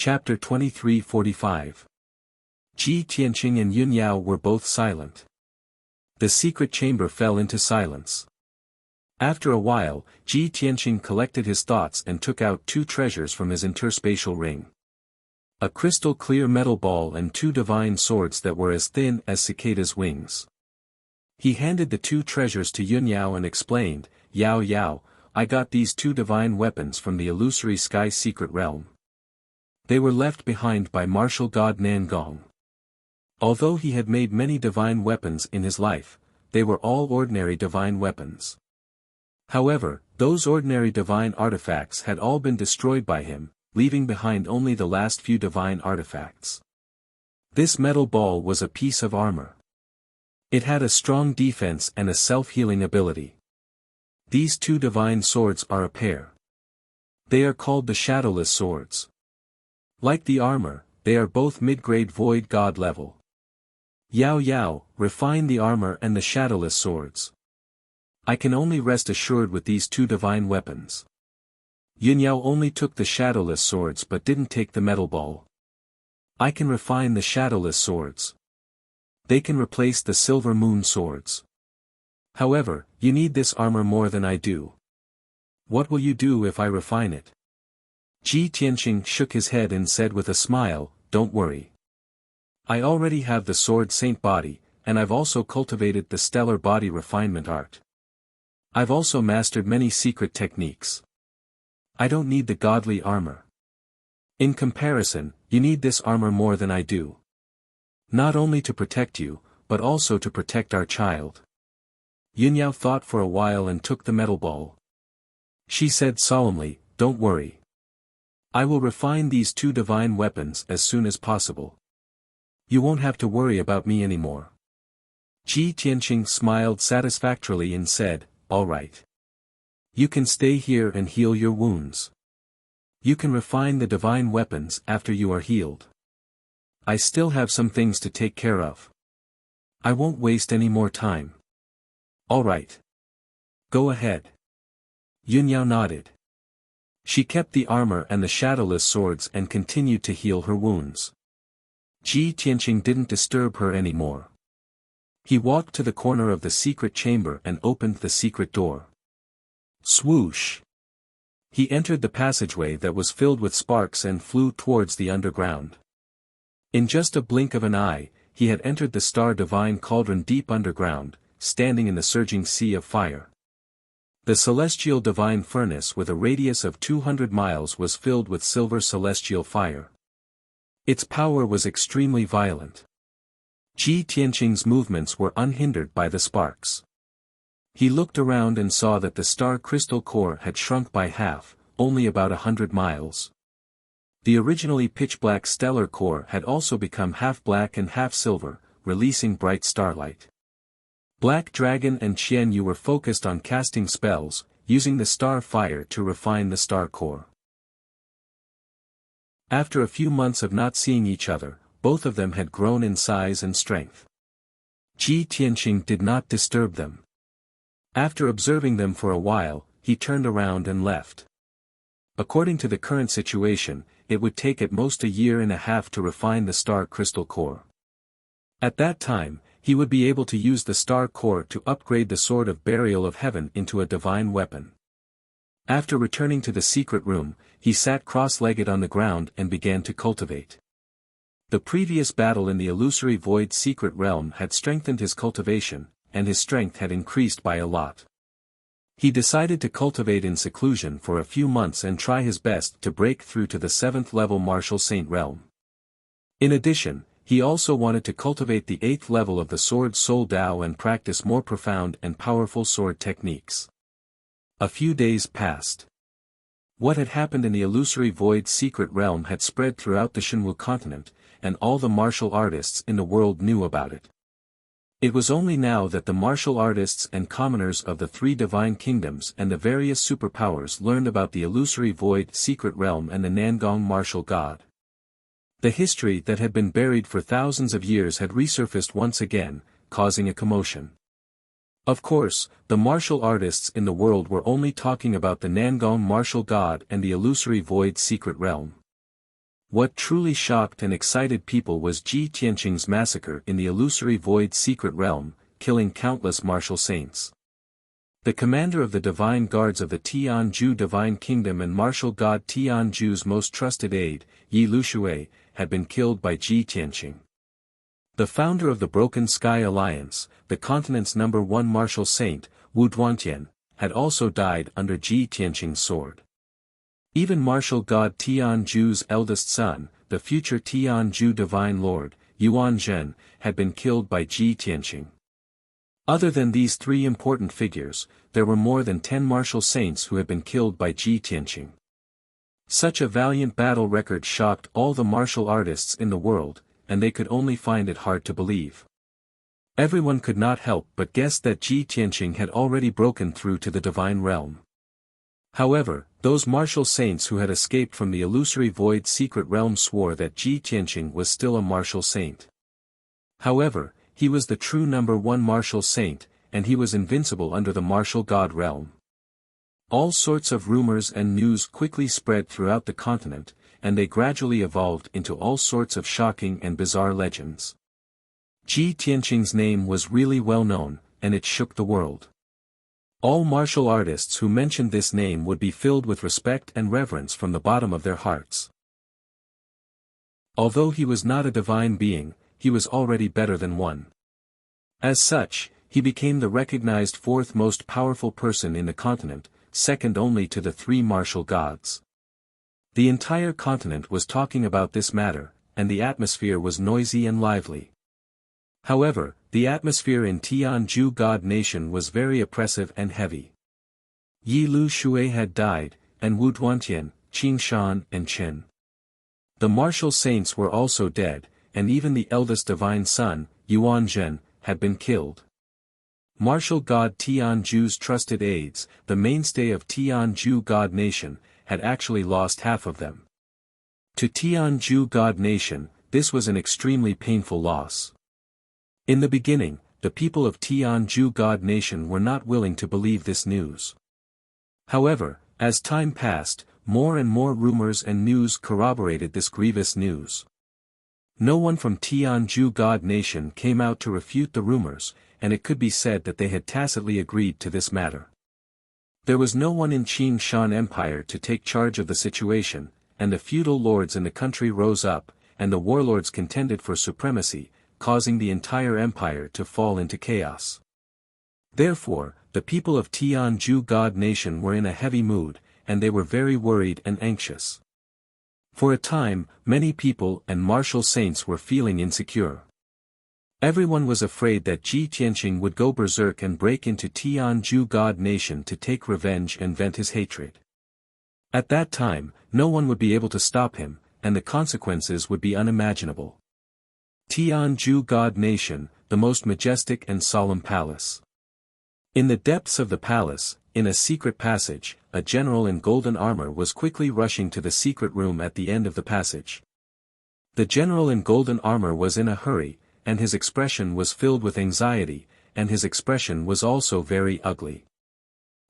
Chapter 23:45. Ji Tianqing and Yun Yao were both silent. The secret chamber fell into silence. After a while, Ji Tianqing collected his thoughts and took out two treasures from his interspatial ring. A crystal-clear metal ball and two divine swords that were as thin as cicadas' wings. He handed the two treasures to Yun Yao and explained, "Yao Yao, I got these two divine weapons from the illusory sky secret realm. They were left behind by martial god Nangong. Although he had made many divine weapons in his life, they were all ordinary divine weapons. However, those ordinary divine artifacts had all been destroyed by him, leaving behind only the last few divine artifacts. This metal ball was a piece of armor. It had a strong defense and a self-healing ability. These two divine swords are a pair. They are called the Shadowless Swords. Like the armor, they are both mid-grade void god level. Yao Yao, refine the armor and the Shadowless Swords. I can only rest assured with these two divine weapons." Yun Yao only took the Shadowless Swords but didn't take the metal ball. "I can refine the Shadowless Swords. They can replace the Silver Moon Swords. However, you need this armor more than I do. What will you do if I refine it?" Ji Tianqing shook his head and said with a smile, "Don't worry. I already have the Sword Saint body, and I've also cultivated the Stellar Body refinement art. I've also mastered many secret techniques. I don't need the godly armor. In comparison, you need this armor more than I do. Not only to protect you, but also to protect our child." Yun Yao thought for a while and took the metal ball. She said solemnly, "Don't worry. I will refine these two divine weapons as soon as possible. You won't have to worry about me anymore." Ji Tianqing smiled satisfactorily and said, "All right. You can stay here and heal your wounds. You can refine the divine weapons after you are healed. I still have some things to take care of. I won't waste any more time." "All right. Go ahead." Yun Yao nodded. She kept the armor and the Shadowless Swords and continued to heal her wounds. Ji Tianqing didn't disturb her anymore. He walked to the corner of the secret chamber and opened the secret door. Swoosh! He entered the passageway that was filled with sparks and flew towards the underground. In just a blink of an eye, he had entered the Star Divine Cauldron deep underground, standing in the surging sea of fire. The celestial divine furnace with a radius of 200 miles was filled with silver celestial fire. Its power was extremely violent. Ji Tianqing's movements were unhindered by the sparks. He looked around and saw that the star crystal core had shrunk by half, only about 100 miles. The originally pitch-black stellar core had also become half black and half silver, releasing bright starlight. Black Dragon and Qian Yu were focused on casting spells, using the star fire to refine the star core. After a few months of not seeing each other, both of them had grown in size and strength. Ji Tianqing did not disturb them. After observing them for a while, he turned around and left. According to the current situation, it would take at most a year and a half to refine the star crystal core. At that time, he would be able to use the star core to upgrade the Sword of Burial of Heaven into a divine weapon. After returning to the secret room, he sat cross-legged on the ground and began to cultivate. The previous battle in the illusory void secret realm had strengthened his cultivation, and his strength had increased by a lot. He decided to cultivate in seclusion for a few months and try his best to break through to the 7th level Martial Saint realm. In addition, he also wanted to cultivate the 8th level of the Sword Soul Dao and practice more profound and powerful sword techniques. A few days passed. What had happened in the illusory void secret realm had spread throughout the Shenwu continent, and all the martial artists in the world knew about it. It was only now that the martial artists and commoners of the three divine kingdoms and the various superpowers learned about the illusory void secret realm and the Nangong martial god. The history that had been buried for thousands of years had resurfaced once again, causing a commotion. Of course, the martial artists in the world were only talking about the Nangong martial god and the illusory void secret realm. What truly shocked and excited people was Ji Tianqing's massacre in the illusory void secret realm, killing countless martial saints. The commander of the divine guards of the Tianju divine kingdom and martial god Tianju's most trusted aide, Yi Lushui, had been killed by Ji Tianqing. The founder of the Broken Sky Alliance, the continent's #1 martial saint, Wu Duantian, had also died under Ji Tianqing's sword. Even martial god Tianju's eldest son, the future Tianju divine lord, Yuan Zhen, had been killed by Ji Tianqing. Other than these three important figures, there were more than 10 martial saints who had been killed by Ji Tianqing. Such a valiant battle record shocked all the martial artists in the world, and they could only find it hard to believe. Everyone could not help but guess that Ji Tianqing had already broken through to the divine realm. However, those martial saints who had escaped from the illusory void secret realm swore that Ji Tianqing was still a martial saint. However, he was the true #1 martial saint, and he was invincible under the martial god realm. All sorts of rumors and news quickly spread throughout the continent, and they gradually evolved into all sorts of shocking and bizarre legends. Ji Tianqing's name was really well known, and it shook the world. All martial artists who mentioned this name would be filled with respect and reverence from the bottom of their hearts. Although he was not a divine being, he was already better than one. As such, he became the recognized fourth most powerful person in the continent, second only to the three martial gods. The entire continent was talking about this matter, and the atmosphere was noisy and lively. However, the atmosphere in Tianju God Nation was very oppressive and heavy. Yi Lushui had died, and Wu Duantian, Qing Shan and Qin. The martial saints were also dead, and even the eldest divine son, Yuan Zhen, had been killed. Martial god Tianju's trusted aides, the mainstay of Tianju God Nation, had actually lost half of them. To Tianju God Nation, this was an extremely painful loss. In the beginning, the people of Tianju God Nation were not willing to believe this news. However, as time passed, more and more rumors and news corroborated this grievous news. No one from Tianju God Nation came out to refute the rumors, and it could be said that they had tacitly agreed to this matter. There was no one in Qing Shan Empire to take charge of the situation, and the feudal lords in the country rose up, and the warlords contended for supremacy, causing the entire empire to fall into chaos. Therefore, the people of Tianju God Nation were in a heavy mood, and they were very worried and anxious. For a time, many people and martial saints were feeling insecure. Everyone was afraid that Ji Tianqing would go berserk and break into Tianju God Nation to take revenge and vent his hatred. At that time, no one would be able to stop him, and the consequences would be unimaginable. Tianju God Nation, the most majestic and solemn palace. In the depths of the palace, in a secret passage, a general in golden armor was quickly rushing to the secret room at the end of the passage. The general in golden armor was in a hurry, and his expression was filled with anxiety, and his expression was also very ugly.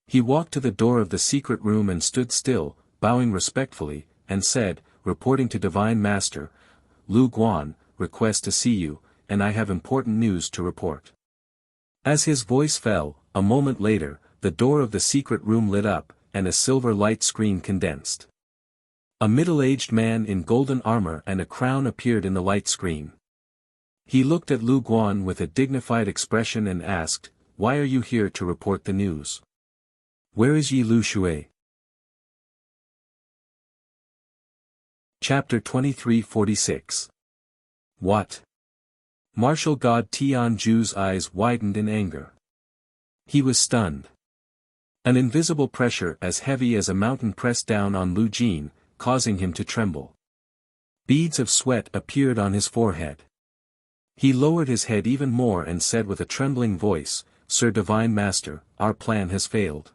He walked to the door of the secret room and stood still, bowing respectfully, and said, reporting to Divine Master, "Lu Guan, request to see you, and I have important news to report." As his voice fell, a moment later, the door of the secret room lit up, and a silver light screen condensed. A middle-aged man in golden armor and a crown appeared in the light screen. He looked at Lu Guan with a dignified expression and asked, "Why are you here to report the news? Where is Yi Lushui?" Chapter 2346. What? Martial god Tianju's eyes widened in anger. He was stunned. An invisible pressure as heavy as a mountain pressed down on Lu Jin, causing him to tremble. Beads of sweat appeared on his forehead. He lowered his head even more and said with a trembling voice, "Sir Divine Master, our plan has failed.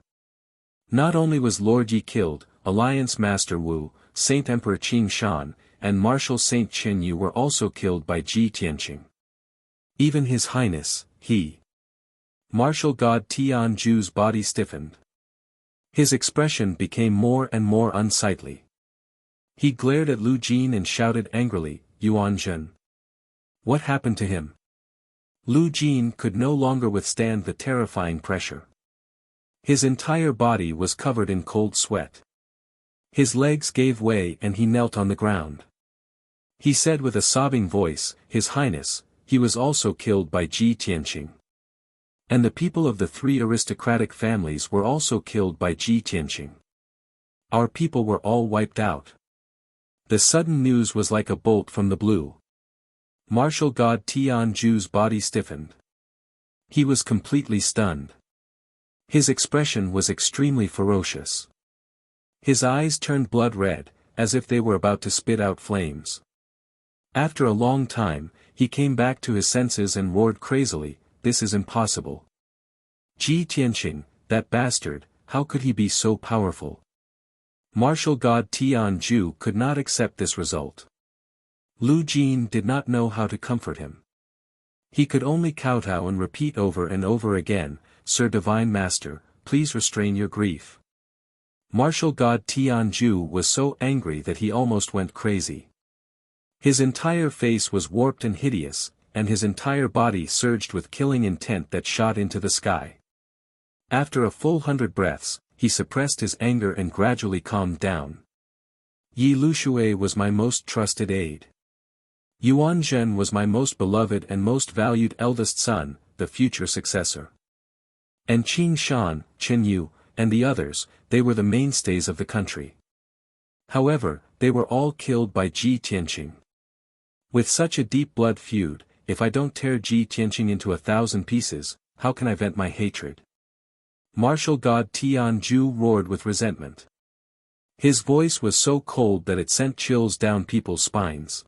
Not only was Lord Yi killed, Alliance Master Wu, Saint Emperor Qing Shan, and Martial Saint Qin Yu were also killed by Ji Tianqing. Even His Highness, he." Martial god Tianju's body stiffened. His expression became more and more unsightly. He glared at Lu Jin and shouted angrily, Yuan Zhen. What happened to him? Lu Jin could no longer withstand the terrifying pressure. His entire body was covered in cold sweat. His legs gave way and he knelt on the ground. He said with a sobbing voice, His Highness, he was also killed by Ji Tianqing. And the people of the 3 aristocratic families were also killed by Ji Tianqing. Our people were all wiped out. The sudden news was like a bolt from the blue. Martial god Tianju's body stiffened. He was completely stunned. His expression was extremely ferocious. His eyes turned blood red, as if they were about to spit out flames. After a long time, he came back to his senses and roared crazily, This is impossible. Ji Tianqing, that bastard, how could he be so powerful? Martial god Tianju could not accept this result. Lu Jin did not know how to comfort him. He could only kowtow and repeat over and over again, Sir Divine Master, please restrain your grief. Martial god Tianju was so angry that he almost went crazy. His entire face was warped and hideous, and his entire body surged with killing intent that shot into the sky. After a full 100 breaths, he suppressed his anger and gradually calmed down. Yi Lushui was my most trusted aide. Yuan Zhen was my most beloved and most valued eldest son, the future successor. And Qin Shan, Qin Yu, and the others, they were the mainstays of the country. However, they were all killed by Ji Tianqing. With such a deep blood feud, if I don't tear Ji Tianqing into 1,000 pieces, how can I vent my hatred? Martial god Tianju roared with resentment. His voice was so cold that it sent chills down people's spines.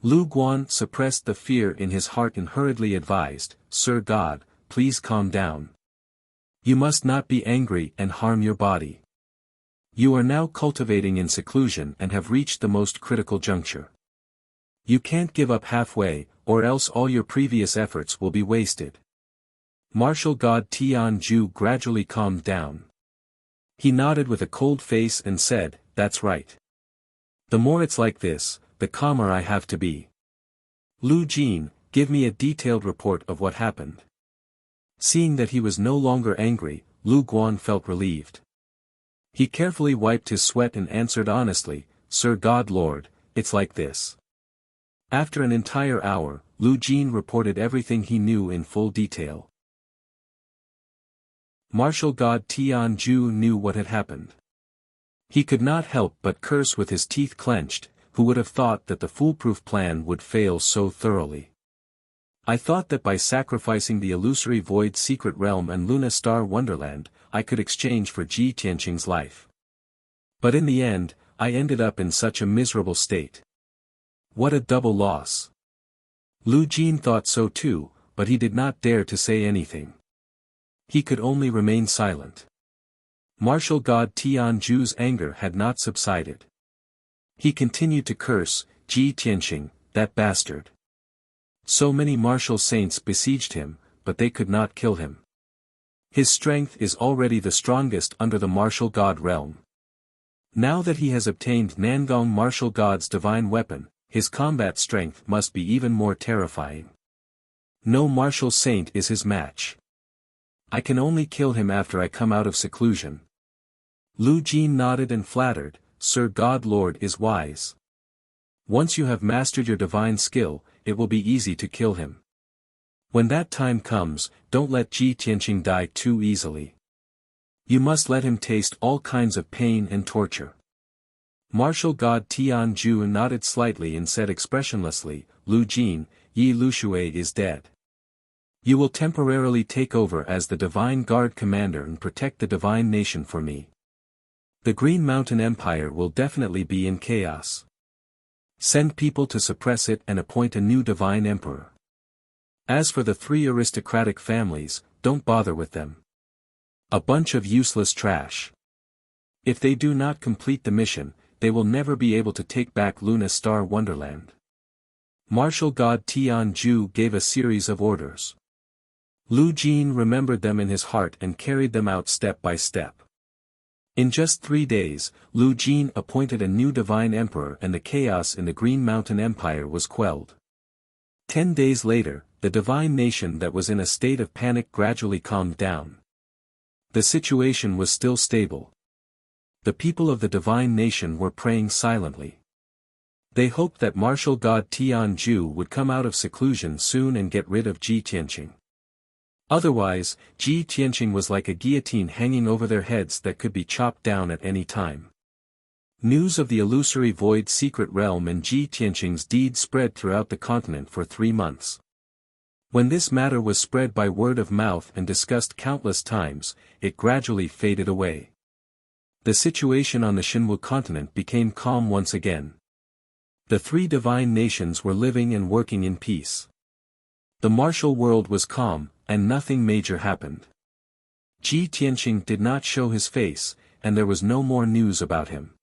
Lu Guan suppressed the fear in his heart and hurriedly advised, Sir God, please calm down. You must not be angry and harm your body. You are now cultivating in seclusion and have reached the most critical juncture. You can't give up halfway, or else all your previous efforts will be wasted. Martial god Tianju gradually calmed down. He nodded with a cold face and said, That's right. The more it's like this, the calmer I have to be. Lu Jin, give me a detailed report of what happened. Seeing that he was no longer angry, Lu Guan felt relieved. He carefully wiped his sweat and answered honestly, Sir God Lord, it's like this. After an entire hour, Lu Jin reported everything he knew in full detail. Martial god Tianju knew what had happened. He could not help but curse with his teeth clenched, who would have thought that the foolproof plan would fail so thoroughly. I thought that by sacrificing the illusory void secret realm and Luna Star Wonderland, I could exchange for Ji Tianqing's life. But in the end, I ended up in such a miserable state. What a double loss. Lu Jin thought so too, but he did not dare to say anything. He could only remain silent. Martial god Tianju's anger had not subsided. He continued to curse, Ji Tianqing, that bastard. So many martial saints besieged him, but they could not kill him. His strength is already the strongest under the martial god realm. Now that he has obtained Nangong martial god's divine weapon, his combat strength must be even more terrifying. No martial saint is his match. I can only kill him after I come out of seclusion. Lu Jin nodded and flattered, Sir God Lord is wise. Once you have mastered your divine skill, it will be easy to kill him. When that time comes, don't let Ji Tianqing die too easily. You must let him taste all kinds of pain and torture. Martial god Tianju nodded slightly and said expressionlessly, Lu Jin, Yi Lushui is dead. You will temporarily take over as the Divine Guard commander and protect the divine nation for me. The Green Mountain Empire will definitely be in chaos. Send people to suppress it and appoint a new divine emperor. As for the 3 aristocratic families, don't bother with them. A bunch of useless trash. If they do not complete the mission, they will never be able to take back Luna Star Wonderland. Martial god Tianju gave a series of orders. Lu Jin remembered them in his heart and carried them out step by step. In just 3 days, Lu Jin appointed a new divine emperor and the chaos in the Green Mountain Empire was quelled. 10 days later, the divine nation that was in a state of panic gradually calmed down. The situation was still stable. The people of the divine nation were praying silently. They hoped that martial god Tianju would come out of seclusion soon and get rid of Ji Tianqing. Otherwise, Ji Tianqing was like a guillotine hanging over their heads that could be chopped down at any time. News of the illusory void secret realm and Ji Tianqing's deed spread throughout the continent for 3 months. When this matter was spread by word of mouth and discussed countless times, it gradually faded away. The situation on the Xinwu continent became calm once again. The 3 divine nations were living and working in peace. The martial world was calm, and nothing major happened. Ji Tianqing did not show his face, and there was no more news about him.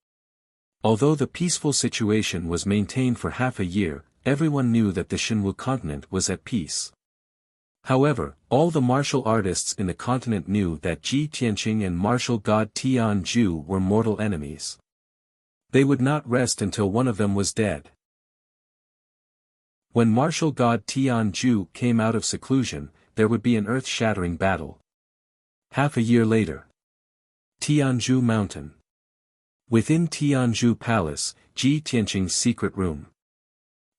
Although the peaceful situation was maintained for half a year, everyone knew that the Xinwu continent was at peace. However, all the martial artists in the continent knew that Ji Tianqing and martial god Tianju were mortal enemies. They would not rest until one of them was dead. When martial god Tianju came out of seclusion, there would be an earth-shattering battle. Half a year later. Tianju Mountain. Within Tianju Palace, Ji Tianqing's secret room.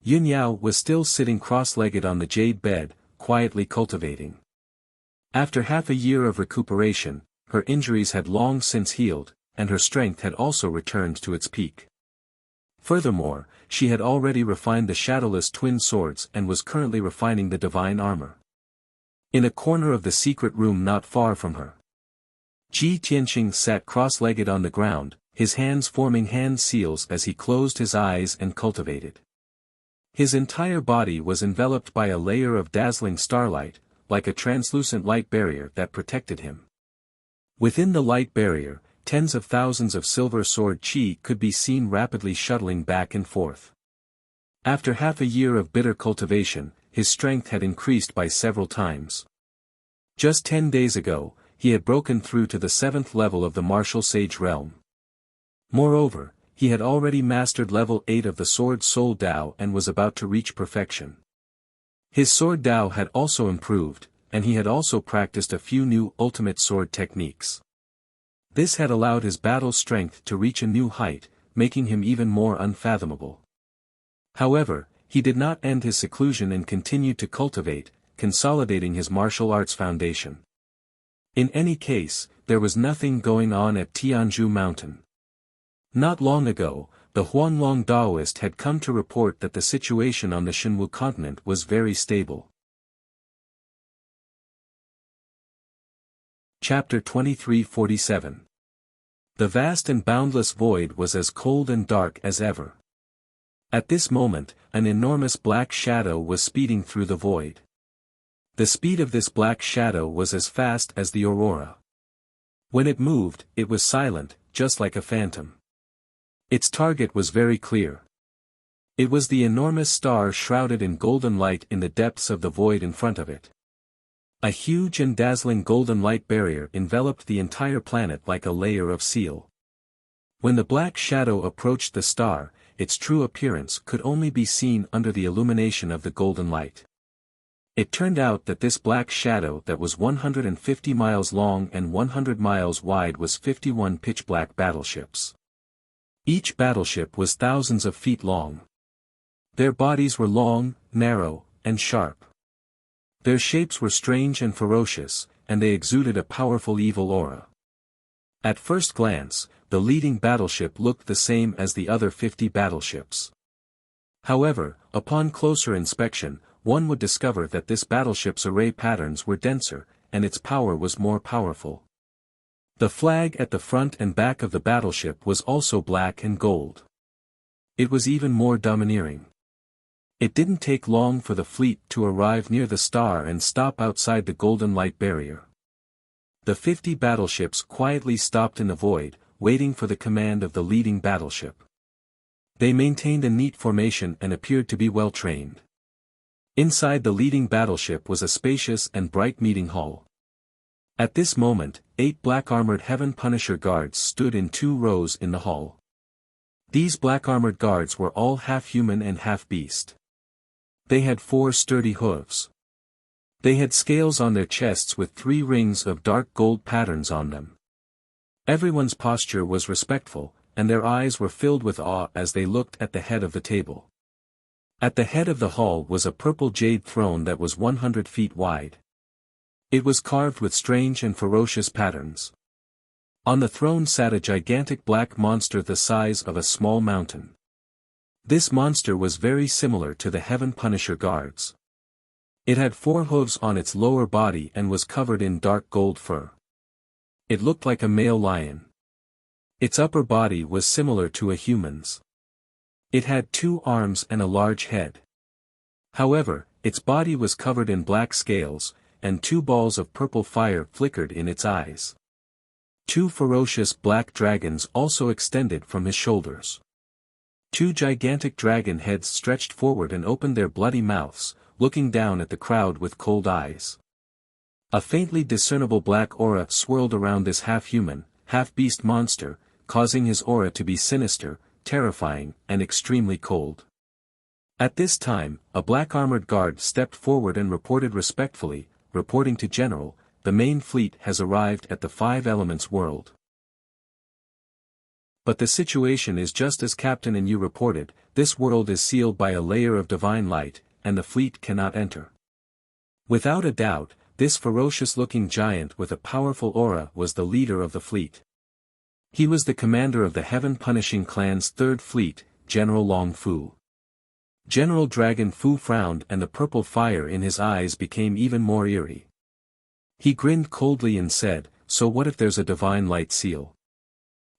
Yun Yao was still sitting cross-legged on the jade bed, quietly cultivating. After half a year of recuperation, her injuries had long since healed, and her strength had also returned to its peak. Furthermore, she had already refined the shadowless twin swords and was currently refining the divine armor. In a corner of the secret room not far from her, Ji Tianqing sat cross-legged on the ground, his hands forming hand seals as he closed his eyes and cultivated. His entire body was enveloped by a layer of dazzling starlight, like a translucent light barrier that protected him. Within the light barrier, tens of thousands of silver sword chi could be seen rapidly shuttling back and forth. After half a year of bitter cultivation, his strength had increased by several times. Just 10 days ago, he had broken through to the 7th level of the martial sage realm. Moreover, he had already mastered level 8 of the sword Soul Dao and was about to reach perfection. His sword Dao had also improved, and he had also practiced a few new ultimate sword techniques. This had allowed his battle strength to reach a new height, making him even more unfathomable. However, he did not end his seclusion and continued to cultivate, consolidating his martial arts foundation. In any case, there was nothing going on at Tianju Mountain. Not long ago, the Huanglong Daoist had come to report that the situation on the Xinwu continent was very stable. Chapter 2347. The vast and boundless void was as cold and dark as ever. At this moment, an enormous black shadow was speeding through the void. The speed of this black shadow was as fast as the aurora. When it moved, it was silent, just like a phantom. Its target was very clear. It was the enormous star shrouded in golden light in the depths of the void in front of it. A huge and dazzling golden light barrier enveloped the entire planet like a layer of seal. When the black shadow approached the star, its true appearance could only be seen under the illumination of the golden light. It turned out that this black shadow that was 150 miles long and 100 miles wide was 51 pitch-black battleships. Each battleship was thousands of feet long. Their bodies were long, narrow, and sharp. Their shapes were strange and ferocious, and they exuded a powerful evil aura. At first glance, the leading battleship looked the same as the other 50 battleships. However, upon closer inspection, one would discover that this battleship's array patterns were denser, and its power was more powerful. The flag at the front and back of the battleship was also black and gold. It was even more domineering. It didn't take long for the fleet to arrive near the star and stop outside the golden light barrier. The 50 battleships quietly stopped in the void, waiting for the command of the leading battleship. They maintained a neat formation and appeared to be well trained. Inside the leading battleship was a spacious and bright meeting hall. At this moment, 8 black-armored Heaven Punisher guards stood in 2 rows in the hall. These black-armored guards were all half-human and half-beast. They had 4 sturdy hooves. They had scales on their chests with 3 rings of dark gold patterns on them. Everyone's posture was respectful, and their eyes were filled with awe as they looked at the head of the table. At the head of the hall was a purple jade throne that was 100 feet wide. It was carved with strange and ferocious patterns. On the throne sat a gigantic black monster the size of a small mountain. This monster was very similar to the Heaven Punisher guards. It had 4 hooves on its lower body and was covered in dark gold fur. It looked like a male lion. Its upper body was similar to a human's. It had 2 arms and a large head. However, its body was covered in black scales, and 2 balls of purple fire flickered in its eyes. 2 ferocious black dragons also extended from his shoulders. 2 gigantic dragon heads stretched forward and opened their bloody mouths, looking down at the crowd with cold eyes. A faintly discernible black aura swirled around this half-human, half-beast monster, causing his aura to be sinister, terrifying, and extremely cold. At this time, a black-armored guard stepped forward and reported respectfully, reporting to General, the main fleet has arrived at the 5 Elements world. But the situation is just as Captain and you reported, this world is sealed by a layer of divine light, and the fleet cannot enter. Without a doubt, this ferocious-looking giant with a powerful aura was the leader of the fleet. He was the commander of the Heaven Punishing Clan's 3rd Fleet, General Long Fu. General Dragon Fu frowned and the purple fire in his eyes became even more eerie. He grinned coldly and said, "So what if there's a divine light seal?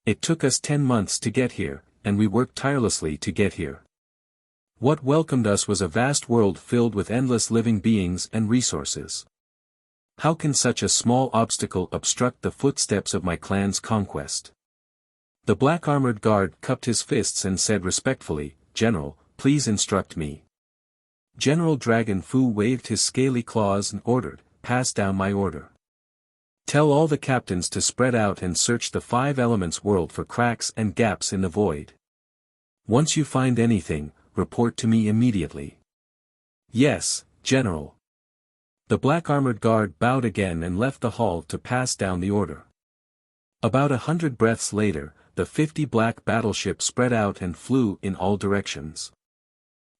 It took us 10 months to get here, and we worked tirelessly to get here. What welcomed us was a vast world filled with endless living beings and resources. How can such a small obstacle obstruct the footsteps of my clan's conquest?" The black-armored guard cupped his fists and said respectfully, "General, please instruct me." General Dragon Fu waved his scaly claws and ordered, "Pass down my order. Tell all the captains to spread out and search the 5 Elements world for cracks and gaps in the void. Once you find anything, report to me immediately." "Yes, General." The black-armored guard bowed again and left the hall to pass down the order. About 100 breaths later, the 50 black battleships spread out and flew in all directions.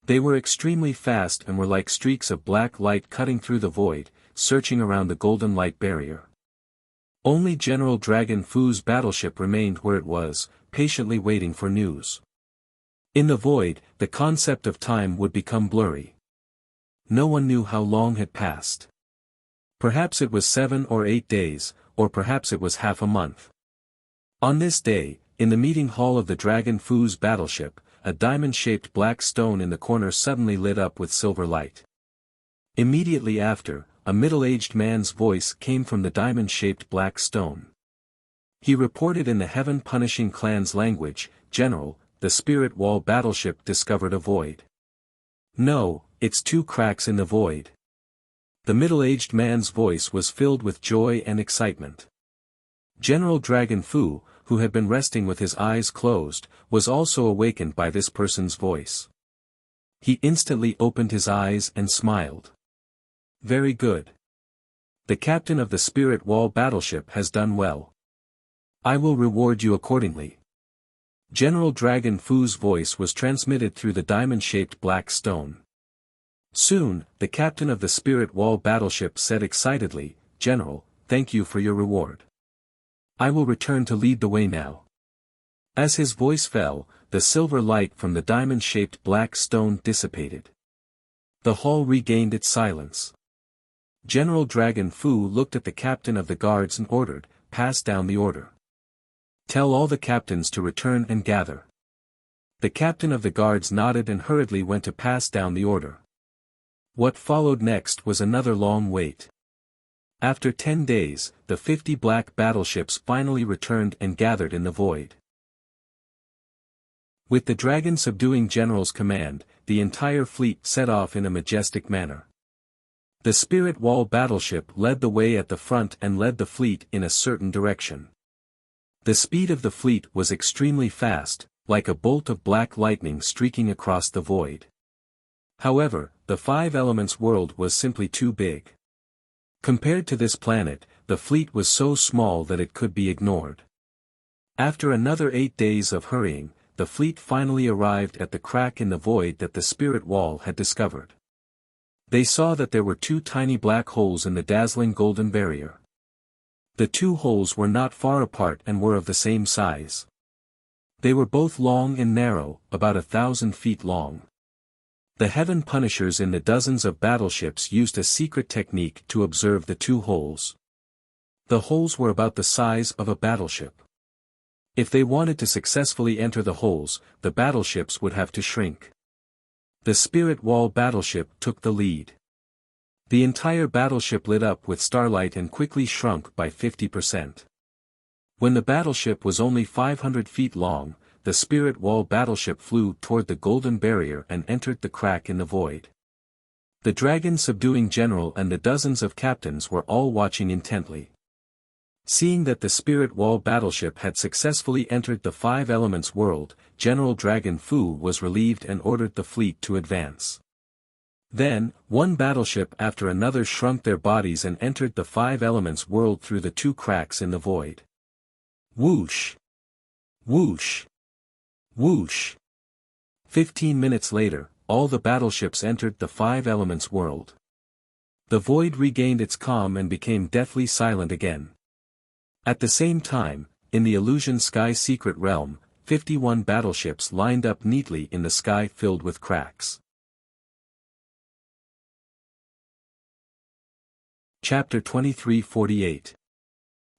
They were extremely fast and were like streaks of black light cutting through the void, searching around the golden light barrier. Only General Dragon Fu's battleship remained where it was, patiently waiting for news. In the void, the concept of time would become blurry. No one knew how long had passed. Perhaps it was 7 or 8 days, or perhaps it was half a month. On this day, in the meeting hall of the Dragon Fu's battleship, a diamond-shaped black stone in the corner suddenly lit up with silver light. Immediately after, a middle-aged man's voice came from the diamond-shaped black stone. He reported in the Heaven Punishing Clan's language, "General, the Spirit Wall battleship discovered a void." "No, it's 2 cracks in the void." The middle-aged man's voice was filled with joy and excitement. General Dragon Fu, who had been resting with his eyes closed, was also awakened by this person's voice. He instantly opened his eyes and smiled. "Very good. The captain of the Spirit Wall battleship has done well. I will reward you accordingly." General Dragon Fu's voice was transmitted through the diamond-shaped black stone. Soon, the captain of the Spirit Wall battleship said excitedly, "General, thank you for your reward. I will return to lead the way now." As his voice fell, the silver light from the diamond-shaped black stone dissipated. The hall regained its silence. General Dragon Fu looked at the captain of the guards and ordered, "Pass down the order. Tell all the captains to return and gather." The captain of the guards nodded and hurriedly went to pass down the order. What followed next was another long wait. After 10 days, the 50 black battleships finally returned and gathered in the void. With the dragon subduing General's command, the entire fleet set off in a majestic manner. The Spirit Wall battleship led the way at the front and led the fleet in a certain direction. The speed of the fleet was extremely fast, like a bolt of black lightning streaking across the void. However, the Five Elements world was simply too big. Compared to this planet, the fleet was so small that it could be ignored. After another 8 days of hurrying, the fleet finally arrived at the crack in the void that the Spirit Wall had discovered. They saw that there were 2 tiny black holes in the dazzling golden barrier. The 2 holes were not far apart and were of the same size. They were both long and narrow, about 1,000 feet long. The Heaven Punishers in the dozens of battleships used a secret technique to observe the 2 holes. The holes were about the size of a battleship. If they wanted to successfully enter the holes, the battleships would have to shrink. The Spirit Wall battleship took the lead. The entire battleship lit up with starlight and quickly shrunk by 50%. When the battleship was only 500 feet long, the Spirit Wall battleship flew toward the golden barrier and entered the crack in the void. The dragon subduing general and the dozens of captains were all watching intently. Seeing that the Spirit Wall battleship had successfully entered the Five Elements world, General Dragon Fu was relieved and ordered the fleet to advance. Then, one battleship after another shrunk their bodies and entered the Five Elements world through the 2 cracks in the void. Whoosh! Whoosh! Whoosh! 15 minutes later, all the battleships entered the Five Elements world. The void regained its calm and became deathly silent again. At the same time, in the Illusion Sky Secret Realm, 51 battleships lined up neatly in the sky filled with cracks. Chapter 2348.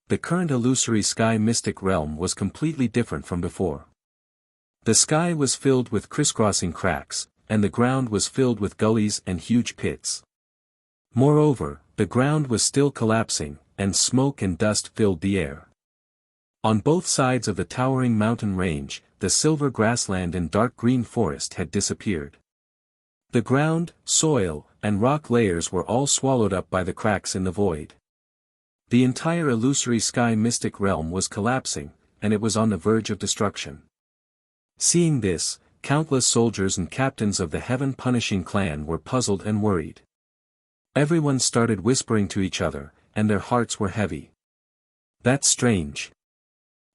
The current illusory sky mystic realm was completely different from before. The sky was filled with crisscrossing cracks, and the ground was filled with gullies and huge pits. Moreover, the ground was still collapsing, and smoke and dust filled the air. On both sides of the towering mountain range, the silver grassland and dark green forest had disappeared. The ground, soil, and rock layers were all swallowed up by the cracks in the void. The entire illusory sky mystic realm was collapsing, and it was on the verge of destruction. Seeing this, countless soldiers and captains of the heaven-punishing clan were puzzled and worried. Everyone started whispering to each other, and their hearts were heavy. That's strange.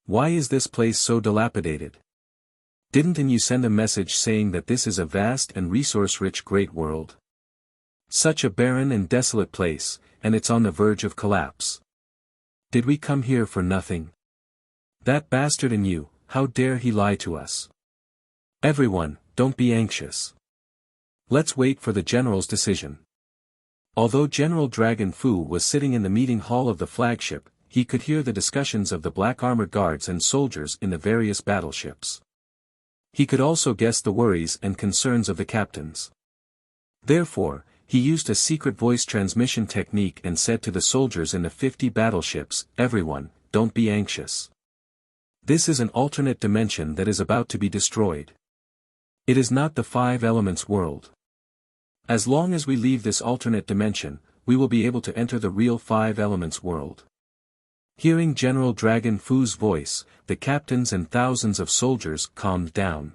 Why is this place so dilapidated? Didn't you send a message saying that this is a vast and resource-rich great world? Such a barren and desolate place, and it's on the verge of collapse. Did we come here for nothing? That bastard in you, how dare he lie to us? Everyone, don't be anxious. Let's wait for the general's decision. Although General Dragon Fu was sitting in the meeting hall of the flagship, he could hear the discussions of the black armored guards and soldiers in the various battleships. He could also guess the worries and concerns of the captains. Therefore, he used a secret voice transmission technique and said to the soldiers in the 50 battleships, "Everyone, don't be anxious. This is an alternate dimension that is about to be destroyed. It is not the Five Elements world. As long as we leave this alternate dimension, we will be able to enter the real Five Elements world." Hearing General Dragon Fu's voice, the captains and thousands of soldiers calmed down.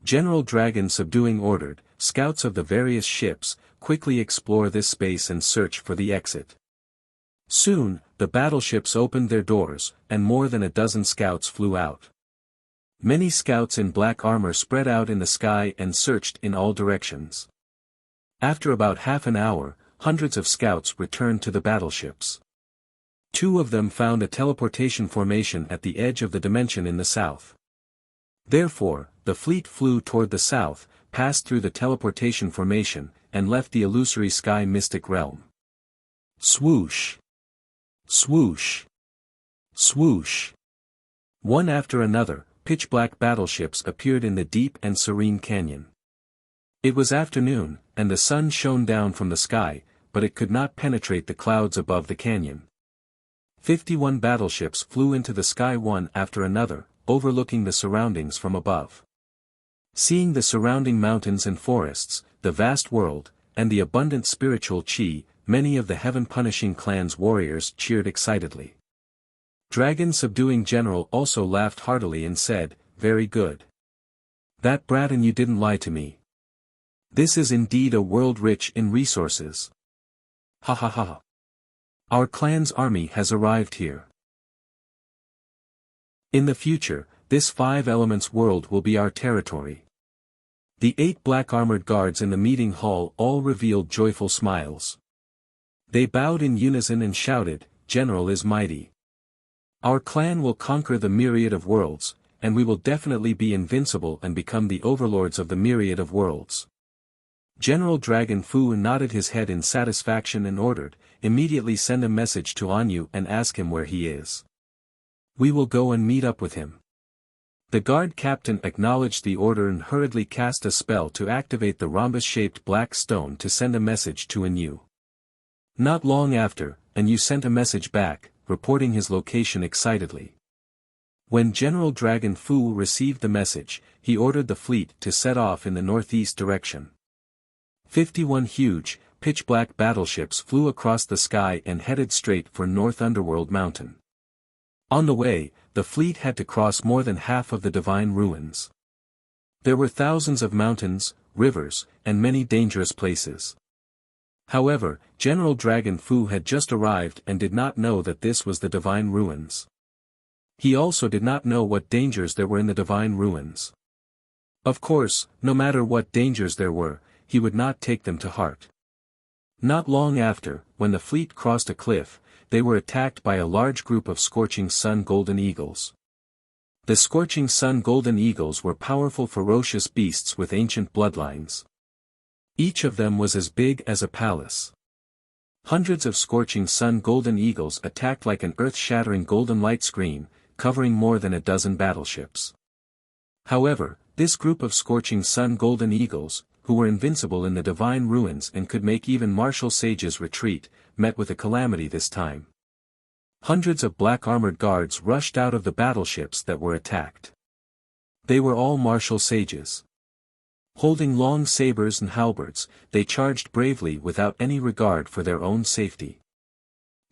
General Dragon Subduing ordered, scouts of the various ships, quickly explore this space and search for the exit. Soon, the battleships opened their doors, and more than a dozen scouts flew out. Many scouts in black armor spread out in the sky and searched in all directions. After about half an hour, hundreds of scouts returned to the battleships. 2 of them found a teleportation formation at the edge of the dimension in the south. Therefore, the fleet flew toward the south, passed through the teleportation formation, and left the illusory sky mystic realm. Swoosh! Swoosh! Swoosh! One after another, pitch-black battleships appeared in the deep and serene canyon. It was afternoon, and the sun shone down from the sky, but it could not penetrate the clouds above the canyon. 51 battleships flew into the sky one after another, overlooking the surroundings from above. Seeing the surrounding mountains and forests, the vast world, and the abundant spiritual qi, many of the heaven-punishing clan's warriors cheered excitedly. Dragon Subduing General also laughed heartily and said, "Very good. That brat and you didn't lie to me. This is indeed a world rich in resources. Ha ha ha. Our clan's army has arrived here. In the future, this 5 elements world will be our territory." The 8 black armored guards in the meeting hall all revealed joyful smiles. They bowed in unison and shouted, "General is mighty. Our clan will conquer the myriad of worlds, and we will definitely be invincible and become the overlords of the myriad of worlds." General Dragon Fu nodded his head in satisfaction and ordered, "Immediately send a message to Anyu and ask him where he is. We will go and meet up with him." The guard captain acknowledged the order and hurriedly cast a spell to activate the rhombus-shaped black stone to send a message to Anyu. Not long after, Anyu sent a message back, reporting his location excitedly. When General Dragon Fu received the message, he ordered the fleet to set off in the northeast direction. 51 huge, pitch-black battleships flew across the sky and headed straight for North Underworld Mountain. On the way, the fleet had to cross more than half of the divine ruins. There were thousands of mountains, rivers, and many dangerous places. However, General Dragon Fu had just arrived and did not know that this was the divine ruins. He also did not know what dangers there were in the divine ruins. Of course, no matter what dangers there were, he would not take them to heart. Not long after, when the fleet crossed a cliff, they were attacked by a large group of Scorching Sun Golden Eagles. The Scorching Sun Golden Eagles were powerful ferocious beasts with ancient bloodlines. Each of them was as big as a palace. Hundreds of Scorching Sun Golden Eagles attacked like an earth-shattering golden light screen, covering more than a dozen battleships. However, this group of Scorching Sun Golden Eagles, who were invincible in the divine ruins and could make even martial sages retreat, met with a calamity this time. Hundreds of black armored guards rushed out of the battleships that were attacked. They were all martial sages. Holding long sabers and halberds, they charged bravely without any regard for their own safety.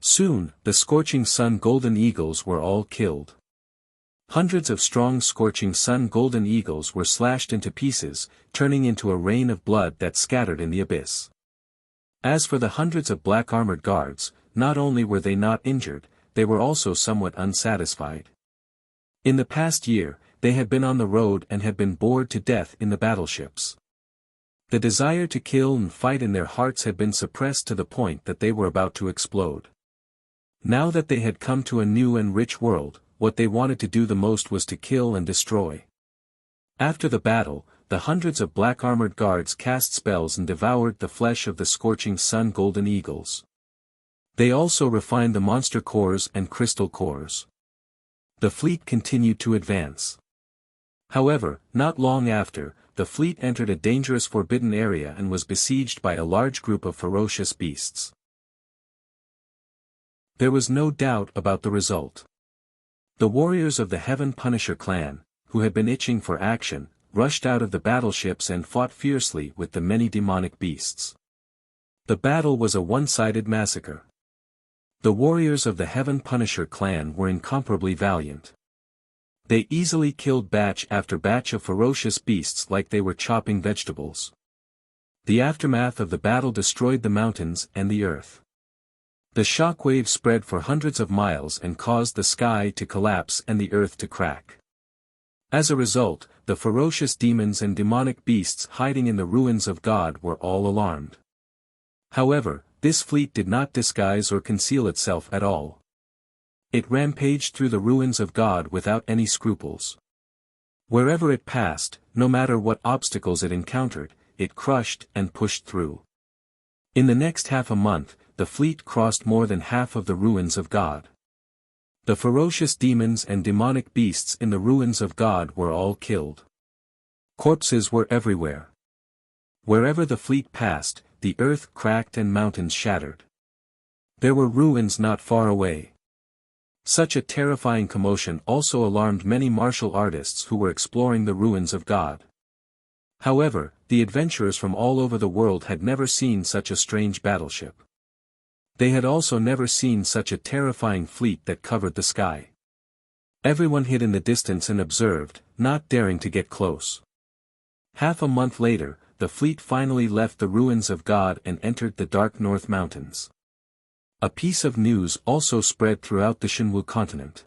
Soon, the Scorching Sun Golden Eagles were all killed. Hundreds of strong Scorching Sun Golden Eagles were slashed into pieces, turning into a rain of blood that scattered in the abyss. As for the hundreds of black armored guards, not only were they not injured, they were also somewhat unsatisfied. In the past year, they had been on the road and had been bored to death in the battleships. The desire to kill and fight in their hearts had been suppressed to the point that they were about to explode. Now that they had come to a new and rich world, what they wanted to do the most was to kill and destroy. After the battle, the hundreds of black armored guards cast spells and devoured the flesh of the Scorching Sun Golden Eagles. They also refined the monster cores and crystal cores. The fleet continued to advance. However, not long after, the fleet entered a dangerous forbidden area and was besieged by a large group of ferocious beasts. There was no doubt about the result. The warriors of the Heaven Punisher clan, who had been itching for action, rushed out of the battleships and fought fiercely with the many demonic beasts. The battle was a one-sided massacre. The warriors of the Heaven Punisher clan were incomparably valiant. They easily killed batch after batch of ferocious beasts like they were chopping vegetables. The aftermath of the battle destroyed the mountains and the earth. The shockwave spread for hundreds of miles and caused the sky to collapse and the earth to crack. As a result, the ferocious demons and demonic beasts hiding in the ruins of God were all alarmed. However, this fleet did not disguise or conceal itself at all. It rampaged through the ruins of God without any scruples. Wherever it passed, no matter what obstacles it encountered, it crushed and pushed through. In the next half a month, the fleet crossed more than half of the ruins of God. The ferocious demons and demonic beasts in the ruins of God were all killed. Corpses were everywhere. Wherever the fleet passed, the earth cracked and mountains shattered. There were ruins not far away. Such a terrifying commotion also alarmed many martial artists who were exploring the ruins of God. However, the adventurers from all over the world had never seen such a strange battleship. They had also never seen such a terrifying fleet that covered the sky. Everyone hid in the distance and observed, not daring to get close. Half a month later, the fleet finally left the ruins of God and entered the dark North Mountains. A piece of news also spread throughout the Shenwu continent.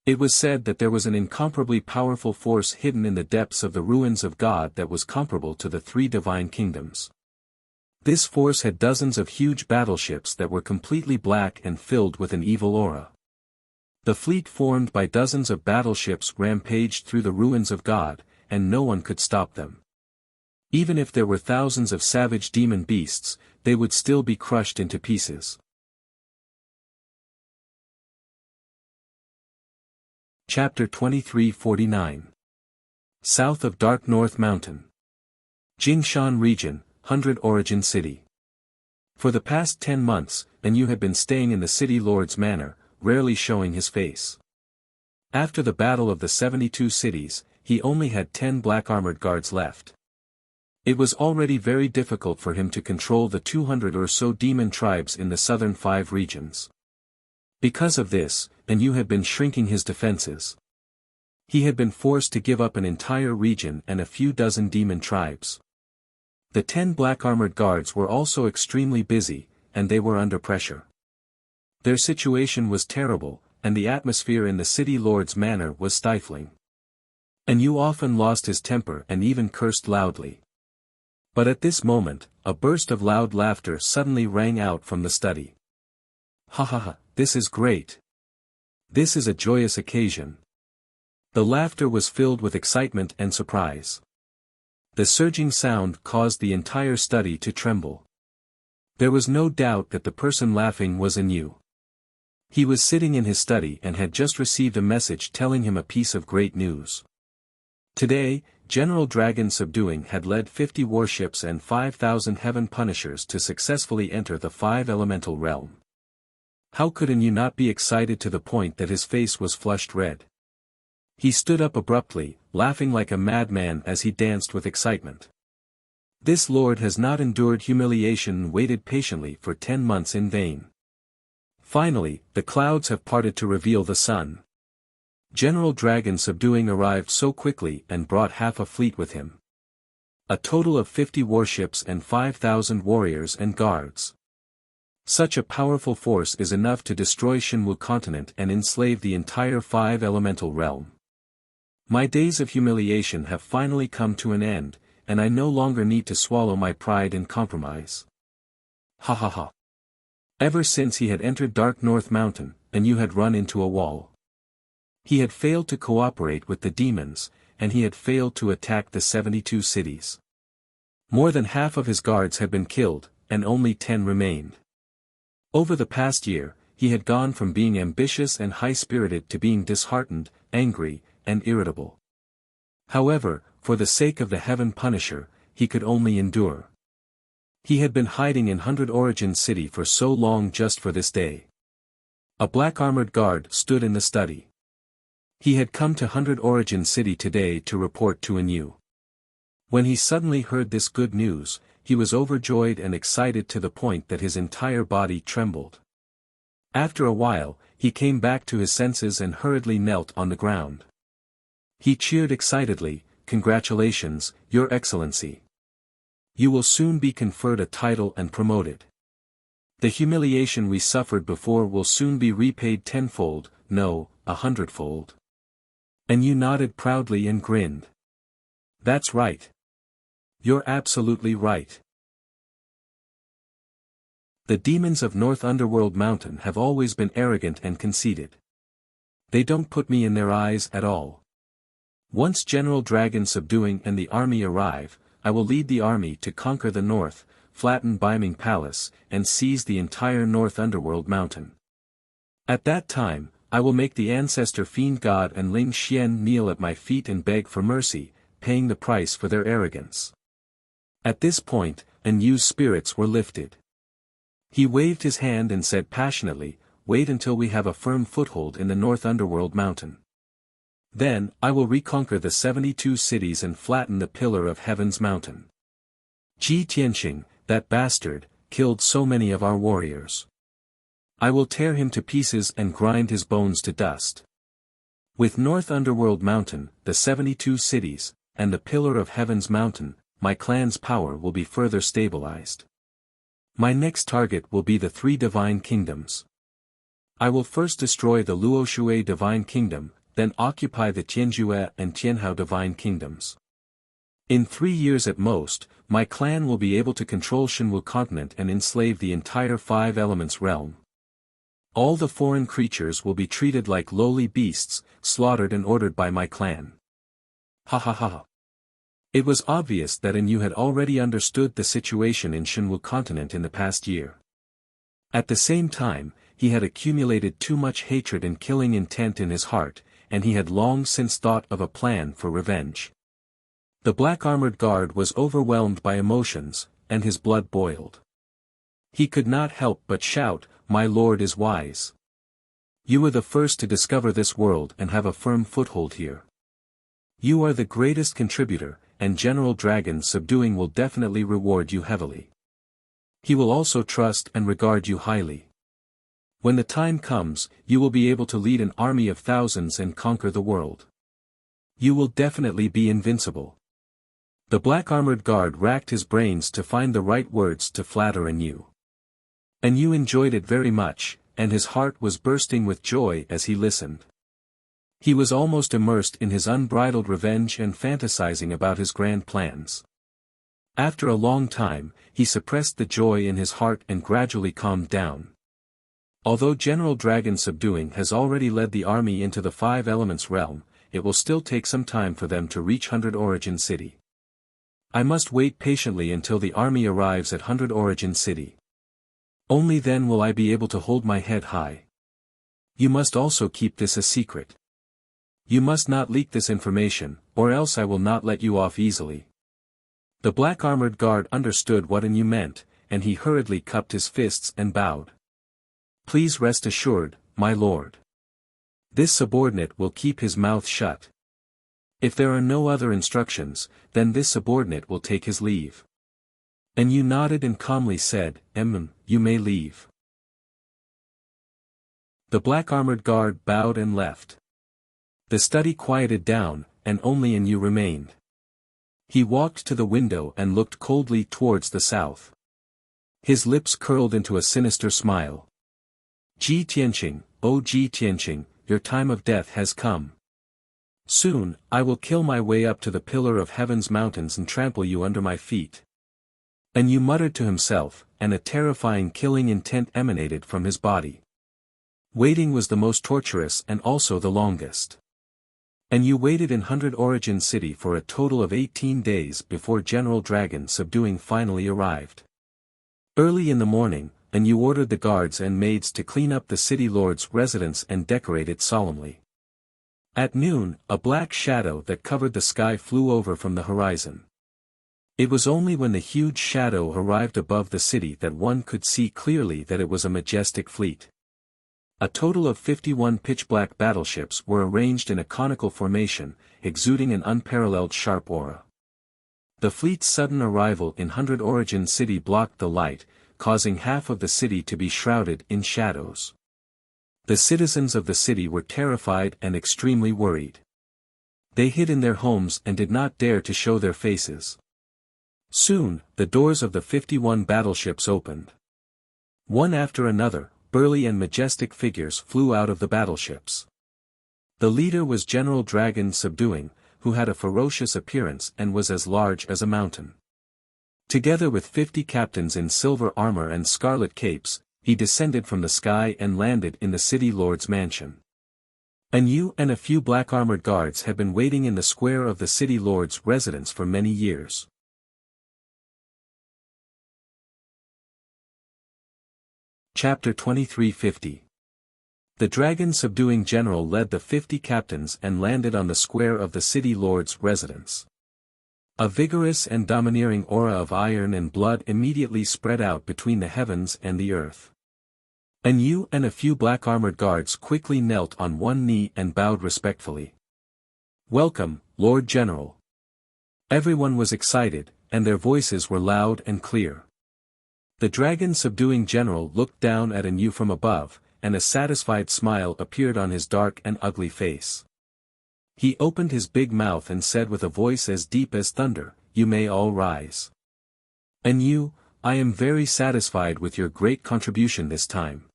It was said that there was an incomparably powerful force hidden in the depths of the ruins of God that was comparable to the three divine kingdoms. This force had dozens of huge battleships that were completely black and filled with an evil aura. The fleet formed by dozens of battleships rampaged through the ruins of God, and no one could stop them. Even if there were thousands of savage demon beasts, they would still be crushed into pieces. Chapter 2349. South of Dark North Mountain. Jingshan Region, 100 Origin City. For the past 10 months, Enyu had been staying in the city lord's manor, rarely showing his face. After the battle of the 72 cities, he only had 10 black armored guards left. It was already very difficult for him to control the 200 or so demon tribes in the southern 5 regions. Because of this, Enyu had been shrinking his defenses. He had been forced to give up an entire region and a few dozen demon tribes. The 10 black armored guards were also extremely busy, and they were under pressure. Their situation was terrible, and the atmosphere in the city lord's manor was stifling. Enyu often lost his temper and even cursed loudly. But at this moment, a burst of loud laughter suddenly rang out from the study. Ha ha ha, this is great. This is a joyous occasion. The laughter was filled with excitement and surprise. The surging sound caused the entire study to tremble. There was no doubt that the person laughing was Enyu. He was sitting in his study and had just received a message telling him a piece of great news. Today, General Dragon Subduing had led 50 warships and 5,000 heaven punishers to successfully enter the 5 elemental realm. How could Enyu not be excited to the point that his face was flushed red? He stood up abruptly, laughing like a madman as he danced with excitement. This lord has not endured humiliation and waited patiently for 10 months in vain. Finally, the clouds have parted to reveal the sun. General Dragon Subduing arrived so quickly and brought half a fleet with him. A total of 50 warships and 5,000 warriors and guards. Such a powerful force is enough to destroy Shenwu continent and enslave the entire 5 elemental realm. My days of humiliation have finally come to an end, and I no longer need to swallow my pride in compromise. Ha ha ha. Ever since he had entered Dark North Mountain, Enyu had run into a wall. He had failed to cooperate with the demons, and he had failed to attack the 72 cities. More than half of his guards had been killed, and only 10 remained. Over the past year, he had gone from being ambitious and high-spirited to being disheartened, angry, and irritable. However, for the sake of the Heaven Punisher, he could only endure. He had been hiding in 100 Origin City for so long just for this day. A black armored guard stood in the study. He had come to 100 Origin City today to report to Enyu. When he suddenly heard this good news, he was overjoyed and excited to the point that his entire body trembled. After a while, he came back to his senses and hurriedly knelt on the ground. He cheered excitedly, "Congratulations, Your Excellency. You will soon be conferred a title and promoted. The humiliation we suffered before will soon be repaid tenfold, no, 100-fold. Enyu nodded proudly and grinned. That's right. You're absolutely right. The demons of North Underworld Mountain have always been arrogant and conceited. They don't put me in their eyes at all. Once General Dragon Subduing and the army arrive, I will lead the army to conquer the north, flatten Biming Palace, and seize the entire North Underworld Mountain. At that time, I will make the ancestor Fiend God and Ling Xian kneel at my feet and beg for mercy, paying the price for their arrogance." At this point, Enyu's spirits were lifted. He waved his hand and said passionately, "Wait until we have a firm foothold in the North Underworld Mountain. Then, I will reconquer the 72 cities and flatten the pillar of heaven's mountain. Ji Tianqing, that bastard, killed so many of our warriors. I will tear him to pieces and grind his bones to dust. With North Underworld Mountain, the 72 cities, and the pillar of heaven's mountain, my clan's power will be further stabilized. My next target will be the 3 divine kingdoms. I will first destroy the Luoshui divine kingdom, then occupy the Tianjue and Tianhao divine kingdoms. In 3 years at most, my clan will be able to control Shenwu continent and enslave the entire 5 elements realm. All the foreign creatures will be treated like lowly beasts, slaughtered and ordered by my clan. Ha ha ha. It was obvious that Yu had already understood the situation in Shenwu continent in the past year. At the same time, he had accumulated too much hatred and killing intent in his heart, and he had long since thought of a plan for revenge. The black armored guard was overwhelmed by emotions, and his blood boiled. He could not help but shout, "My lord is wise. You were the first to discover this world and have a firm foothold here. You are the greatest contributor, and General Dragon subduing will definitely reward you heavily. He will also trust and regard you highly. When the time comes, you will be able to lead an army of thousands and conquer the world. You will definitely be invincible." The black armored guard racked his brains to find the right words to flatter Yu. And Yu enjoyed it very much, and his heart was bursting with joy as he listened. He was almost immersed in his unbridled revenge and fantasizing about his grand plans. After a long time, he suppressed the joy in his heart and gradually calmed down. Although General Dragon Subduing has already led the army into the 5 elements realm, it will still take some time for them to reach 100 Origin City. I must wait patiently until the army arrives at 100 Origin City. Only then will I be able to hold my head high. You must also keep this a secret. You must not leak this information, or else I will not let you off easily. The black armored guard understood what Yu meant, and he hurriedly cupped his fists and bowed. Please rest assured, my lord. This subordinate will keep his mouth shut. If there are no other instructions, then this subordinate will take his leave. And Yu nodded and calmly said, You may leave. The black armored guard bowed and left. The study quieted down, and only Yu remained. He walked to the window and looked coldly towards the south. His lips curled into a sinister smile. Ji Tianqing, O Ji Tianqing, your time of death has come. Soon, I will kill my way up to the pillar of heaven's mountains and trample you under my feet. And Yu muttered to himself, and a terrifying killing intent emanated from his body. Waiting was the most torturous and also the longest. And Yu waited in 100 Origin City for a total of 18 days before General Dragon Subduing finally arrived. Early in the morning, Yu ordered the guards and maids to clean up the city lord's residence and decorate it solemnly. At noon, a black shadow that covered the sky flew over from the horizon. It was only when the huge shadow arrived above the city that one could see clearly that it was a majestic fleet. A total of 51 pitch-black battleships were arranged in a conical formation, exuding an unparalleled sharp aura. The fleet's sudden arrival in 100 Origin City blocked the light, causing half of the city to be shrouded in shadows. The citizens of the city were terrified and extremely worried. They hid in their homes and did not dare to show their faces. Soon, the doors of the 51 battleships opened. One after another, burly and majestic figures flew out of the battleships. The leader was General Dragon Subduing, who had a ferocious appearance and was as large as a mountain. Together with 50 captains in silver armor and scarlet capes, he descended from the sky and landed in the city lord's mansion. Yu and a few black armored guards had been waiting in the square of the city lord's residence for many years. Chapter 2350. The dragon subduing general led the 50 captains and landed on the square of the city lord's residence. A vigorous and domineering aura of iron and blood immediately spread out between the heavens and the earth. Yu and a few black armored guards quickly knelt on one knee and bowed respectfully. Welcome, Lord General. Everyone was excited, and their voices were loud and clear. The dragon-subduing general looked down at Yu from above, and a satisfied smile appeared on his dark and ugly face. He opened his big mouth and said with a voice as deep as thunder, "You may all rise. Yu, I am very satisfied with your great contribution this time.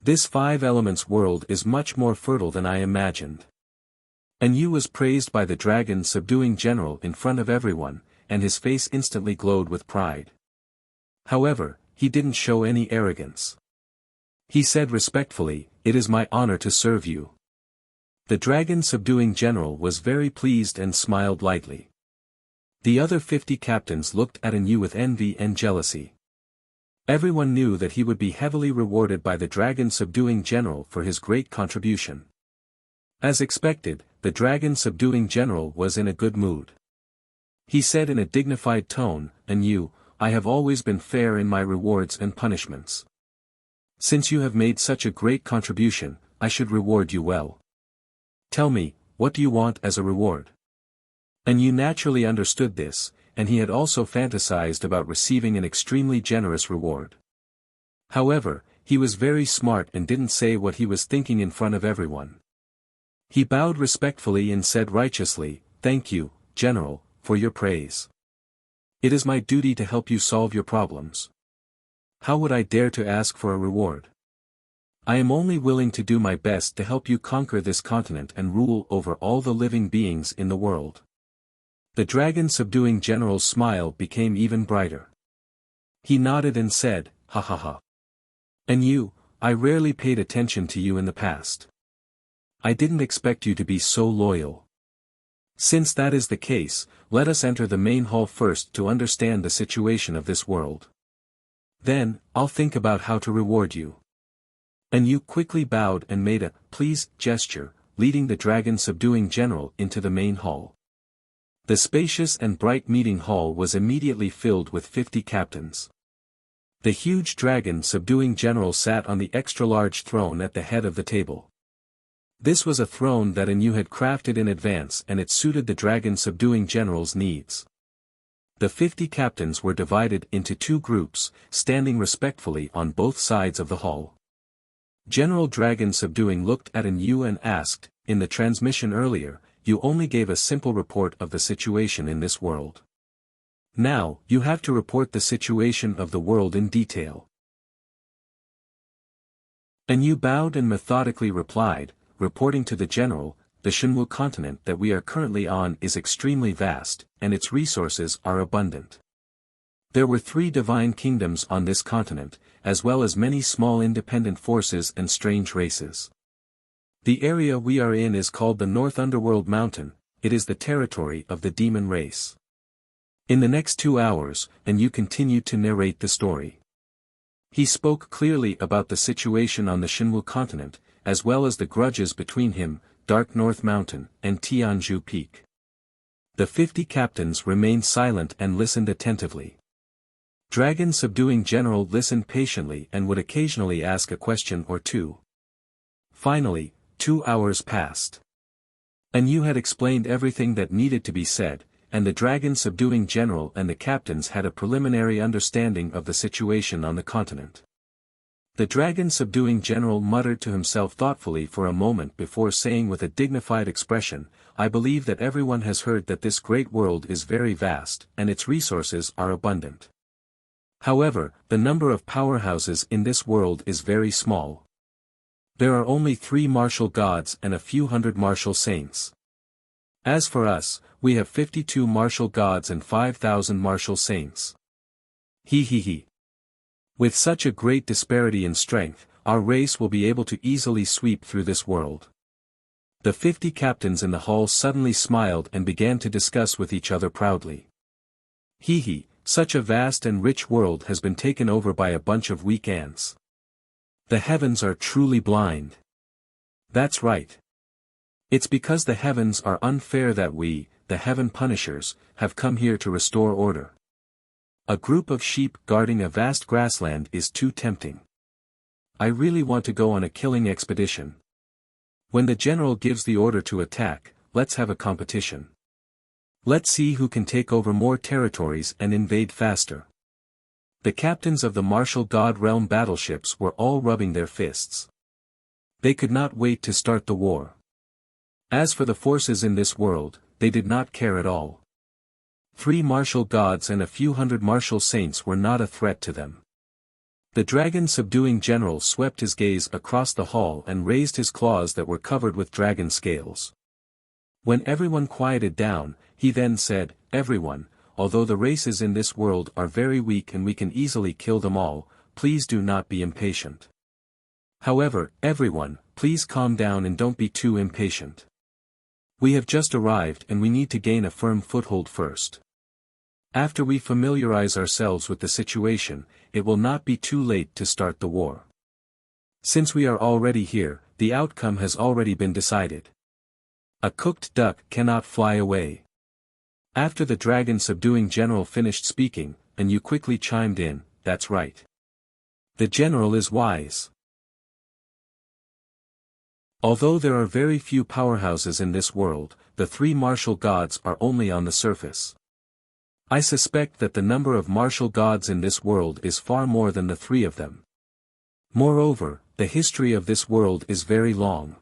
This five elements world is much more fertile than I imagined." Yu was praised by the dragon-subduing general in front of everyone, and his face instantly glowed with pride. However, he didn't show any arrogance. He said respectfully, "It is my honor to serve you." The dragon-subduing general was very pleased and smiled lightly. The other 50 captains looked at Yu with envy and jealousy. Everyone knew that he would be heavily rewarded by the dragon-subduing general for his great contribution. As expected, the dragon-subduing general was in a good mood. He said in a dignified tone, "Yu, I have always been fair in my rewards and punishments. Since you have made such a great contribution, I should reward you well. Tell me, what do you want as a reward?" Yu naturally understood this, and he had also fantasized about receiving an extremely generous reward. However, he was very smart and didn't say what he was thinking in front of everyone. He bowed respectfully and said righteously, "Thank you, General, for your praise. It is my duty to help you solve your problems. How would I dare to ask for a reward? I am only willing to do my best to help you conquer this continent and rule over all the living beings in the world." The dragon-subduing general's smile became even brighter. He nodded and said, "Ha ha ha. Yu, I rarely paid attention to you in the past. I didn't expect you to be so loyal. Since that is the case, let us enter the main hall first to understand the situation of this world. Then, I'll think about how to reward you." Yu quickly bowed and made a "please" gesture, leading the dragon-subduing general into the main hall. The spacious and bright meeting hall was immediately filled with 50 captains. The huge dragon-subduing general sat on the extra-large throne at the head of the table. This was a throne that Yu had crafted in advance, and it suited the dragon-subduing general's needs. The 50 captains were divided into two groups, standing respectfully on both sides of the hall. General Dragon-subduing looked at Yu and asked, "In the transmission earlier, you only gave a simple report of the situation in this world. Now, you have to report the situation of the world in detail." Yu bowed and methodically replied, "Reporting to the general, the Shenwu continent that we are currently on is extremely vast, and its resources are abundant. There were 3 divine kingdoms on this continent, as well as many small independent forces and strange races. The area we are in is called the North Underworld Mountain. It is the territory of the demon race." In the next 2 hours, Yu continued to narrate the story. He spoke clearly about the situation on the Shenwu continent, as well as the grudges between him, Dark North Mountain, and Tianzhu Peak. The 50 captains remained silent and listened attentively. Dragon-subduing general listened patiently and would occasionally ask a question or two. Finally, 2 hours passed. Yu had explained everything that needed to be said, and the dragon-subduing general and the captains had a preliminary understanding of the situation on the continent. The dragon-subduing general muttered to himself thoughtfully for a moment before saying with a dignified expression, "I believe that everyone has heard that this great world is very vast, and its resources are abundant. However, the number of powerhouses in this world is very small. There are only 3 martial gods and a few hundred martial saints. As for us, we have 52 martial gods and 5,000 martial saints. He. With such a great disparity in strength, our race will be able to easily sweep through this world." The 50 captains in the hall suddenly smiled and began to discuss with each other proudly. Such a vast and rich world has been taken over by a bunch of weak ants. The heavens are truly blind. That's right. It's because the heavens are unfair that we, the Heaven Punishers, have come here to restore order. A group of sheep guarding a vast grassland is too tempting. I really want to go on a killing expedition. When the general gives the order to attack, let's have a competition. Let's see who can take over more territories and invade faster. The captains of the martial god realm battleships were all rubbing their fists. They could not wait to start the war. As for the forces in this world, they did not care at all. 3 martial gods and a few hundred martial saints were not a threat to them. The dragon-subduing general swept his gaze across the hall and raised his claws that were covered with dragon scales. When everyone quieted down, he then said, "Everyone, although the races in this world are very weak and we can easily kill them all, please do not be impatient. However, everyone, please calm down and don't be too impatient. We have just arrived and we need to gain a firm foothold first. After we familiarize ourselves with the situation, it will not be too late to start the war. Since we are already here, the outcome has already been decided. A cooked duck cannot fly away." After the dragon-subduing general finished speaking, and you quickly chimed in, "That's right. The general is wise. Although there are very few powerhouses in this world, the 3 martial gods are only on the surface. I suspect that the number of martial gods in this world is far more than the 3 of them. Moreover, the history of this world is very long.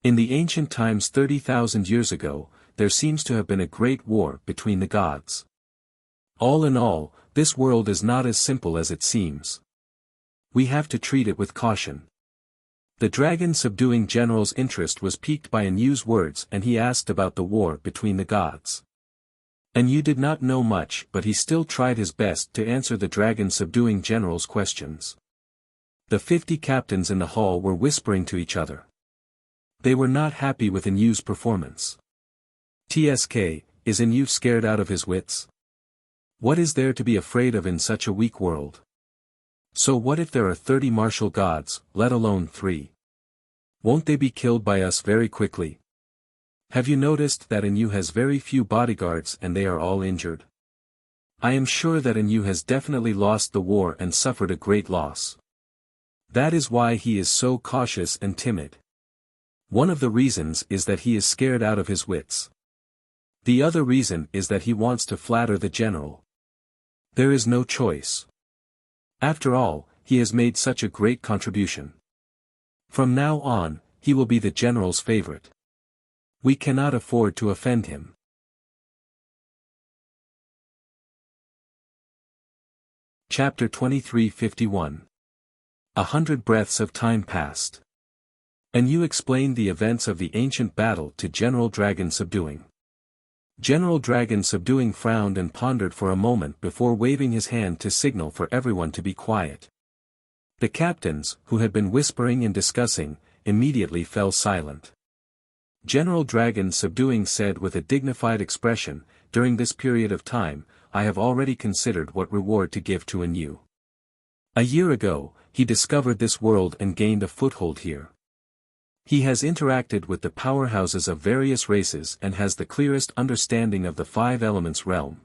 In the ancient times 30,000 years ago, there seems to have been a great war between the gods. All in all, this world is not as simple as it seems. We have to treat it with caution." The dragon-subduing general's interest was piqued by Anyu's words and he asked about the war between the gods. Anyu did not know much but he still tried his best to answer the dragon-subduing general's questions. The 50 captains in the hall were whispering to each other. They were not happy with Anyu's performance. "TSK, is Anyu scared out of his wits? What is there to be afraid of in such a weak world? So what if there are 30 martial gods, let alone 3? Won't they be killed by us very quickly? Have you noticed that Anyu has very few bodyguards and they are all injured? I am sure that Anyu has definitely lost the war and suffered a great loss. That is why he is so cautious and timid. One of the reasons is that he is scared out of his wits. The other reason is that he wants to flatter the general. There is no choice. After all, he has made such a great contribution. From now on, he will be the general's favorite. We cannot afford to offend him." Chapter 23:51. 100 breaths of time passed. Anyu explained the events of the ancient battle to General Dragon Subduing. General Dragon Subduing frowned and pondered for a moment before waving his hand to signal for everyone to be quiet. The captains, who had been whispering and discussing, immediately fell silent. General Dragon Subduing said with a dignified expression, "During this period of time, I have already considered what reward to give to Anyu. A year ago, he discovered this world and gained a foothold here. He has interacted with the powerhouses of various races and has the clearest understanding of the 5 elements realm.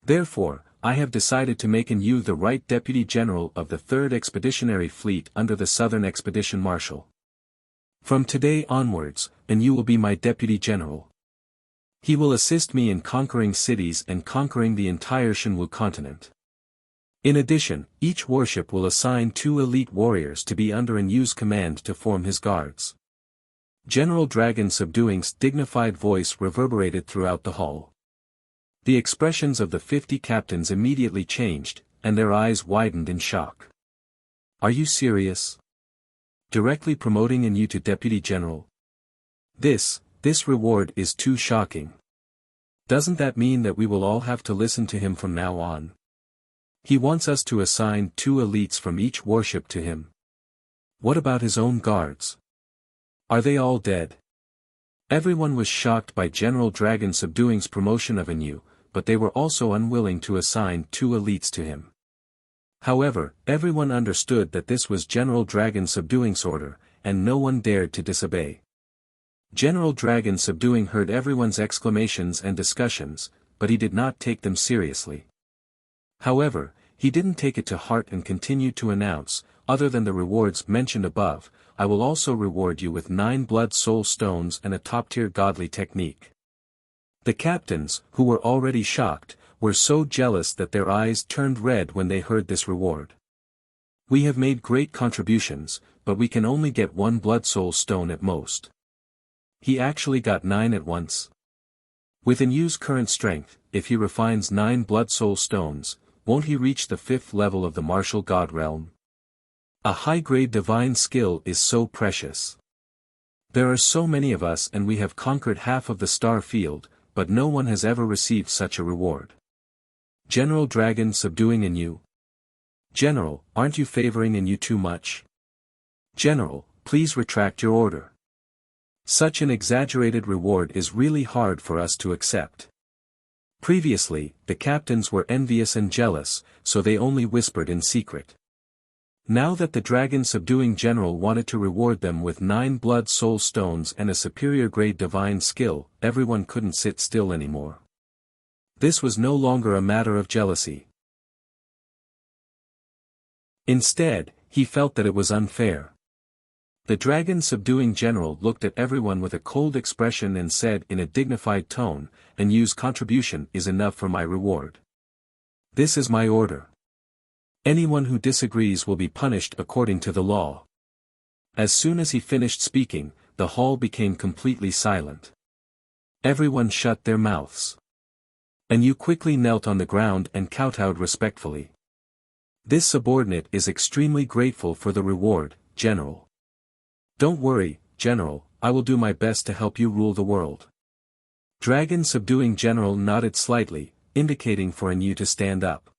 Therefore, I have decided to make Anyu the right Deputy General of the 3rd Expeditionary Fleet under the Southern Expedition Marshal. From today onwards, Anyu will be my Deputy General. He will assist me in conquering cities and conquering the entire Shenwu continent. In addition, each warship will assign 2 elite warriors to be under Anyu's command to form his guards." General Dragon Subduing's dignified voice reverberated throughout the hall. The expressions of the 50 captains immediately changed, and their eyes widened in shock. "Are you serious? Directly promoting Anyu to Deputy General? This reward is too shocking. Doesn't that mean that we will all have to listen to him from now on? He wants us to assign 2 elites from each warship to him. What about his own guards? Are they all dead?" Everyone was shocked by General Dragon Subduing's promotion of Anyu, but they were also unwilling to assign 2 elites to him. However, everyone understood that this was General Dragon Subduing's order, and no one dared to disobey. General Dragon Subduing heard everyone's exclamations and discussions, but he did not take them seriously. However, he didn't take it to heart and continued to announce, "Other than the rewards mentioned above, I will also reward you with 9 blood soul stones and a top-tier godly technique. The captains, who were already shocked, were so jealous that their eyes turned red when they heard this reward. We have made great contributions, but we can only get 1 blood soul stone at most. He actually got 9 at once. With Inyu's current strength, if he refines 9 blood soul stones, won't he reach the 5th level of the martial god realm? A high-grade divine skill is so precious. There are so many of us and we have conquered half of the star field, but no one has ever received such a reward. General Dragon subduing Inyu. General, aren't you favoring Inyu too much? General, please retract your order. Such an exaggerated reward is really hard for us to accept. Previously, the captains were envious and jealous, so they only whispered in secret. Now that the dragon subduing general wanted to reward them with 9 blood soul stones and a superior grade divine skill, everyone couldn't sit still anymore. This was no longer a matter of jealousy. Instead, he felt that it was unfair. The dragon subduing general looked at everyone with a cold expression and said in a dignified tone, "Inyu's contribution is enough for my reward. This is my order. Anyone who disagrees will be punished according to the law." As soon as he finished speaking, the hall became completely silent. Everyone shut their mouths. Inyu quickly knelt on the ground and kowtowed respectfully. "This subordinate is extremely grateful for the reward, General. Don't worry, General, I will do my best to help you rule the world." Dragon subduing general nodded slightly, indicating for Inyu to stand up.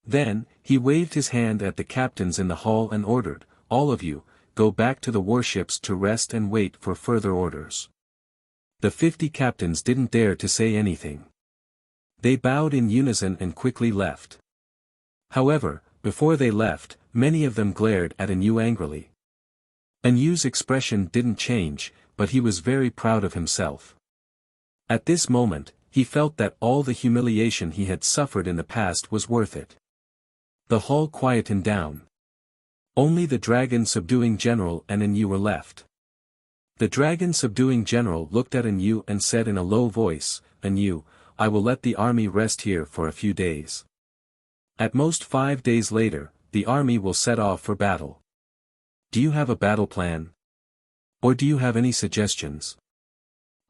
Then, he waved his hand at the captains in the hall and ordered, "All of you, go back to the warships to rest and wait for further orders." The 50 captains didn't dare to say anything. They bowed in unison and quickly left. However, before they left, many of them glared at Inyu angrily. Inyu's expression didn't change, but he was very proud of himself. At this moment, he felt that all the humiliation he had suffered in the past was worth it. The hall quietened down. Only the dragon subduing general and Inyu were left. The dragon subduing general looked at Inyu and said in a low voice, "Inyu, I will let the army rest here for a few days. At most 5 days later, the army will set off for battle. Do you have a battle plan? Or do you have any suggestions?"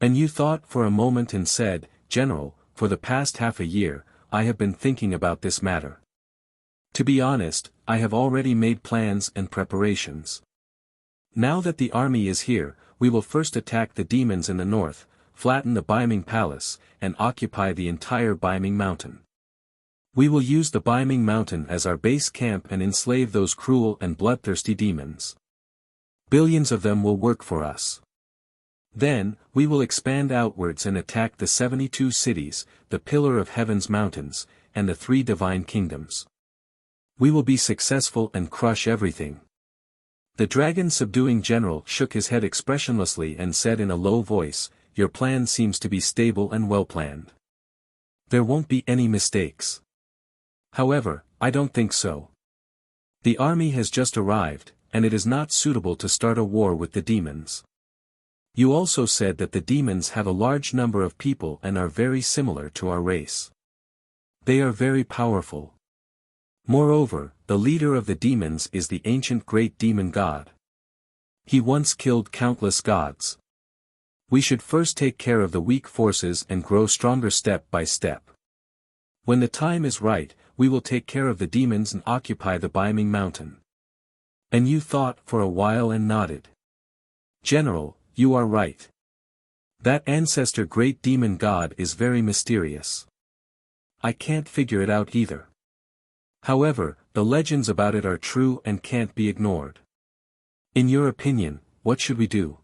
Inyu thought for a moment and said, "General, for the past half a year, I have been thinking about this matter. To be honest, I have already made plans and preparations. Now that the army is here, we will first attack the demons in the north, flatten the Baiming Palace, and occupy the entire Baiming Mountain. We will use the Baiming Mountain as our base camp and enslave those cruel and bloodthirsty demons. Billions of them will work for us. Then, we will expand outwards and attack the 72 cities, the Pillar of Heaven's mountains, and the 3 divine kingdoms. We will be successful and crush everything." The dragon subduing general shook his head expressionlessly and said in a low voice, "Your plan seems to be stable and well planned. There won't be any mistakes. However, I don't think so. The army has just arrived, and it is not suitable to start a war with the demons. You also said that the demons have a large number of people and are very similar to our race. They are very powerful. Moreover, the leader of the demons is the ancient great demon god. He once killed countless gods. We should first take care of the weak forces and grow stronger step by step. When the time is right, we will take care of the demons and occupy the Baiming Mountain." Inyu thought for a while and nodded. "General, you are right. That ancestor great demon god is very mysterious. I can't figure it out either. However, the legends about it are true and can't be ignored. In your opinion, what should we do?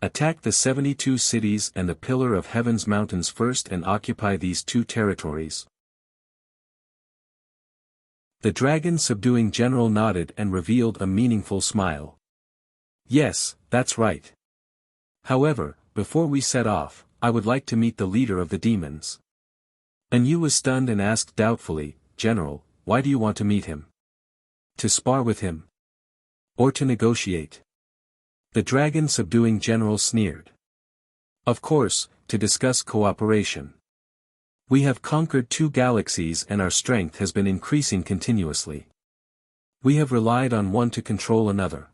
Attack the 72 cities and the Pillar of Heaven's mountains first and occupy these 2 territories." The dragon subduing general nodded and revealed a meaningful smile. "Yes, that's right. However, before we set off, I would like to meet the leader of the demons." Inyu was stunned and asked doubtfully, "General, why do you want to meet him? To spar with him? Or to negotiate?" The dragon subduing general sneered. Of course, to discuss cooperation. We have conquered 2 galaxies and our strength has been increasing continuously. We have relied on one to control another.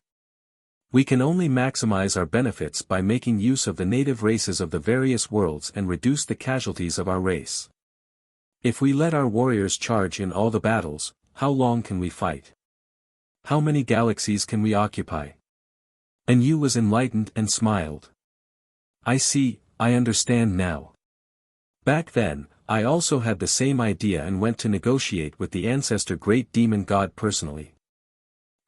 We can only maximize our benefits by making use of the native races of the various worlds and reduce the casualties of our race. If we let our warriors charge in all the battles, how long can we fight? How many galaxies can we occupy? And Yu was enlightened and smiled. I see, I understand now. Back then, I also had the same idea and went to negotiate with the ancestor great demon god personally.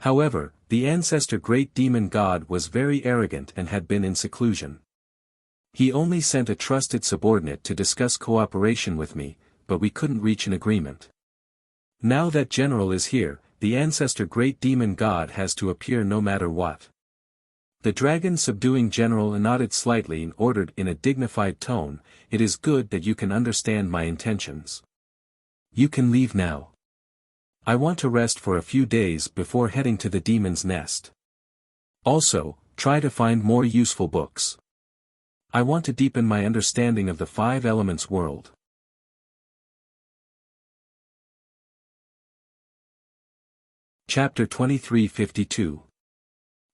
However, the ancestor great demon god was very arrogant and had been in seclusion. He only sent a trusted subordinate to discuss cooperation with me, but we couldn't reach an agreement. Now that General is here, the ancestor great demon god has to appear no matter what. The dragon subduing general nodded slightly and ordered in a dignified tone, "It is good that you can understand my intentions. You can leave now. I want to rest for a few days before heading to the demon's nest. Also, try to find more useful books. I want to deepen my understanding of the 5 elements world." Chapter 2352.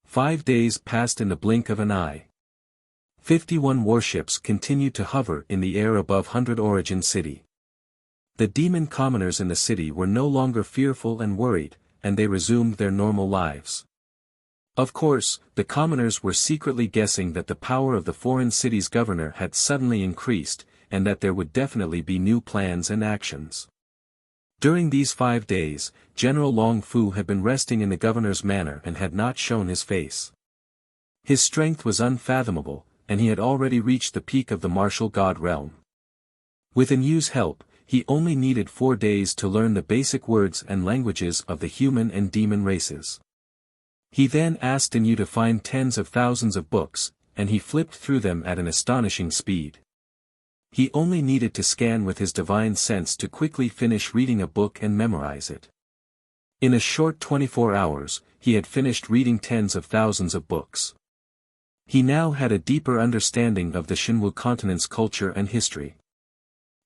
5 days passed in the blink of an eye. 51 warships continued to hover in the air above 100 Origin City. The demon commoners in the city were no longer fearful and worried, and they resumed their normal lives. Of course, the commoners were secretly guessing that the power of the foreign city's governor had suddenly increased, and that there would definitely be new plans and actions. During these 5 days, General Long Fu had been resting in the governor's manor and had not shown his face. His strength was unfathomable, and he had already reached the peak of the martial god realm. With Yu's help, he only needed 4 days to learn the basic words and languages of the human and demon races. He then asked Yu to find tens of thousands of books, and he flipped through them at an astonishing speed. He only needed to scan with his divine sense to quickly finish reading a book and memorize it. In a short 24 hours, he had finished reading tens of thousands of books. He now had a deeper understanding of the Shenwu continent's culture and history.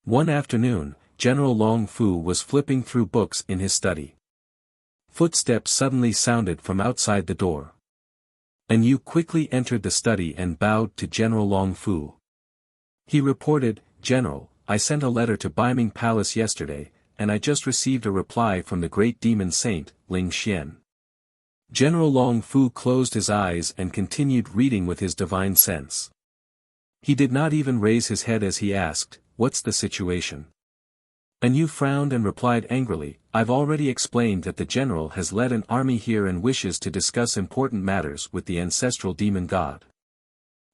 One afternoon, General Long Fu was flipping through books in his study. Footsteps suddenly sounded from outside the door. Yu quickly entered the study and bowed to General Long Fu. He reported, "General, I sent a letter to Beiming Palace yesterday, and I just received a reply from the great demon saint, Ling Xian." General Long Fu closed his eyes and continued reading with his divine sense. He did not even raise his head as he asked, "What's the situation?" Yu frowned and replied angrily, "I've already explained that the general has led an army here and wishes to discuss important matters with the ancestral demon god.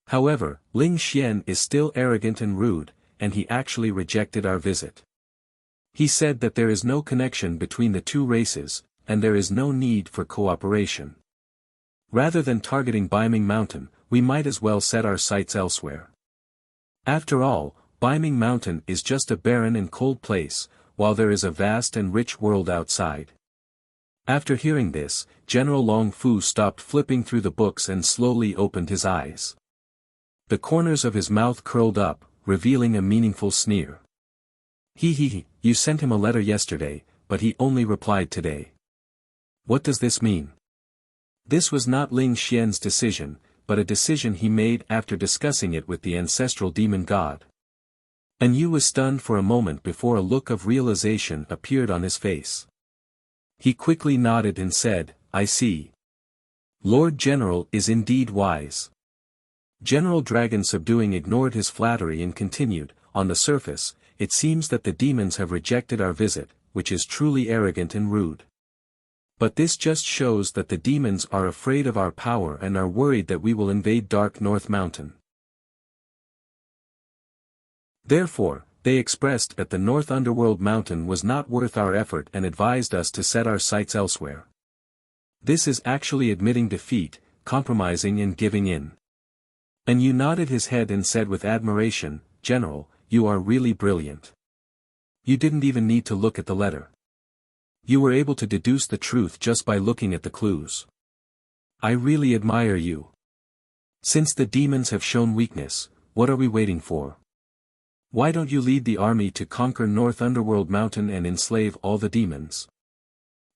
However, Ling Xian is still arrogant and rude, and he actually rejected our visit. He said that there is no connection between the 2 races, and there is no need for cooperation. Rather than targeting Beiming Mountain, we might as well set our sights elsewhere. After all, Beiming Mountain is just a barren and cold place, while there is a vast and rich world outside." After hearing this, General Long Fu stopped flipping through the books and slowly opened his eyes. The corners of his mouth curled up, revealing a meaningful sneer. You sent him a letter yesterday, but he only replied today. What does this mean?" This was not Ling Xian's decision, but a decision he made after discussing it with the ancestral demon god. Yu was stunned for a moment before a look of realization appeared on his face. He quickly nodded and said, "I see. Lord General is indeed wise." General Dragon Subduing ignored his flattery and continued, "On the surface, it seems that the demons have rejected our visit, which is truly arrogant and rude. But this just shows that the demons are afraid of our power and are worried that we will invade Dark North Mountain. Therefore, they expressed that the North Underworld Mountain was not worth our effort and advised us to set our sights elsewhere. This is actually admitting defeat, compromising and giving in." Yu nodded his head and said with admiration, "General, you are really brilliant. You didn't even need to look at the letter. You were able to deduce the truth just by looking at the clues. I really admire you." Since the demons have shown weakness, what are we waiting for? Why don't you lead the army to conquer North Underworld Mountain and enslave all the demons?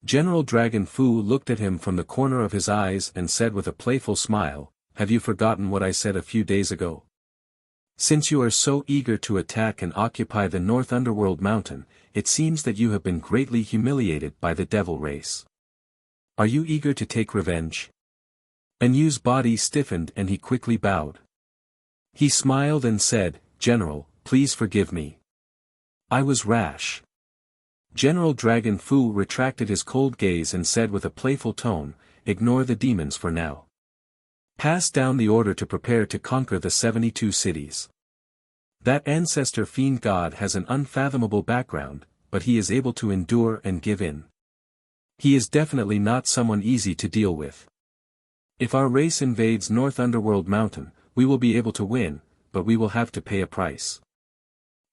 General Dragon Fu looked at him from the corner of his eyes and said with a playful smile, "Have you forgotten what I said a few days ago? Since you are so eager to attack and occupy the North Underworld Mountain, it seems that you have been greatly humiliated by the devil race. Are you eager to take revenge?" Yu's body stiffened and he quickly bowed. He smiled and said, "General, please forgive me. I was rash." General Dragon Fu retracted his cold gaze and said with a playful tone, "Ignore the demons for now. Pass down the order to prepare to conquer the 72 cities. That ancestor fiend god has an unfathomable background, but he is able to endure and give in. He is definitely not someone easy to deal with. If our race invades North Underworld Mountain, we will be able to win, but we will have to pay a price.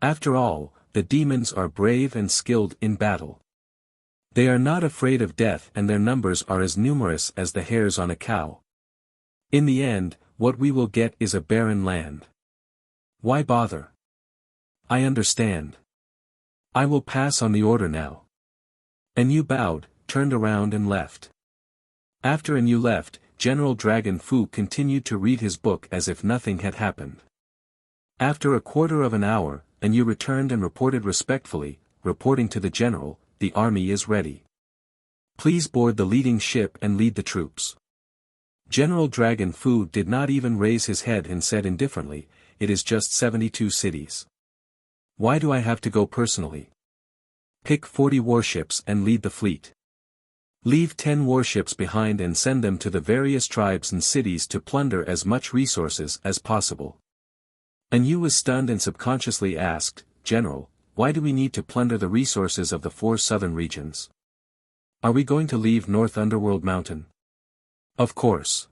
After all, the demons are brave and skilled in battle. They are not afraid of death and their numbers are as numerous as the hairs on a cow. In the end, what we will get is a barren land. Why bother? I understand. I will pass on the order now." Yu bowed, turned around and left. After Yu left, General Dragon Fu continued to read his book as if nothing had happened. After a quarter of an hour, Yu returned and reported respectfully, reporting to the general, "The army is ready. Please board the leading ship and lead the troops." General Dragon Fu did not even raise his head and said indifferently, "It is just 72 cities. Why do I have to go personally? Pick 40 warships and lead the fleet. Leave 10 warships behind and send them to the various tribes and cities to plunder as much resources as possible." Yu was stunned and subconsciously asked, "General, why do we need to plunder the resources of the 4 southern regions? Are we going to leave North Underworld Mountain?" "Of course."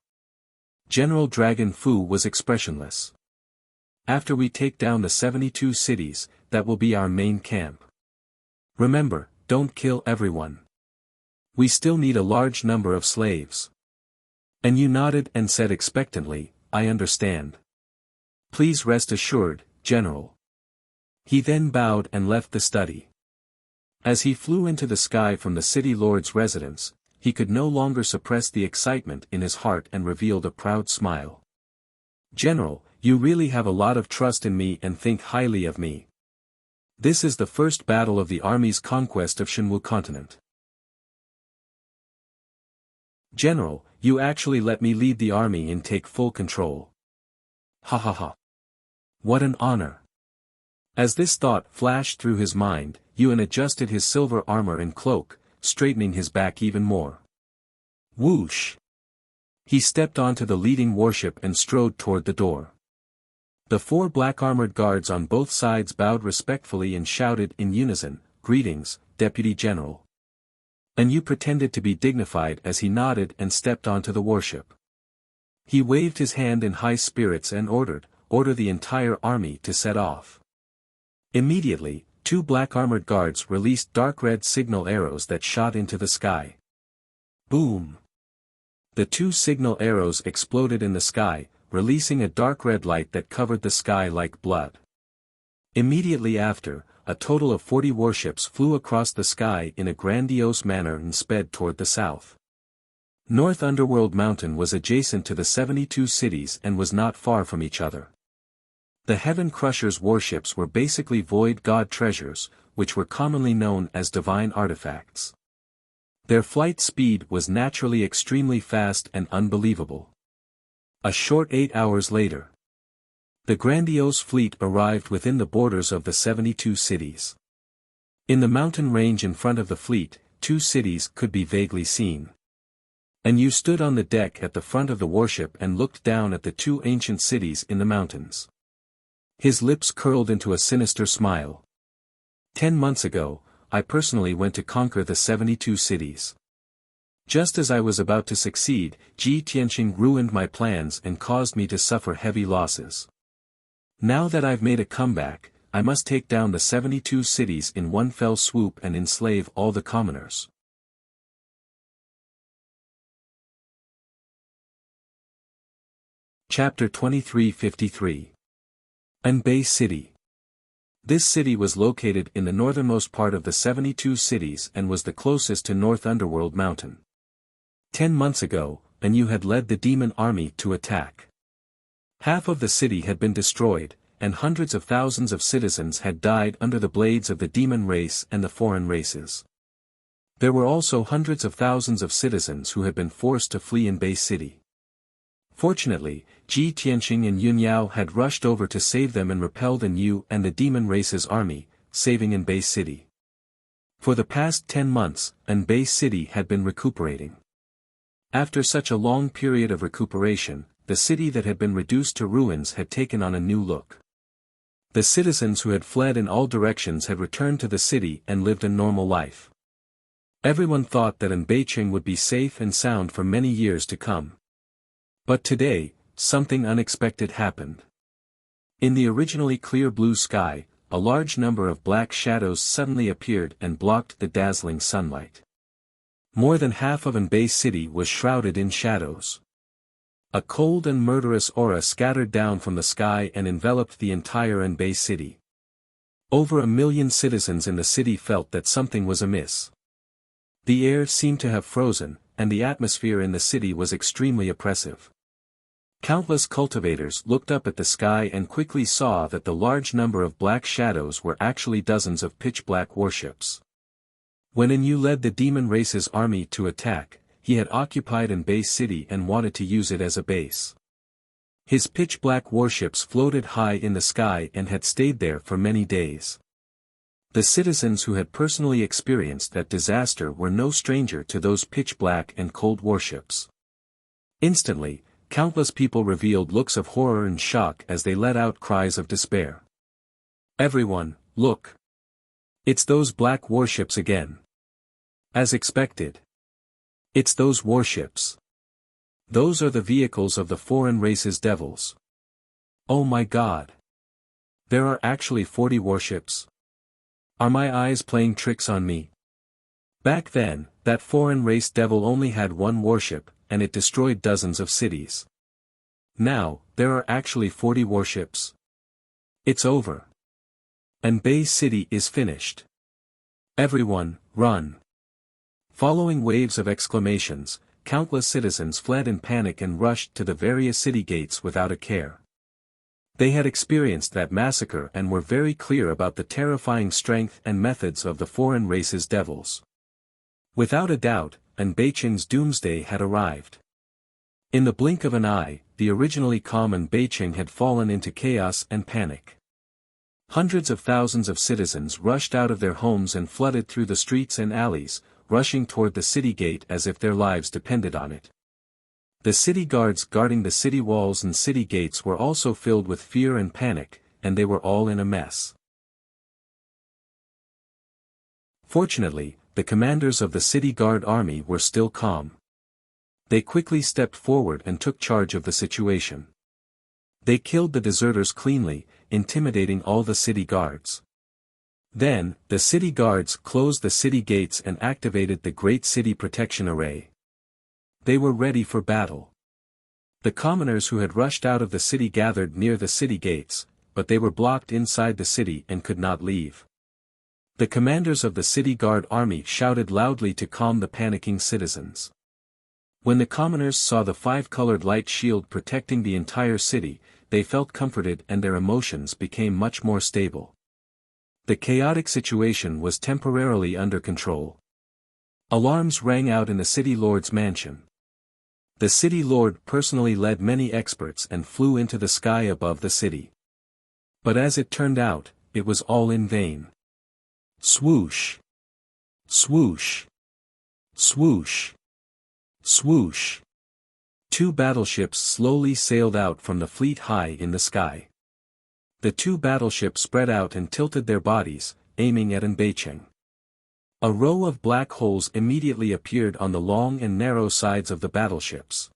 General Dragon Fu was expressionless. "After we take down the 72 cities, that will be our main camp. Remember, don't kill everyone. We still need a large number of slaves." Yu nodded and said expectantly, "I understand. Please rest assured, General." He then bowed and left the study. As he flew into the sky from the city lord's residence, he could no longer suppress the excitement in his heart and revealed a proud smile. "General, you really have a lot of trust in me and think highly of me. This is the first battle of the army's conquest of Shenwu continent. General, you actually let me lead the army and take full control. Ha ha ha. What an honor." As this thought flashed through his mind, Yuan adjusted his silver armor and cloak, straightening his back even more. Whoosh! He stepped onto the leading warship and strode toward the door. The 4 black-armored guards on both sides bowed respectfully and shouted in unison, "Greetings, Deputy General." Yu pretended to be dignified as he nodded and stepped onto the warship. He waved his hand in high spirits and order the entire army to set off. Immediately, 2 black-armored guards released dark red signal arrows that shot into the sky. Boom! The 2 signal arrows exploded in the sky, releasing a dark red light that covered the sky like blood. Immediately after, a total of 40 warships flew across the sky in a grandiose manner and sped toward the south. North Underworld Mountain was adjacent to the 72 cities and was not far from each other. The Heaven Crusher's warships were basically void god treasures, which were commonly known as divine artifacts. Their flight speed was naturally extremely fast and unbelievable. A short 8 hours later, the grandiose fleet arrived within the borders of the 72 cities. In the mountain range in front of the fleet, 2 cities could be vaguely seen. Yu stood on the deck at the front of the warship and looked down at the 2 ancient cities in the mountains. His lips curled into a sinister smile. 10 months ago, I personally went to conquer the 72 cities. Just as I was about to succeed, Ji Tianqing ruined my plans and caused me to suffer heavy losses. Now that I've made a comeback, I must take down the 72 cities in one fell swoop and enslave all the commoners. Chapter 2353. Anbei City. This city was located in the northernmost part of the 72 cities and was the closest to North Underworld Mountain. 10 months ago, Anu had led the demon army to attack. Half of the city had been destroyed, and hundreds of thousands of citizens had died under the blades of the demon race and the foreign races. There were also hundreds of thousands of citizens who had been forced to flee Anbei City. Fortunately, Ji Tianqing and Yun Yao had rushed over to save them and repelled Anu and the demon race's army, saving Anbei City. For the past 10 months, Anbei City had been recuperating. After such a long period of recuperation, the city that had been reduced to ruins had taken on a new look. The citizens who had fled in all directions had returned to the city and lived a normal life. Everyone thought that Anbei would be safe and sound for many years to come. But today, something unexpected happened. In the originally clear blue sky, a large number of black shadows suddenly appeared and blocked the dazzling sunlight. More than half of Anbei City was shrouded in shadows. A cold and murderous aura scattered down from the sky and enveloped the entire Anbei City. Over 1 million citizens in the city felt that something was amiss. The air seemed to have frozen, and the atmosphere in the city was extremely oppressive. Countless cultivators looked up at the sky and quickly saw that the large number of black shadows were actually dozens of pitch-black warships. When Anu led the demon race's army to attack, he had occupied Anbei City and wanted to use it as a base. His pitch-black warships floated high in the sky and had stayed there for many days. The citizens who had personally experienced that disaster were no stranger to those pitch-black and cold warships. Instantly, countless people revealed looks of horror and shock as they let out cries of despair. Everyone, look! It's those black warships again. As expected. It's those warships. Those are the vehicles of the foreign race's devils. Oh my God! There are actually 40 warships. Are my eyes playing tricks on me? Back then, that foreign race devil only had one warship, and it destroyed dozens of cities. Now, there are actually 40 warships. It's over. Anbei City is finished. Everyone, run! Following waves of exclamations, countless citizens fled in panic and rushed to the various city gates without a care. They had experienced that massacre and were very clear about the terrifying strength and methods of the foreign race's devils. Without a doubt, Anbei's doomsday had arrived. In the blink of an eye, the originally calm Anbei had fallen into chaos and panic. Hundreds of thousands of citizens rushed out of their homes and flooded through the streets and alleys, rushing toward the city gate as if their lives depended on it. The city guards guarding the city walls and city gates were also filled with fear and panic, and they were all in a mess. Fortunately, the commanders of the city guard army were still calm. They quickly stepped forward and took charge of the situation. They killed the deserters cleanly, intimidating all the city guards. Then, the city guards closed the city gates and activated the Great City Protection Array. They were ready for battle. The commoners who had rushed out of the city gathered near the city gates, but they were blocked inside the city and could not leave. The commanders of the city guard army shouted loudly to calm the panicking citizens. When the commoners saw the 5-colored light shield protecting the entire city, they felt comforted and their emotions became much more stable. The chaotic situation was temporarily under control. Alarms rang out in the city lord's mansion. The city lord personally led many experts and flew into the sky above the city. But as it turned out, it was all in vain. Swoosh! Swoosh! Swoosh! Swoosh! 2 battleships slowly sailed out from the fleet high in the sky. The 2 battleships spread out and tilted their bodies, aiming at Anbei. A row of black holes immediately appeared on the long and narrow sides of the battleships.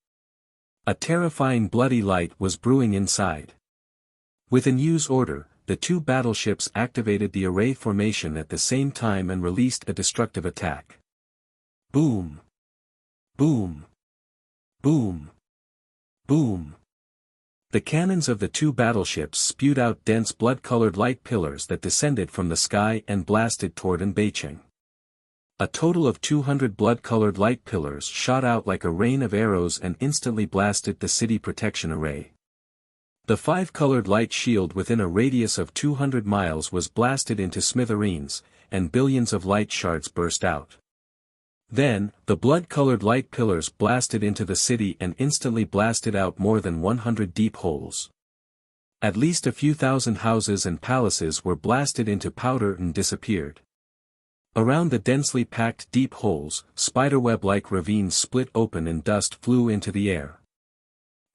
A terrifying bloody light was brewing inside. With Anu's order, the 2 battleships activated the array formation at the same time and released a destructive attack. Boom! Boom! Boom! Boom! The cannons of the two battleships spewed out dense blood-colored light pillars that descended from the sky and blasted toward Beijing. A total of 200 blood-colored light pillars shot out like a rain of arrows and instantly blasted the city protection array. The five-colored light shield within a radius of 200 miles was blasted into smithereens, and billions of light shards burst out. Then, the blood-colored light pillars blasted into the city and instantly blasted out more than 100 deep holes. At least a few thousand houses and palaces were blasted into powder and disappeared. Around the densely packed deep holes, spiderweb-like ravines split open and dust flew into the air.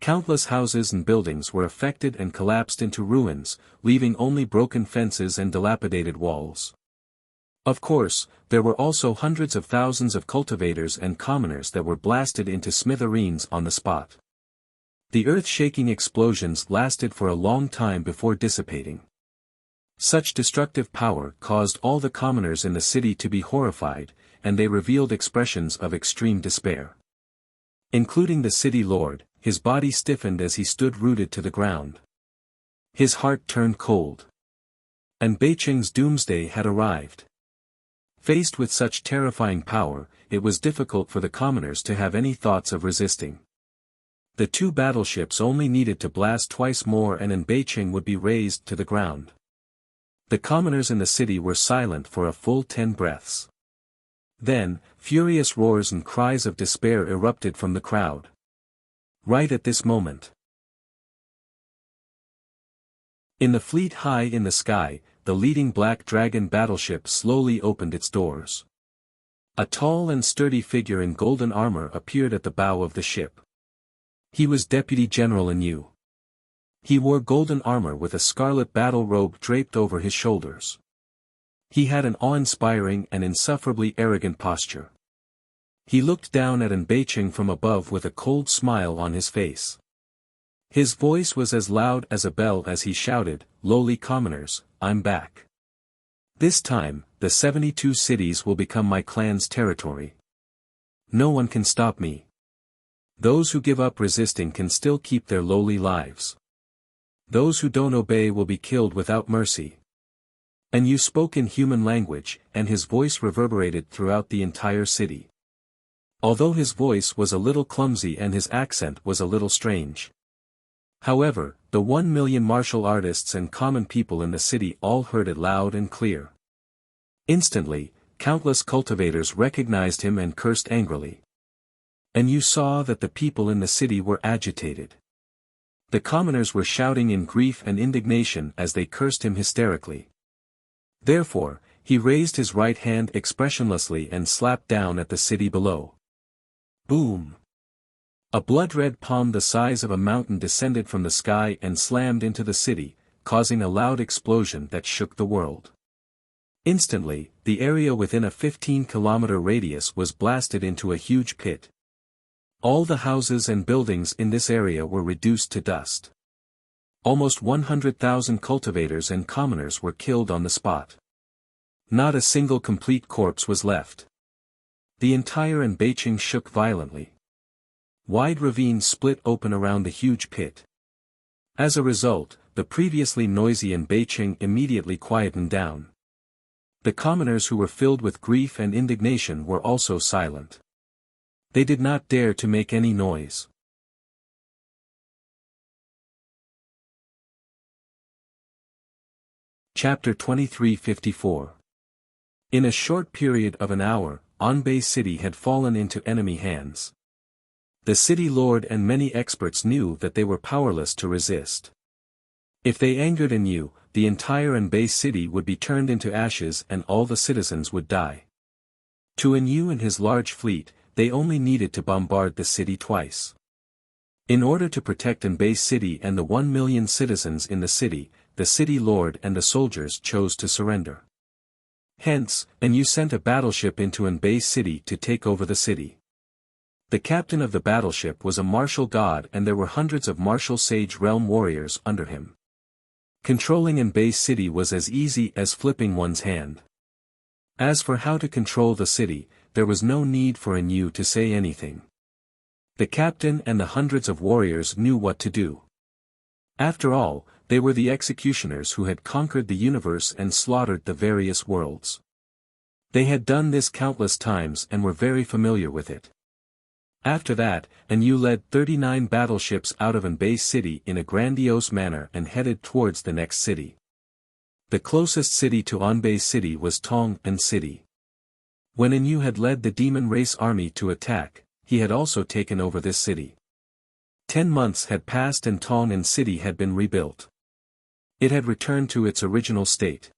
Countless houses and buildings were affected and collapsed into ruins, leaving only broken fences and dilapidated walls. Of course, there were also hundreds of thousands of cultivators and commoners that were blasted into smithereens on the spot. The earth-shaking explosions lasted for a long time before dissipating. Such destructive power caused all the commoners in the city to be horrified, and they revealed expressions of extreme despair. Including the city lord, his body stiffened as he stood rooted to the ground. His heart turned cold. And Beijing's doomsday had arrived. Faced with such terrifying power, it was difficult for the commoners to have any thoughts of resisting. The two battleships only needed to blast twice more and Beijing would be razed to the ground. The commoners in the city were silent for a full 10 breaths. Then, furious roars and cries of despair erupted from the crowd. Right at this moment. In the fleet high in the sky, the leading Black Dragon battleship slowly opened its doors. A tall and sturdy figure in golden armor appeared at the bow of the ship. He was Deputy General Yu. He wore golden armor with a scarlet battle robe draped over his shoulders. He had an awe-inspiring and insufferably arrogant posture. He looked down at Beijing from above with a cold smile on his face. His voice was as loud as a bell as he shouted, "Lowly commoners, I'm back. This time, the 72 cities will become my clan's territory. No one can stop me. Those who give up resisting can still keep their lowly lives. Those who don't obey will be killed without mercy." And Yu spoke in human language, and his voice reverberated throughout the entire city. Although his voice was a little clumsy and his accent was a little strange. However, the 1 million martial artists and common people in the city all heard it loud and clear. Instantly, countless cultivators recognized him and cursed angrily. And Yu saw that the people in the city were agitated. The commoners were shouting in grief and indignation as they cursed him hysterically. Therefore, he raised his right hand expressionlessly and slapped down at the city below. Boom! A blood-red palm the size of a mountain descended from the sky and slammed into the city, causing a loud explosion that shook the world. Instantly, the area within a 15-kilometer radius was blasted into a huge pit. All the houses and buildings in this area were reduced to dust. Almost 100,000 cultivators and commoners were killed on the spot. Not a single complete corpse was left. The entire Beijing shook violently. Wide ravines split open around the huge pit. As a result, the previously noisy Beijing immediately quietened down. The commoners who were filled with grief and indignation were also silent. They did not dare to make any noise. Chapter 2354. In a short period of an hour, Anbei city had fallen into enemy hands. The city lord and many experts knew that they were powerless to resist. If they angered Yu, the entire Anbei city would be turned into ashes and all the citizens would die. To Yu and his large fleet, they only needed to bombard the city twice. In order to protect Anbei city and the 1 million citizens in the city lord and the soldiers chose to surrender. Hence, Yu sent a battleship into Anbei city to take over the city. The captain of the battleship was a martial god and there were hundreds of martial sage realm warriors under him. Controlling Anbei city was as easy as flipping one's hand. As for how to control the city, there was no need for Yu to say anything. The captain and the hundreds of warriors knew what to do. After all, they were the executioners who had conquered the universe and slaughtered the various worlds. They had done this countless times and were very familiar with it. After that, Anu led 39 battleships out of Anbei city in a grandiose manner and headed towards the next city. The closest city to Anbei city was Tong An city. When Anu had led the demon race army to attack, he had also taken over this city. 10 months had passed and Tong An city had been rebuilt. It had returned to its original state.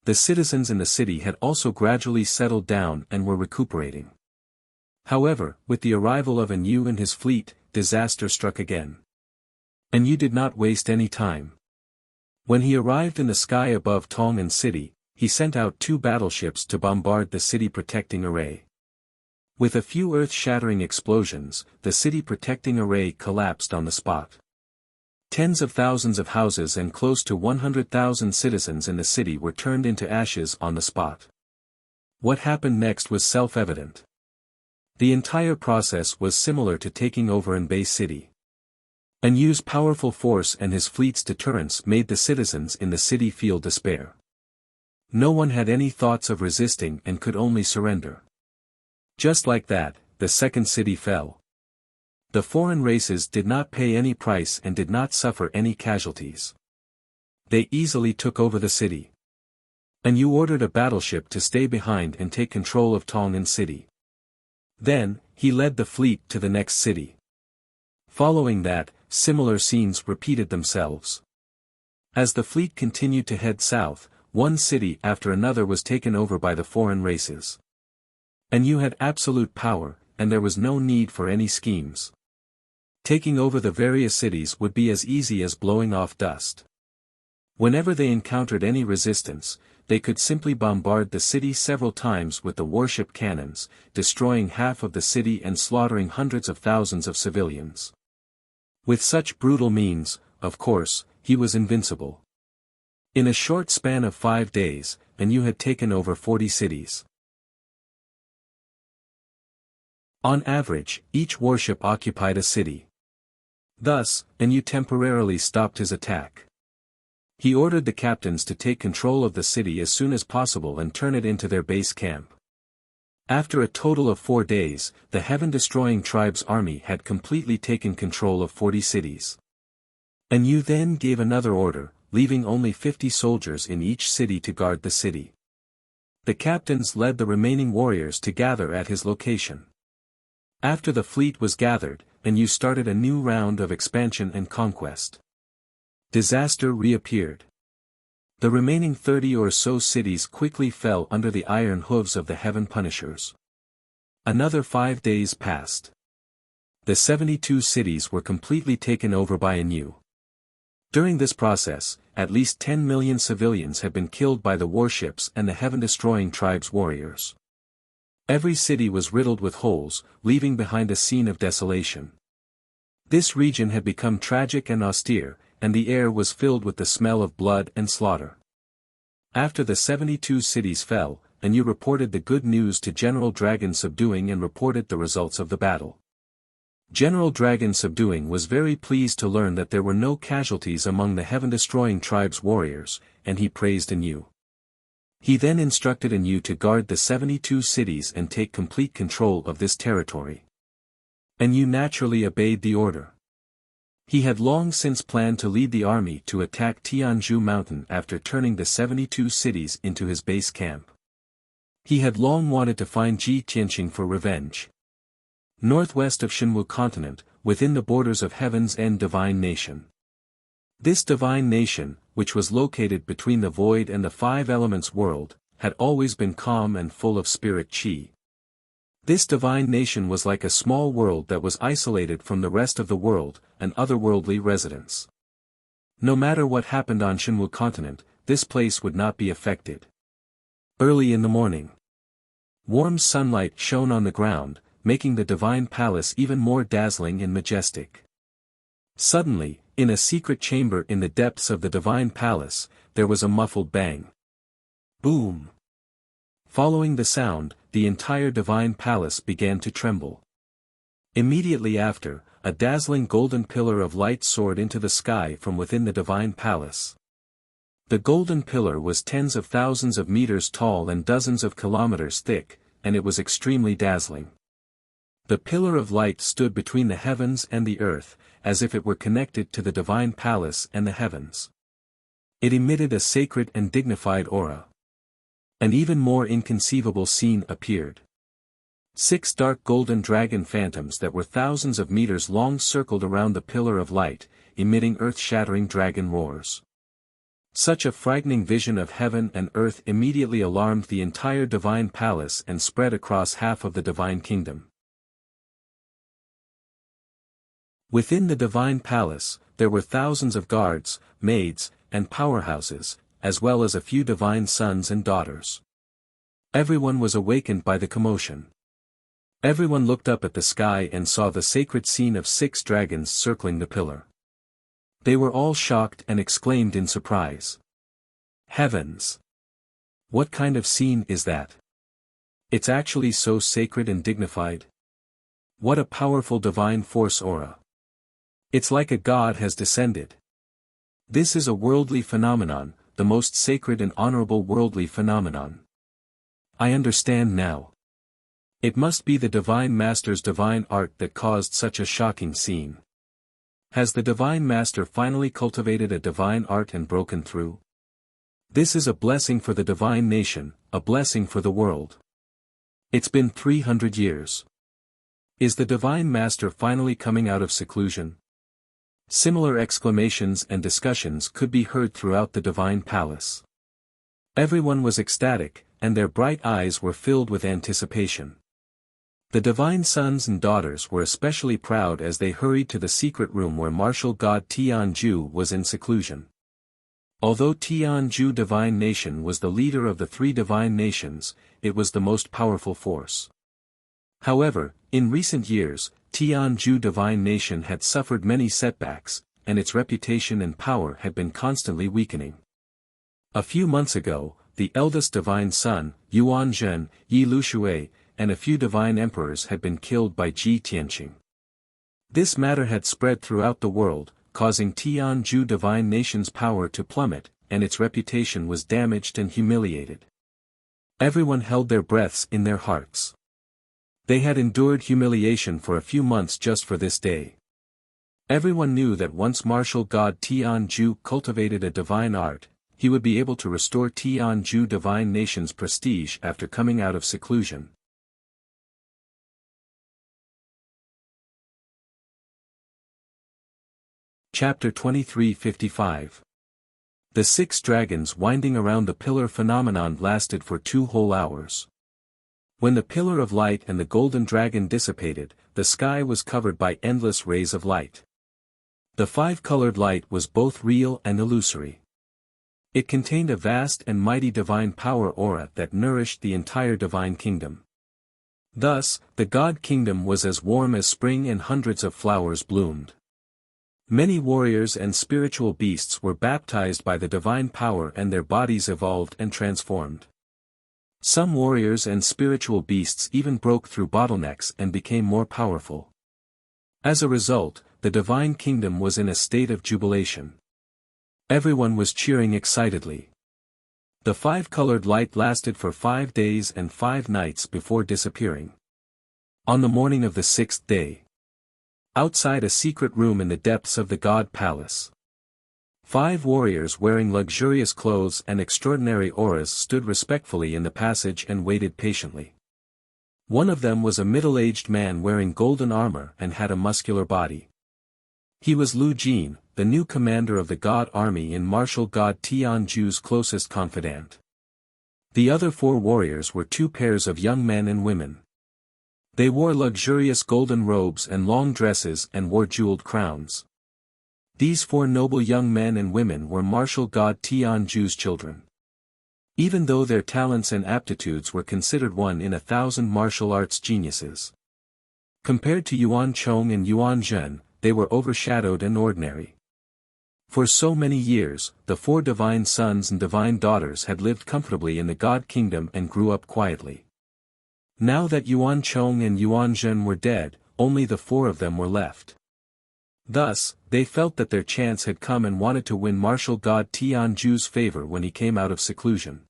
The citizens in the city had also gradually settled down and were recuperating. However, with the arrival of Anu and his fleet, disaster struck again. Anu did not waste any time. When he arrived in the sky above Tong An city, he sent out 2 battleships to bombard the city protecting array. With a few earth-shattering explosions, the city protecting array collapsed on the spot. Tens of thousands of houses and close to 100,000 citizens in the city were turned into ashes on the spot. What happened next was self-evident. The entire process was similar to taking over Anbei city. Anu's powerful force and his fleet's deterrence made the citizens in the city feel despair. No one had any thoughts of resisting and could only surrender. Just like that, the second city fell. The foreign races did not pay any price and did not suffer any casualties. They easily took over the city. Anu ordered a battleship to stay behind and take control of Tong An city. Then, he led the fleet to the next city. Following that, similar scenes repeated themselves. As the fleet continued to head south, one city after another was taken over by the foreign races. Anu had absolute power, and there was no need for any schemes. Taking over the various cities would be as easy as blowing off dust. Whenever they encountered any resistance, they could simply bombard the city several times with the warship cannons, destroying half of the city and slaughtering hundreds of thousands of civilians. With such brutal means, of course, he was invincible. In a short span of 5 days, Anu had taken over 40 cities. On average, each warship occupied a city. Thus, Anu temporarily stopped his attack. He ordered the captains to take control of the city as soon as possible and turn it into their base camp. After a total of 4 days, the heaven-destroying tribe's army had completely taken control of 40 cities. Anu then gave another order, leaving only 50 soldiers in each city to guard the city. The captains led the remaining warriors to gather at his location. After the fleet was gathered, Anu started a new round of expansion and conquest. Disaster reappeared. The remaining 30 or so cities quickly fell under the iron hooves of the heaven punishers. Another 5 days passed. The 72 cities were completely taken over by Anu. During this process, at least 10 million civilians had been killed by the warships and the heaven-destroying tribe's warriors. Every city was riddled with holes, leaving behind a scene of desolation. This region had become tragic and austere, and the air was filled with the smell of blood and slaughter. After the 72 cities fell, Anu reported the good news to General Dragon Subduing and reported the results of the battle. General Dragon Subduing was very pleased to learn that there were no casualties among the heaven-destroying tribe's warriors, and he praised Anu. He then instructed Anu to guard the 72 cities and take complete control of this territory. Anu naturally obeyed the order. He had long since planned to lead the army to attack Tianzhu Mountain after turning the 72 cities into his base camp. He had long wanted to find Ji Tianqing for revenge. Northwest of Shenwu continent, within the borders of Heaven's End Divine Nation. This divine nation, which was located between the void and the 5 elements world, had always been calm and full of spirit qi. This divine nation was like a small world that was isolated from the rest of the world, an otherworldly residence. No matter what happened on Shenwu continent, this place would not be affected. Early in the morning, warm sunlight shone on the ground, making the divine palace even more dazzling and majestic. Suddenly, in a secret chamber in the depths of the divine palace, there was a muffled bang. Boom! Following the sound, the entire divine palace began to tremble. Immediately after, a dazzling golden pillar of light soared into the sky from within the divine palace. The golden pillar was tens of thousands of meters tall and dozens of kilometers thick, and it was extremely dazzling. The pillar of light stood between the heavens and the earth, as if it were connected to the divine palace and the heavens. It emitted a sacred and dignified aura. An even more inconceivable scene appeared. 6 dark golden dragon phantoms that were thousands of meters long circled around the pillar of light, emitting earth-shattering dragon roars. Such a frightening vision of heaven and earth immediately alarmed the entire divine palace and spread across half of the divine kingdom. Within the divine palace, there were thousands of guards, maids, and powerhouses, as well as a few divine sons and daughters. Everyone was awakened by the commotion. Everyone looked up at the sky and saw the sacred scene of 6 dragons circling the pillar. They were all shocked and exclaimed in surprise. Heavens! What kind of scene is that? It's actually so sacred and dignified. What a powerful divine force aura. It's like a god has descended. This is a worldly phenomenon, the most sacred and honorable worldly phenomenon. I understand now. It must be the Divine Master's divine art that caused such a shocking scene. Has the Divine Master finally cultivated a divine art and broken through? This is a blessing for the divine nation, a blessing for the world. It's been 300 years. Is the Divine Master finally coming out of seclusion? Similar exclamations and discussions could be heard throughout the divine palace. Everyone was ecstatic, and their bright eyes were filled with anticipation. The divine sons and daughters were especially proud as they hurried to the secret room where martial god Tianju was in seclusion. Although Tianju Divine Nation was the leader of the 3 divine nations, it was the most powerful force. However, in recent years, Tianju Divine Nation had suffered many setbacks, and its reputation and power had been constantly weakening. A few months ago, the eldest divine son, Yuan Zhen, Yi Lushui, and a few divine emperors had been killed by Ji Tianqing. This matter had spread throughout the world, causing Tianju Divine Nation's power to plummet, and its reputation was damaged and humiliated. Everyone held their breaths in their hearts. They had endured humiliation for a few months just for this day. Everyone knew that once martial god Tianju cultivated a divine art, he would be able to restore Tianju Divine Nation's prestige after coming out of seclusion. Chapter 23:55. The 6 dragons winding around the pillar phenomenon lasted for 2 whole hours. When the pillar of light and the golden dragon dissipated, the sky was covered by endless rays of light. The 5-colored light was both real and illusory. It contained a vast and mighty divine power aura that nourished the entire divine kingdom. Thus, the god kingdom was as warm as spring and hundreds of flowers bloomed. Many warriors and spiritual beasts were baptized by the divine power and their bodies evolved and transformed. Some warriors and spiritual beasts even broke through bottlenecks and became more powerful. As a result, the divine kingdom was in a state of jubilation. Everyone was cheering excitedly. The 5-colored light lasted for 5 days and 5 nights before disappearing. On the morning of the 6th day, outside a secret room in the depths of the god palace, 5 warriors wearing luxurious clothes and extraordinary auras stood respectfully in the passage and waited patiently. One of them was a middle-aged man wearing golden armor and had a muscular body. He was Lu Jin, the new commander of the god army and martial god Tianju's closest confidant. The other 4 warriors were 2 pairs of young men and women. They wore luxurious golden robes and long dresses and wore jeweled crowns. These 4 noble young men and women were martial god Tianju's children. Even though their talents and aptitudes were considered 1 in 1,000 martial arts geniuses, compared to Yuan Chong and Yuan Zhen, they were overshadowed and ordinary. For so many years, the 4 divine sons and divine daughters had lived comfortably in the god kingdom and grew up quietly. Now that Yuan Chong and Yuan Zhen were dead, only the 4 of them were left. Thus, they felt that their chance had come and wanted to win martial god Tianju's favor when he came out of seclusion.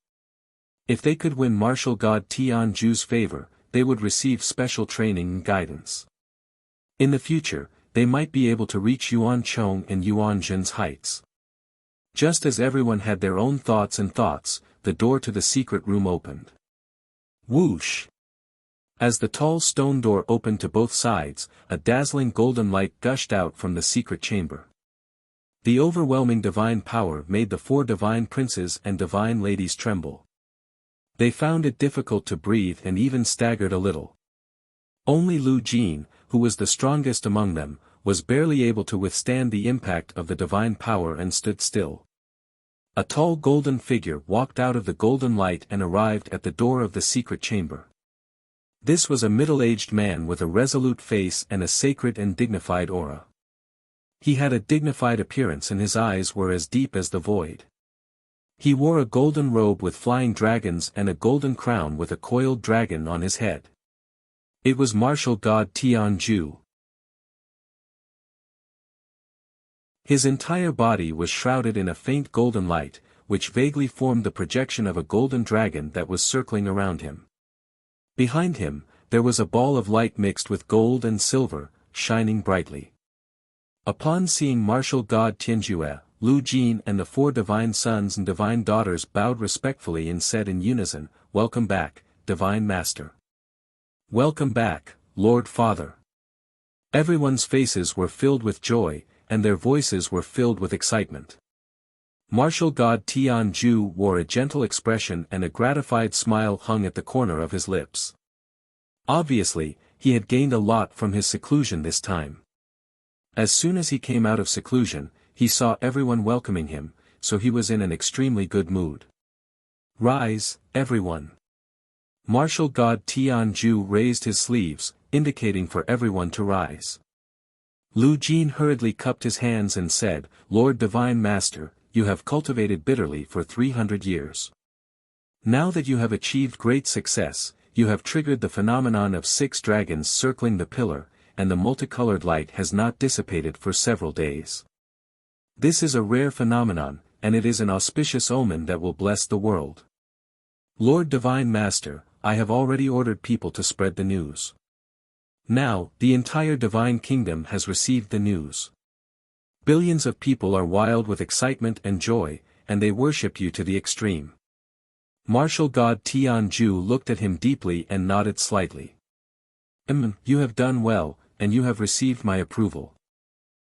If they could win martial god Tianju's favor, they would receive special training and guidance. In the future, they might be able to reach Yuanchong and Yuanzhen's heights. Just as everyone had their own thoughts, the door to the secret room opened. Whoosh! As the tall stone door opened to both sides, a dazzling golden light gushed out from the secret chamber. The overwhelming divine power made the 4 divine princes and divine ladies tremble. They found it difficult to breathe and even staggered a little. Only Lu Jin, who was the strongest among them, was barely able to withstand the impact of the divine power and stood still. A tall golden figure walked out of the golden light and arrived at the door of the secret chamber. This was a middle-aged man with a resolute face and a sacred and dignified aura. He had a dignified appearance and his eyes were as deep as the void. He wore a golden robe with flying dragons and a golden crown with a coiled dragon on his head. It was martial god Tianju. His entire body was shrouded in a faint golden light, which vaguely formed the projection of a golden dragon that was circling around him. Behind him, there was a ball of light mixed with gold and silver, shining brightly. Upon seeing martial god Tianjue, Lu Jin and the 4 divine sons and divine daughters bowed respectfully and said in unison, "Welcome back, divine master." "Welcome back, Lord Father." Everyone's faces were filled with joy, and their voices were filled with excitement. Martial god Tianju wore a gentle expression and a gratified smile hung at the corner of his lips. Obviously, he had gained a lot from his seclusion this time. As soon as he came out of seclusion, he saw everyone welcoming him, so he was in an extremely good mood. "Rise, everyone." Martial god Tianju raised his sleeves, indicating for everyone to rise. Lu Jin hurriedly cupped his hands and said, "Lord Divine Master, you have cultivated bitterly for 300 years. Now that you have achieved great success, you have triggered the phenomenon of 6 dragons circling the pillar, and the multicolored light has not dissipated for several days. This is a rare phenomenon, and it is an auspicious omen that will bless the world. Lord Divine Master, I have already ordered people to spread the news. Now, the entire divine kingdom has received the news. Billions of people are wild with excitement and joy, and they worship you to the extreme." Martial god Tianju looked at him deeply and nodded slightly. You have done well, and you have received my approval.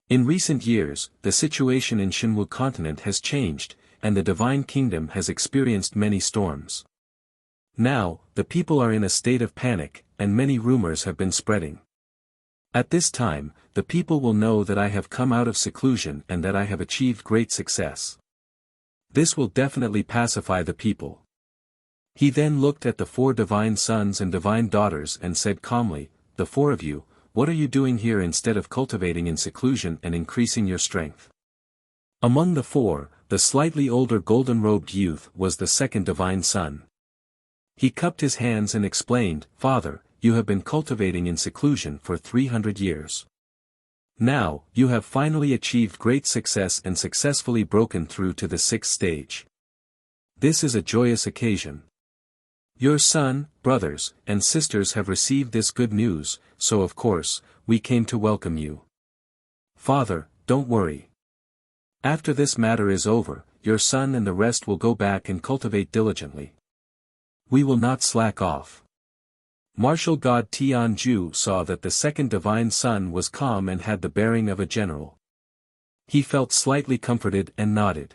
In recent years, the situation in Shinwu continent has changed, and the divine kingdom has experienced many storms. Now, the people are in a state of panic, and many rumors have been spreading. At this time, the people will know that I have come out of seclusion and that I have achieved great success. This will definitely pacify the people." He then looked at the 4 divine sons and divine daughters and said calmly, "The 4 of you, what are you doing here instead of cultivating in seclusion and increasing your strength?" Among the 4, the slightly older golden-robed youth was the 2nd divine son. He cupped his hands and explained, "Father, you have been cultivating in seclusion for 300 years. Now, you have finally achieved great success and successfully broken through to the 6th stage. This is a joyous occasion. Your son, brothers, and sisters have received this good news, so of course, we came to welcome you. Father, don't worry. After this matter is over, your son and the rest will go back and cultivate diligently. We will not slack off." Martial god Tianju saw that the 2nd divine son was calm and had the bearing of a general. He felt slightly comforted and nodded.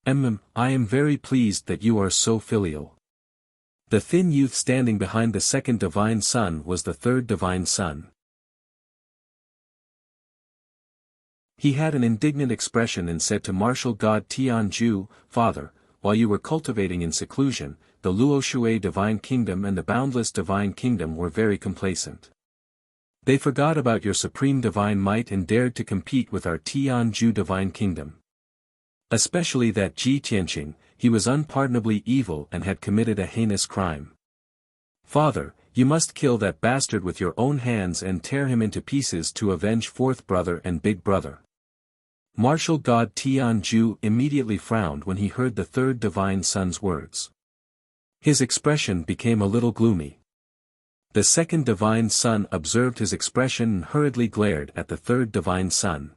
I am very pleased that you are so filial." The thin youth standing behind the 2nd divine son was the 3rd divine son. He had an indignant expression and said to martial god Tianju, "Father, while you were cultivating in seclusion, the Luoshui divine kingdom and the boundless divine kingdom were very complacent. They forgot about your supreme divine might and dared to compete with our Tianju divine kingdom. Especially that Ji Tianqing, he was unpardonably evil and had committed a heinous crime. Father, you must kill that bastard with your own hands and tear him into pieces to avenge fourth brother and big brother. Martial god Tianju immediately frowned when he heard the third divine son's words. His expression became a little gloomy. The second divine son observed his expression and hurriedly glared at the third divine son.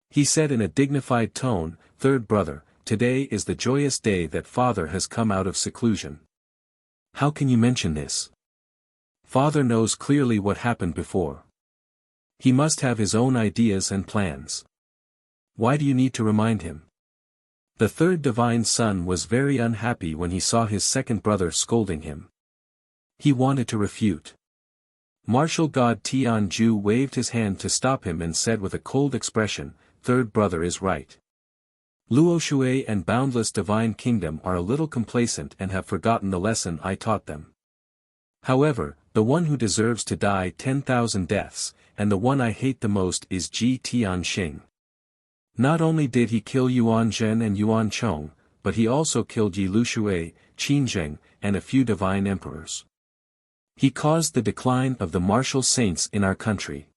He said in a dignified tone, "Third brother, today is the joyous day that father has come out of seclusion. How can you mention this? Father knows clearly what happened before. He must have his own ideas and plans. Why do you need to remind him?" The third divine son was very unhappy when he saw his second brother scolding him. He wanted to refute. Martial god Tianju waved his hand to stop him and said with a cold expression, "Third brother is right. Luo Shui and Boundless Divine Kingdom are a little complacent and have forgotten the lesson I taught them. However, the one who deserves to die 10,000 deaths, and the one I hate the most is Ji Tianxing. Not only did he kill Yuan Zhen and Yuan Chong, but he also killed Yi Lushui, Qin Zheng, and a few divine emperors. He caused the decline of the martial saints in our country.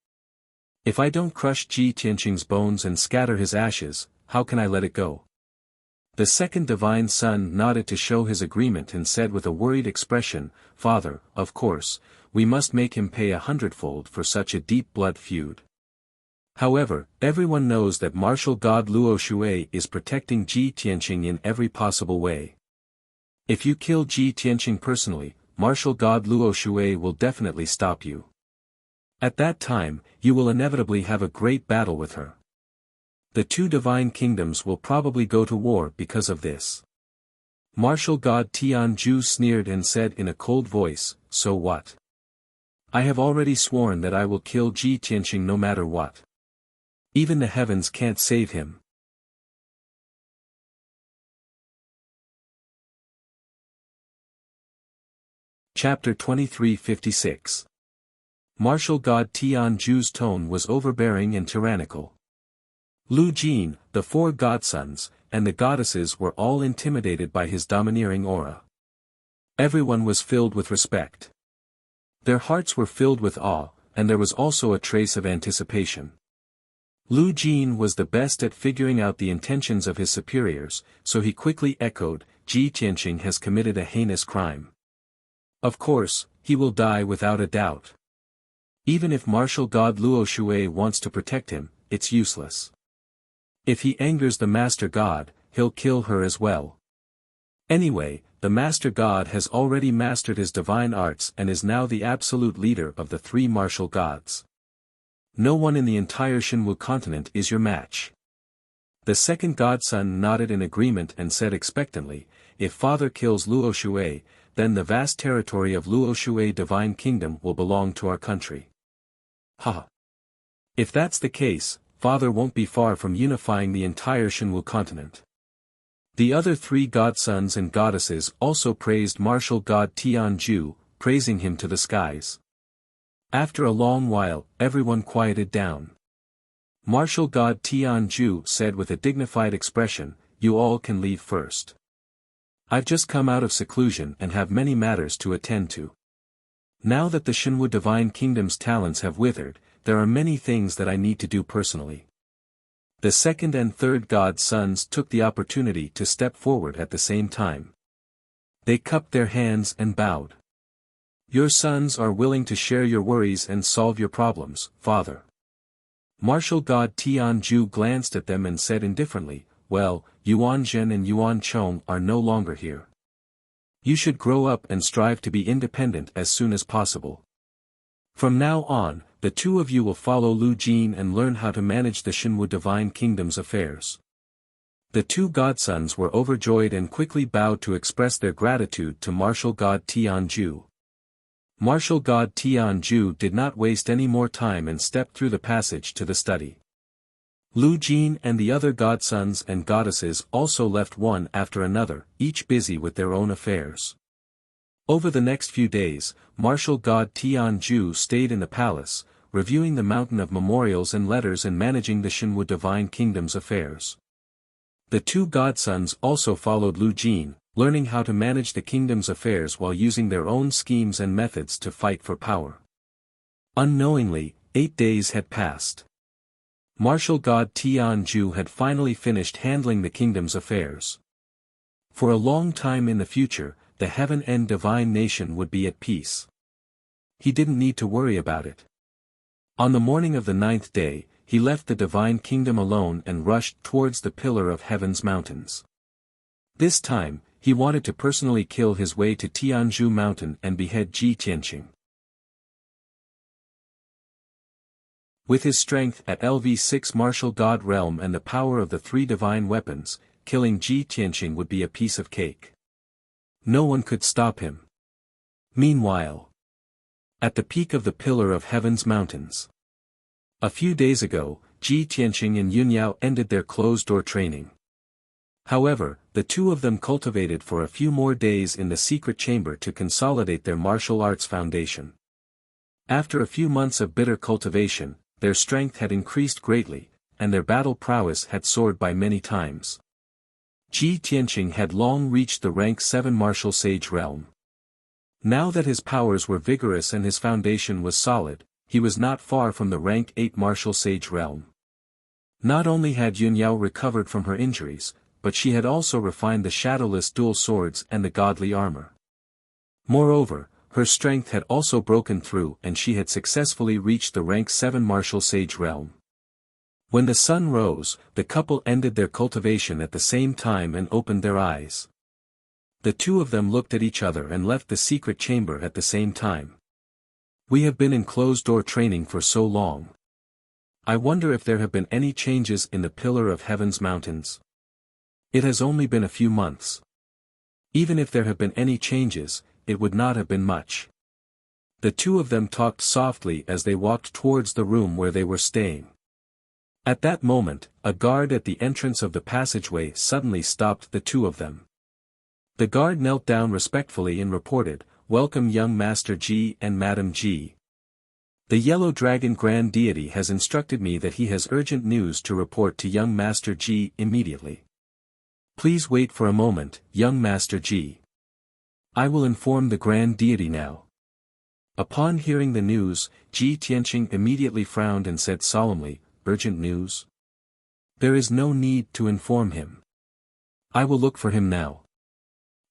If I don't crush Ji Tianxing's bones and scatter his ashes, how can I let it go?" The second divine son nodded to show his agreement and said with a worried expression, "Father, of course, we must make him pay 100-fold for such a deep blood feud. However, everyone knows that martial god Luo Shui is protecting Ji Tianxing in every possible way. If you kill Ji Tianxing personally, martial god Luo Shui will definitely stop you. At that time, you will inevitably have a great battle with her. The two divine kingdoms will probably go to war because of this." Martial god Tianju sneered and said in a cold voice, "So what? I have already sworn that I will kill Ji Tianxing no matter what. Even the heavens can't save him." Chapter 2356. Martial god Tianju's tone was overbearing and tyrannical. Lu Jin, the four godsons, and the goddesses were all intimidated by his domineering aura. Everyone was filled with respect. Their hearts were filled with awe, and there was also a trace of anticipation. Lu Jin was the best at figuring out the intentions of his superiors, so he quickly echoed, "Ji Tianxing has committed a heinous crime. Of course, he will die without a doubt. Even if martial god Luo Shui wants to protect him, it's useless. If he angers the Master God, he'll kill her as well. Anyway, the Master God has already mastered his divine arts and is now the absolute leader of the three martial gods. No one in the entire Shinwu continent is your match." The second godson nodded in agreement and said expectantly, "If father kills Luo Shui, then the vast territory of Luo Shui Divine Kingdom will belong to our country." "Ha! If that's the case, father won't be far from unifying the entire Shinwu continent." The other three godsons and goddesses also praised martial god Tianju, praising him to the skies. After a long while, everyone quieted down. Martial god Tianju said with a dignified expression, "You all can leave first. I've just come out of seclusion and have many matters to attend to. Now that the Shinwu Divine Kingdom's talents have withered, there are many things that I need to do personally." The second and third godsons took the opportunity to step forward at the same time. They cupped their hands and bowed. "Your sons are willing to share your worries and solve your problems, father." Martial god Tianju glanced at them and said indifferently, "Well, Yuan Zhen and Yuan Chong are no longer here. You should grow up and strive to be independent as soon as possible. From now on, the two of you will follow Lu Jin and learn how to manage the Shinwu Divine Kingdom's affairs." The two godsons were overjoyed and quickly bowed to express their gratitude to martial god Tianju. Martial god Tianju did not waste any more time and stepped through the passage to the study. Lu Jin and the other godsons and goddesses also left one after another, each busy with their own affairs. Over the next few days, martial god Tianju stayed in the palace, reviewing the mountain of memorials and letters and managing the Shinwu Divine Kingdom's affairs. The two godsons also followed Lu Jin, learning how to manage the kingdom's affairs while using their own schemes and methods to fight for power. Unknowingly, 8 days had passed. Martial god Tianju had finally finished handling the kingdom's affairs. For a long time in the future, the heaven and divine nation would be at peace. He didn't need to worry about it. On the morning of the 9th day, he left the divine kingdom alone and rushed towards the pillar of heaven's mountains. This time, he wanted to personally kill his way to Tianju mountain and behead Ji Tianqing. With his strength at LV6 martial god realm and the power of the 3 divine weapons, killing Ji Tianqing would be a piece of cake. No one could stop him. Meanwhile, at the peak of the pillar of heaven's mountains, a few days ago, Ji Tianqing and Yunyao ended their closed-door training. However, the two of them cultivated for a few more days in the secret chamber to consolidate their martial arts foundation. After a few months of bitter cultivation, their strength had increased greatly, and their battle prowess had soared by many times. Ji Tianqing had long reached the rank 7 martial sage realm. Now that his powers were vigorous and his foundation was solid, he was not far from the rank 8 martial sage realm. Not only had Yunyao recovered from her injuries, but she had also refined the shadowless dual swords and the godly armor. Moreover, her strength had also broken through and she had successfully reached the rank 7 martial sage realm. When the sun rose, the couple ended their cultivation at the same time and opened their eyes. The two of them looked at each other and left the secret chamber at the same time. We have been in closed-door training for so long. I wonder if there have been any changes in the pillar of heaven's mountains. It has only been a few months. Even if there have been any changes, it would not have been much. The two of them talked softly as they walked towards the room where they were staying. At that moment, a guard at the entrance of the passageway suddenly stopped the two of them. The guard knelt down respectfully and reported, "Welcome young Master Ji and Madam Ji. The Yellow Dragon Grand Deity has instructed me that he has urgent news to report to young Master Ji immediately. Please wait for a moment, young Master Ji. I will inform the Grand Deity now." Upon hearing the news, Ji Tianqing immediately frowned and said solemnly, "Urgent news? There is no need to inform him. I will look for him now."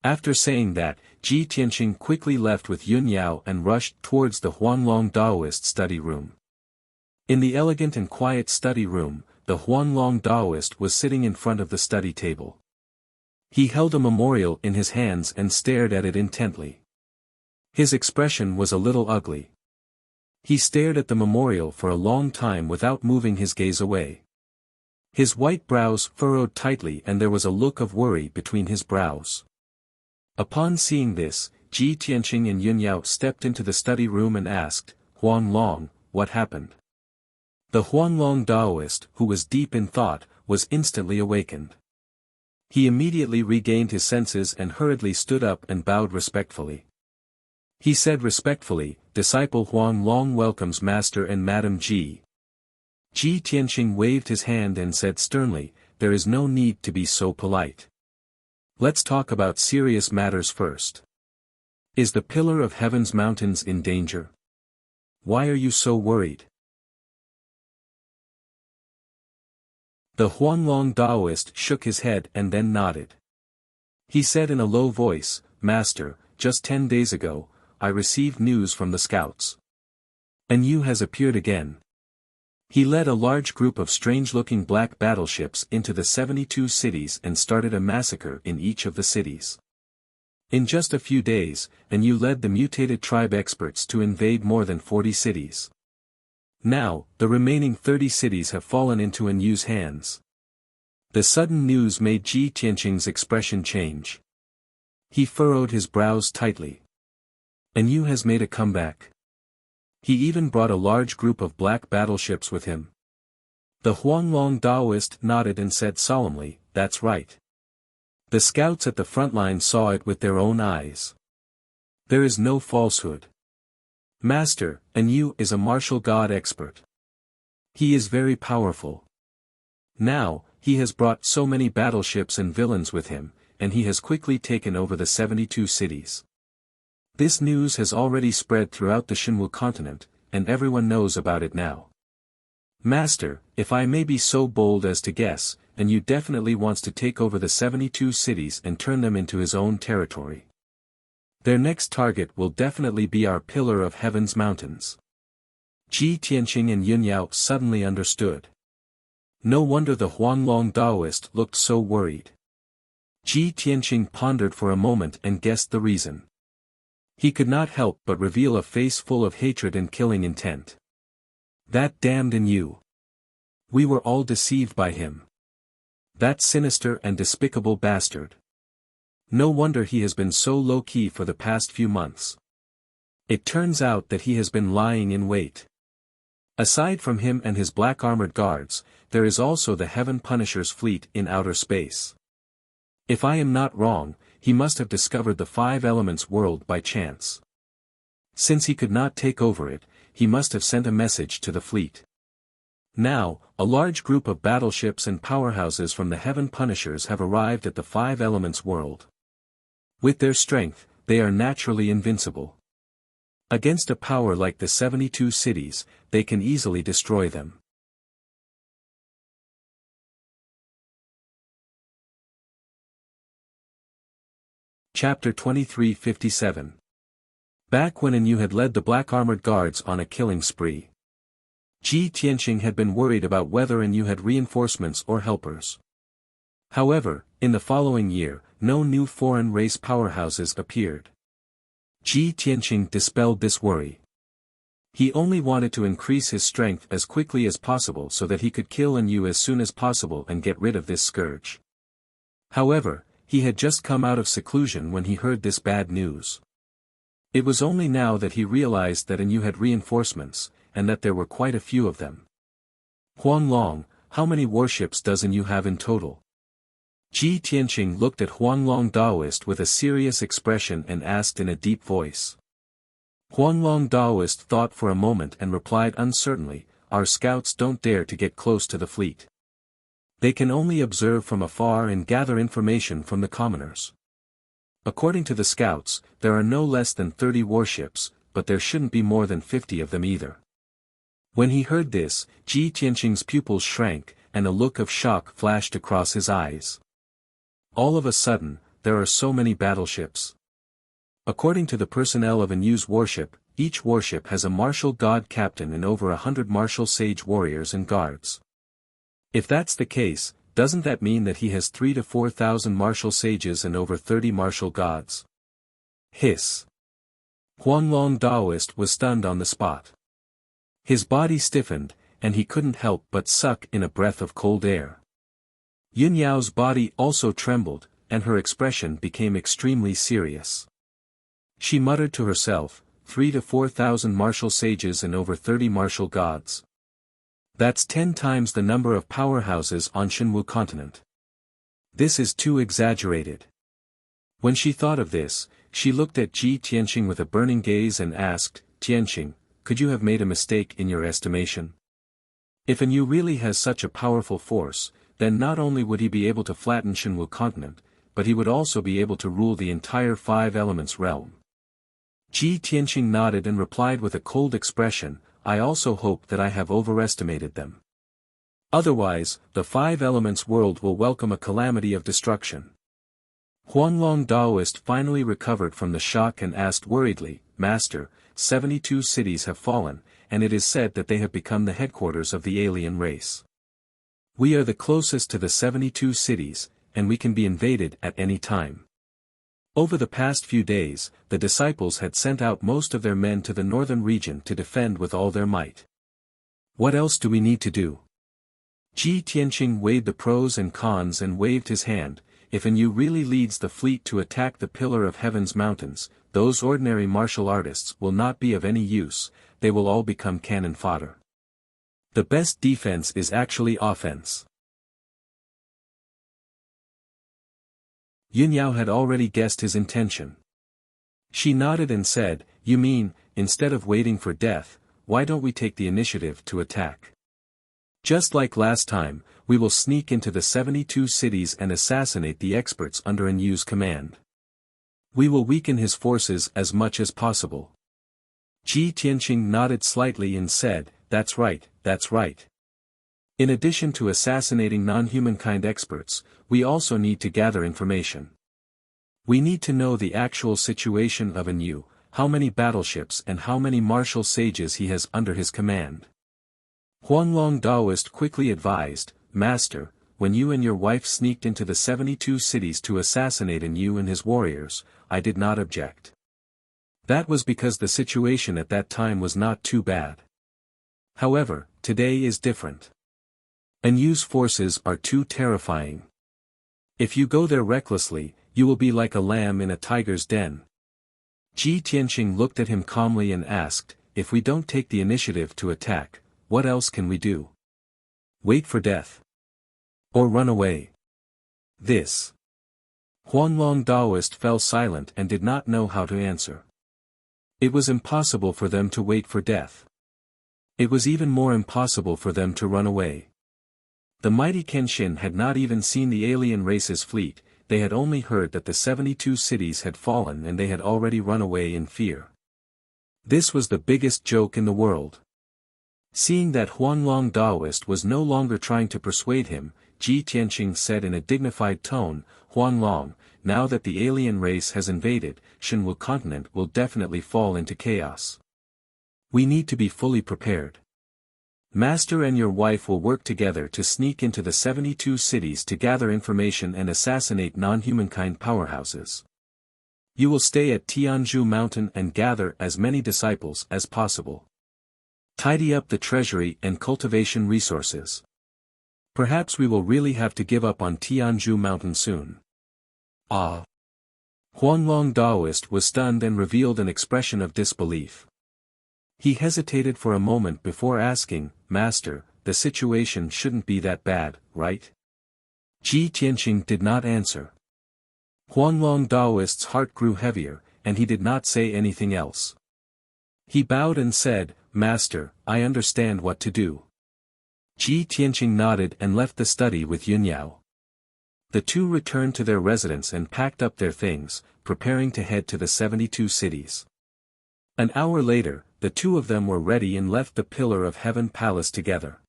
After saying that, Ji Tianqing quickly left with Yunyao and rushed towards the Huanglong Daoist study room. In the elegant and quiet study room, the Huanglong Daoist was sitting in front of the study table. He held a memorial in his hands and stared at it intently. His expression was a little ugly. He stared at the memorial for a long time without moving his gaze away. His white brows furrowed tightly and there was a look of worry between his brows. Upon seeing this, Ji Tianqing and Yunyao stepped into the study room and asked, "Huanglong, what happened?" The Huanglong Daoist, who was deep in thought, was instantly awakened. He immediately regained his senses and hurriedly stood up and bowed respectfully. He said respectfully, "Disciple Huanglong welcomes Master and Madam Ji." Ji Tianqing waved his hand and said sternly, "There is no need to be so polite. Let's talk about serious matters first. Is the pillar of heaven's mountains in danger? Why are you so worried?" The Huanglong Daoist shook his head and then nodded. He said in a low voice, "Master, just 10 days ago, I received news from the scouts. And you has appeared again." He led a large group of strange-looking black battleships into the 72 cities and started a massacre in each of the cities. In just a few days, and you led the mutated tribe experts to invade more than 40 cities. Now, the remaining 30 cities have fallen into Anyu's hands. The sudden news made Ji Tianqing's expression change. He furrowed his brows tightly. Anyu has made a comeback. He even brought a large group of black battleships with him. The Huanglong Daoist nodded and said solemnly, "That's right. The scouts at the front line saw it with their own eyes. There is no falsehood. Master, Anyu is a martial god expert. He is very powerful. Now, he has brought so many battleships and villains with him, and he has quickly taken over the 72 cities. This news has already spread throughout the Shinwu continent, and everyone knows about it now. Master, if I may be so bold as to guess, then Yu definitely wants to take over the 72 cities and turn them into his own territory. Their next target will definitely be our Pillar of Heaven's mountains. Ji Tianqing and Yun Yao suddenly understood. No wonder the Huanglong Daoist looked so worried. Ji Tianqing pondered for a moment and guessed the reason. He could not help but reveal a face full of hatred and killing intent. That damned Yu. We were all deceived by him. That sinister and despicable bastard. No wonder he has been so low-key for the past few months. It turns out that he has been lying in wait. Aside from him and his black armored guards, there is also the Heaven Punisher's fleet in outer space. If I am not wrong, he must have discovered the Five Elements world by chance. Since he could not take over it, he must have sent a message to the fleet. Now, a large group of battleships and powerhouses from the Heaven Punishers have arrived at the Five Elements world. With their strength, they are naturally invincible. Against a power like the 72 cities, they can easily destroy them. Chapter 2357. Back when Yu had led the black armored guards on a killing spree, Ji Tianqing had been worried about whether Yu had reinforcements or helpers. However, in the following year, no new foreign race powerhouses appeared. Ji Tianqing dispelled this worry. He only wanted to increase his strength as quickly as possible so that he could kill Yu as soon as possible and get rid of this scourge. However, he had just come out of seclusion when he heard this bad news. It was only now that he realized that Yu had reinforcements, and that there were quite a few of them. Huanglong, how many warships does Yu have in total? Ji Tianqing looked at Huanglong Daoist with a serious expression and asked in a deep voice. Huanglong Daoist thought for a moment and replied uncertainly, our scouts don't dare to get close to the fleet. They can only observe from afar and gather information from the commoners. According to the scouts, there are no less than 30 warships, but there shouldn't be more than 50 of them either. When he heard this, Ji Tianqing's pupils shrank, and a look of shock flashed across his eyes. All of a sudden, there are so many battleships. According to the personnel of Yu's warship, each warship has a martial god captain and over 100 martial sage warriors and guards. If that's the case, doesn't that mean that he has 3,000 to 4,000 martial sages and over 30 martial gods? Hiss. Huanglong Daoist was stunned on the spot. His body stiffened, and he couldn't help but suck in a breath of cold air. Yun Yao's body also trembled, and her expression became extremely serious. She muttered to herself, 3,000 to 4,000 martial sages and over 30 martial gods. That's 10 times the number of powerhouses on Shinwu continent. This is too exaggerated. When she thought of this, she looked at Ji Tianqing with a burning gaze and asked, Tianqing, could you have made a mistake in your estimation? If Yu really has such a powerful force, then not only would he be able to flatten Shinwu continent, but he would also be able to rule the entire Five Elements realm. Ji Tianqing nodded and replied with a cold expression, I also hope that I have overestimated them. Otherwise, the Five Elements world will welcome a calamity of destruction. Huanglong Daoist finally recovered from the shock and asked worriedly, Master, 72 cities have fallen, and it is said that they have become the headquarters of the alien race. We are the closest to the 72 cities, and we can be invaded at any time. Over the past few days, the disciples had sent out most of their men to the northern region to defend with all their might. What else do we need to do? Ji Tianqing weighed the pros and cons and waved his hand. If Yu really leads the fleet to attack the Pillar of Heaven's mountains, those ordinary martial artists will not be of any use, they will all become cannon fodder. The best defense is actually offense. Yun Yao had already guessed his intention. She nodded and said, You mean, instead of waiting for death, why don't we take the initiative to attack? Just like last time, we will sneak into the 72 cities and assassinate the experts under Yu's command. We will weaken his forces as much as possible. Ji Tianqing nodded slightly and said, that's right, that's right. In addition to assassinating non-humankind experts, we also need to gather information. We need to know the actual situation of Yu, how many battleships and how many martial sages he has under his command. Huanglong Daoist quickly advised, Master, when you and your wife sneaked into the 72 cities to assassinate Yu and his warriors, I did not object. That was because the situation at that time was not too bad. However, today is different. Yu's forces are too terrifying. If you go there recklessly, you will be like a lamb in a tiger's den. Ji Tianqing looked at him calmly and asked, if we don't take the initiative to attack, what else can we do? Wait for death? Or run away? This. Huanglong Daoist fell silent and did not know how to answer. It was impossible for them to wait for death. It was even more impossible for them to run away. The mighty Kenshin had not even seen the alien race's fleet, they had only heard that the 72 cities had fallen and they had already run away in fear. This was the biggest joke in the world. Seeing that Huanglong Daoist was no longer trying to persuade him, Ji Tianqing said in a dignified tone, Huanglong, now that the alien race has invaded, Shenwu continent will definitely fall into chaos. We need to be fully prepared. Master and your wife will work together to sneak into the 72 cities to gather information and assassinate non-humankind powerhouses. You will stay at Tianzhu Mountain and gather as many disciples as possible. Tidy up the treasury and cultivation resources. Perhaps we will really have to give up on Tianzhu Mountain soon. Ah! Huanglong Daoist was stunned and revealed an expression of disbelief. He hesitated for a moment before asking, Master, the situation shouldn't be that bad, right? Ji Tianqing did not answer. Huanglong Daoist's heart grew heavier, and he did not say anything else. He bowed and said, Master, I understand what to do. Ji Tianqing nodded and left the study with Yunyao. The two returned to their residence and packed up their things, preparing to head to the 72 cities. An hour later, the two of them were ready and left the Pillar of Heaven Palace together.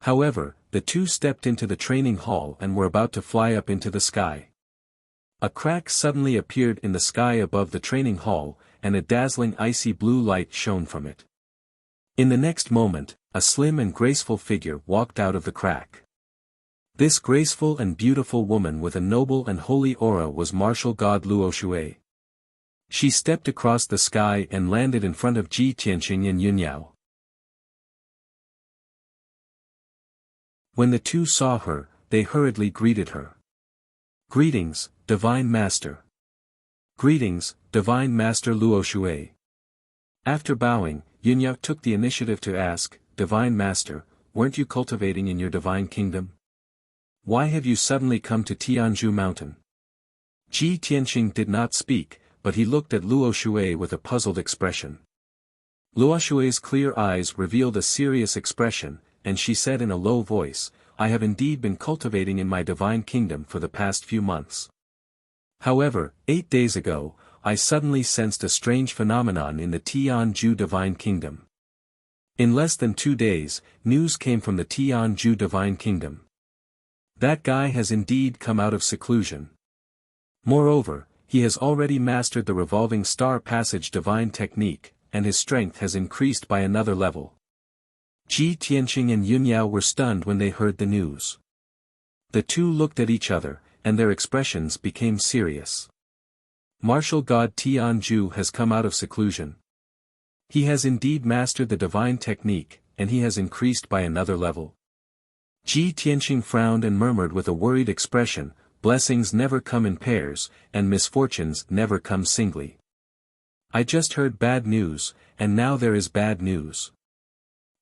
However, the two stepped into the training hall and were about to fly up into the sky. A crack suddenly appeared in the sky above the training hall, and a dazzling icy blue light shone from it. In the next moment, a slim and graceful figure walked out of the crack. This graceful and beautiful woman with a noble and holy aura was martial god Luo Shui. She stepped across the sky and landed in front of Ji Tianqing and Yunyao. When the two saw her, they hurriedly greeted her. Greetings, Divine Master. Greetings, Divine Master Luo Shui. After bowing, Yunyao took the initiative to ask, Divine Master, weren't you cultivating in your divine kingdom? Why have you suddenly come to Tianzhu Mountain? Ji Tianqing did not speak, but he looked at Luo Shui with a puzzled expression. Luo Shui's clear eyes revealed a serious expression, and she said in a low voice, I have indeed been cultivating in my divine kingdom for the past few months. However, 8 days ago, I suddenly sensed a strange phenomenon in the Tianzhu divine kingdom. In less than 2 days, news came from the Tianzhu divine kingdom. That guy has indeed come out of seclusion. Moreover, he has already mastered the revolving star passage divine technique, and his strength has increased by another level. Ji Tianqing and Yunyao were stunned when they heard the news. The two looked at each other, and their expressions became serious. Martial god Tianzhu has come out of seclusion. He has indeed mastered the divine technique, and he has increased by another level. Ji Tianqing frowned and murmured with a worried expression, blessings never come in pairs, and misfortunes never come singly. I just heard bad news, and now there is bad news.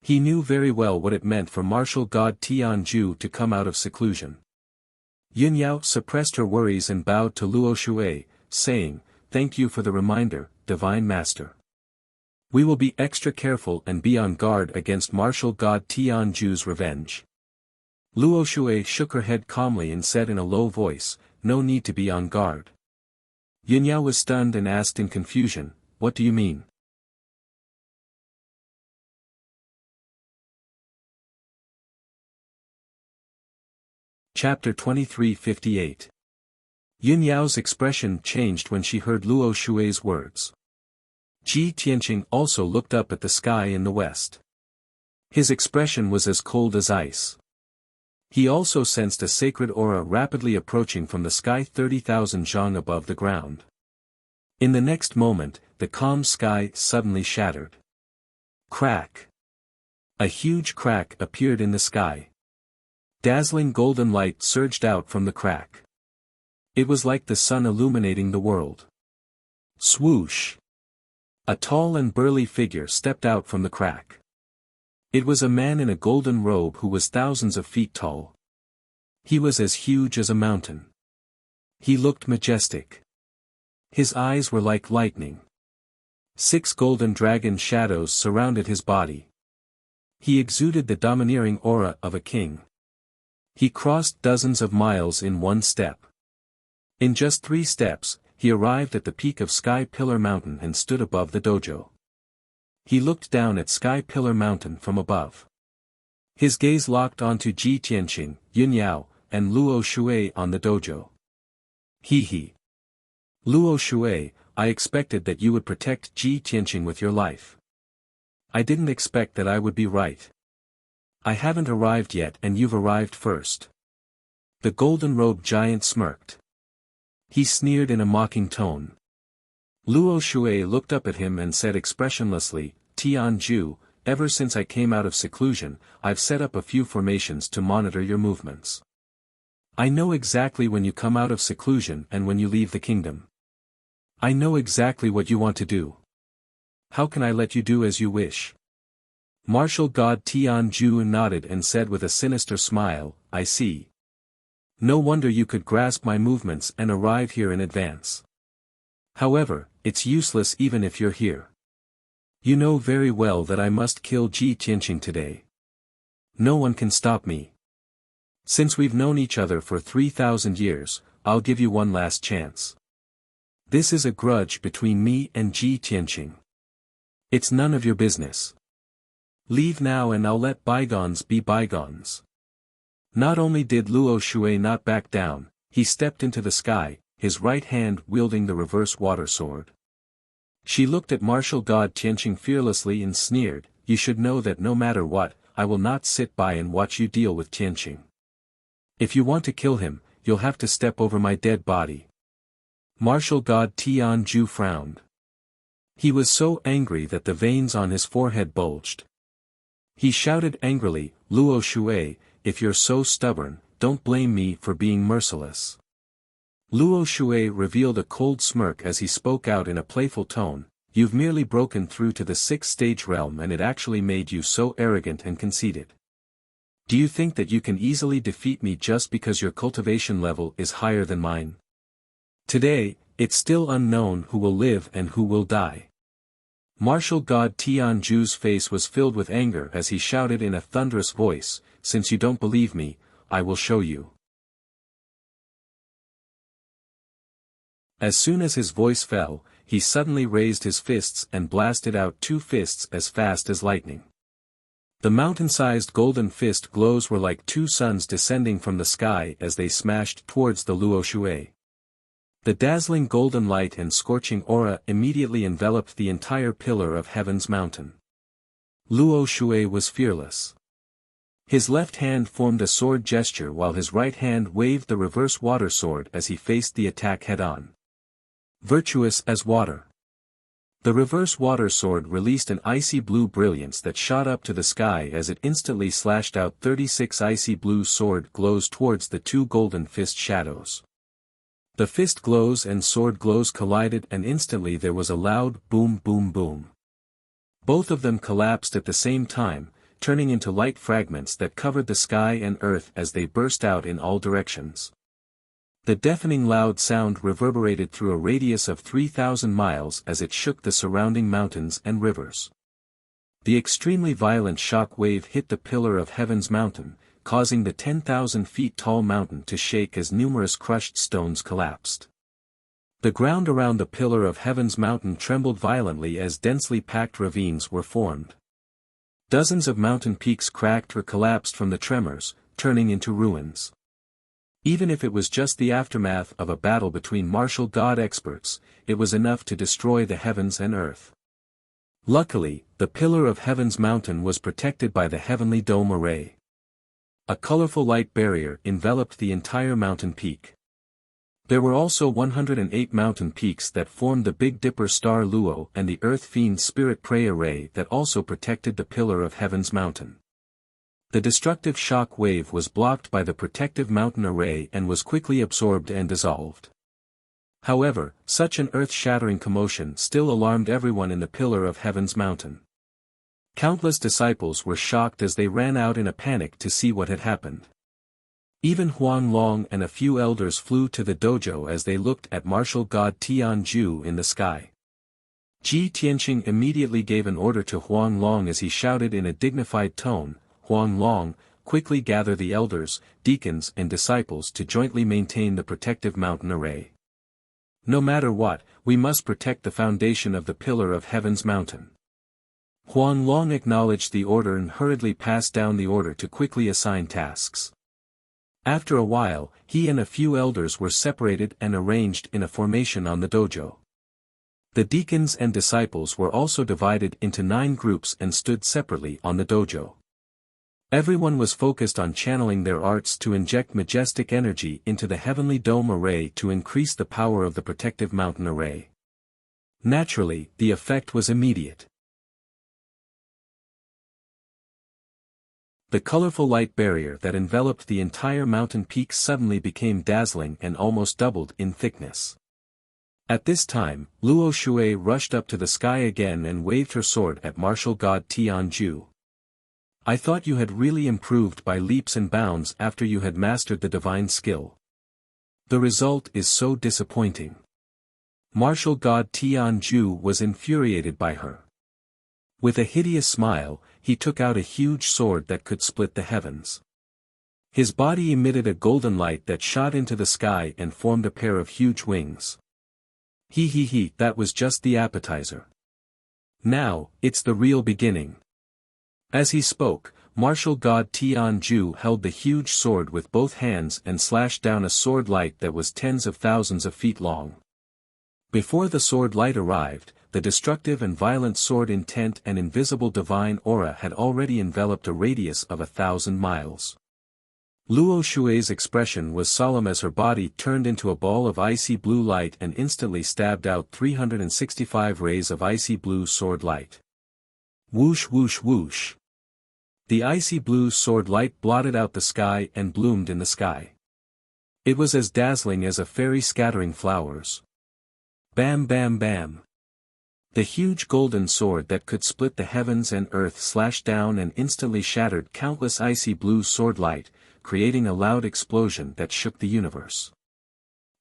He knew very well what it meant for martial god Tianzhu to come out of seclusion. Yunyao suppressed her worries and bowed to Luo Shui, saying, Thank you for the reminder, Divine Master. We will be extra careful and be on guard against martial god Tianzhu's revenge. Luo Shui shook her head calmly and said in a low voice, "No need to be on guard." Yunyao was stunned and asked in confusion, "What do you mean?" Chapter 2358. Yunyao's expression changed when she heard Luo Shui's words. Ji Tianqing also looked up at the sky in the west. His expression was as cold as ice. He also sensed a sacred aura rapidly approaching from the sky 30,000 zhang above the ground. In the next moment, the calm sky suddenly shattered. Crack! A huge crack appeared in the sky. Dazzling golden light surged out from the crack. It was like the sun illuminating the world. Swoosh! A tall and burly figure stepped out from the crack. It was a man in a golden robe who was thousands of feet tall. He was as huge as a mountain. He looked majestic. His eyes were like lightning. 6 golden dragon shadows surrounded his body. He exuded the domineering aura of a king. He crossed dozens of miles in one step. In just 3 steps, he arrived at the peak of Sky Pillar Mountain and stood above the dojo. He looked down at Sky Pillar Mountain from above. His gaze locked onto Ji Tianqing, Yunyao, and Luo Shui on the dojo. He. Luo Shui, I expected that you would protect Ji Tianqing with your life. I didn't expect that I would be right. I haven't arrived yet and you've arrived first. The golden-robed giant smirked. He sneered in a mocking tone. Luo Shui looked up at him and said expressionlessly, "Tianju, ever since I came out of seclusion, I've set up a few formations to monitor your movements. I know exactly when you come out of seclusion and when you leave the kingdom. I know exactly what you want to do. How can I let you do as you wish?" Martial god Tianju nodded and said with a sinister smile, "I see. No wonder you could grasp my movements and arrive here in advance. However, it's useless even if you're here. You know very well that I must kill Ji Tianqing today. No one can stop me. Since we've known each other for 3,000 years, I'll give you one last chance. This is a grudge between me and Ji Tianqing. It's none of your business. Leave now and I'll let bygones be bygones." Not only did Luo Shui not back down, he stepped into the sky, his right hand wielding the reverse water sword. She looked at martial god Tianqing fearlessly and sneered, "You should know that no matter what, I will not sit by and watch you deal with Tianqing. If you want to kill him, you'll have to step over my dead body." Martial god Tianju frowned. He was so angry that the veins on his forehead bulged. He shouted angrily, "Luo Shui, if you're so stubborn, don't blame me for being merciless." Luo Shui revealed a cold smirk as he spoke out in a playful tone, "You've merely broken through to the 6th stage realm and it actually made you so arrogant and conceited. Do you think that you can easily defeat me just because your cultivation level is higher than mine? Today, it's still unknown who will live and who will die." Martial god Tianju's face was filled with anger as he shouted in a thunderous voice, "Since you don't believe me, I will show you." As soon as his voice fell, he suddenly raised his fists and blasted out 2 fists as fast as lightning. The mountain-sized golden fist glows were like 2 suns descending from the sky as they smashed towards the Luo Shui. The dazzling golden light and scorching aura immediately enveloped the entire pillar of heaven's mountain. Luo Shui was fearless. His left hand formed a sword gesture while his right hand waved the reverse water sword as he faced the attack head-on. Virtuous as water. The reverse water sword released an icy blue brilliance that shot up to the sky as it instantly slashed out 36 icy blue sword glows towards the 2 golden fist shadows. The fist glows and sword glows collided and instantly there was a loud boom boom boom. Both of them collapsed at the same time, turning into light fragments that covered the sky and earth as they burst out in all directions. The deafening loud sound reverberated through a radius of 3,000 miles as it shook the surrounding mountains and rivers. The extremely violent shock wave hit the pillar of heaven's mountain, causing the 10,000 feet tall mountain to shake as numerous crushed stones collapsed. The ground around the Pillar of Heaven's mountain trembled violently as densely packed ravines were formed. Dozens of mountain peaks cracked or collapsed from the tremors, turning into ruins. Even if it was just the aftermath of a battle between martial god experts, it was enough to destroy the heavens and earth. Luckily, the Pillar of Heaven's mountain was protected by the heavenly dome array. A colorful light barrier enveloped the entire mountain peak. There were also 108 mountain peaks that formed the Big Dipper star Luo and the Earth Fiend Spirit Prey array that also protected the Pillar of Heaven's mountain. The destructive shock wave was blocked by the protective mountain array and was quickly absorbed and dissolved. However, such an earth-shattering commotion still alarmed everyone in the Pillar of Heaven's mountain. Countless disciples were shocked as they ran out in a panic to see what had happened. Even Huang Long and a few elders flew to the dojo as they looked at martial god Tianju in the sky. Ji Tianqing immediately gave an order to Huang Long as he shouted in a dignified tone, "Huang Long, quickly gather the elders, deacons and disciples to jointly maintain the protective mountain array. No matter what, we must protect the foundation of the Pillar of Heaven's mountain." Huang Long acknowledged the order and hurriedly passed down the order to quickly assign tasks. After a while, he and a few elders were separated and arranged in a formation on the dojo. The deacons and disciples were also divided into 9 groups and stood separately on the dojo. Everyone was focused on channeling their arts to inject majestic energy into the heavenly dome array to increase the power of the protective mountain array. Naturally, the effect was immediate. The colorful light barrier that enveloped the entire mountain peak suddenly became dazzling and almost doubled in thickness. At this time, Luo Shui rushed up to the sky again and waved her sword at martial god Tianju. "I thought you had really improved by leaps and bounds after you had mastered the divine skill. The result is so disappointing." Martial god Tianju was infuriated by her. With a hideous smile, he took out a huge sword that could split the heavens. His body emitted a golden light that shot into the sky and formed a pair of huge wings. He, that was just the appetizer. Now, it's the real beginning." As he spoke, martial god Tianju held the huge sword with both hands and slashed down a sword light that was tens of thousands of feet long. Before the sword light arrived, the destructive and violent sword intent and invisible divine aura had already enveloped a radius of 1,000 miles. Luo Shui's expression was solemn as her body turned into a ball of icy blue light and instantly stabbed out 365 rays of icy blue sword light. Whoosh whoosh whoosh. The icy blue sword light blotted out the sky and bloomed in the sky. It was as dazzling as a fairy scattering flowers. Bam bam bam. The huge golden sword that could split the heavens and earth slashed down and instantly shattered countless icy blue sword light, creating a loud explosion that shook the universe.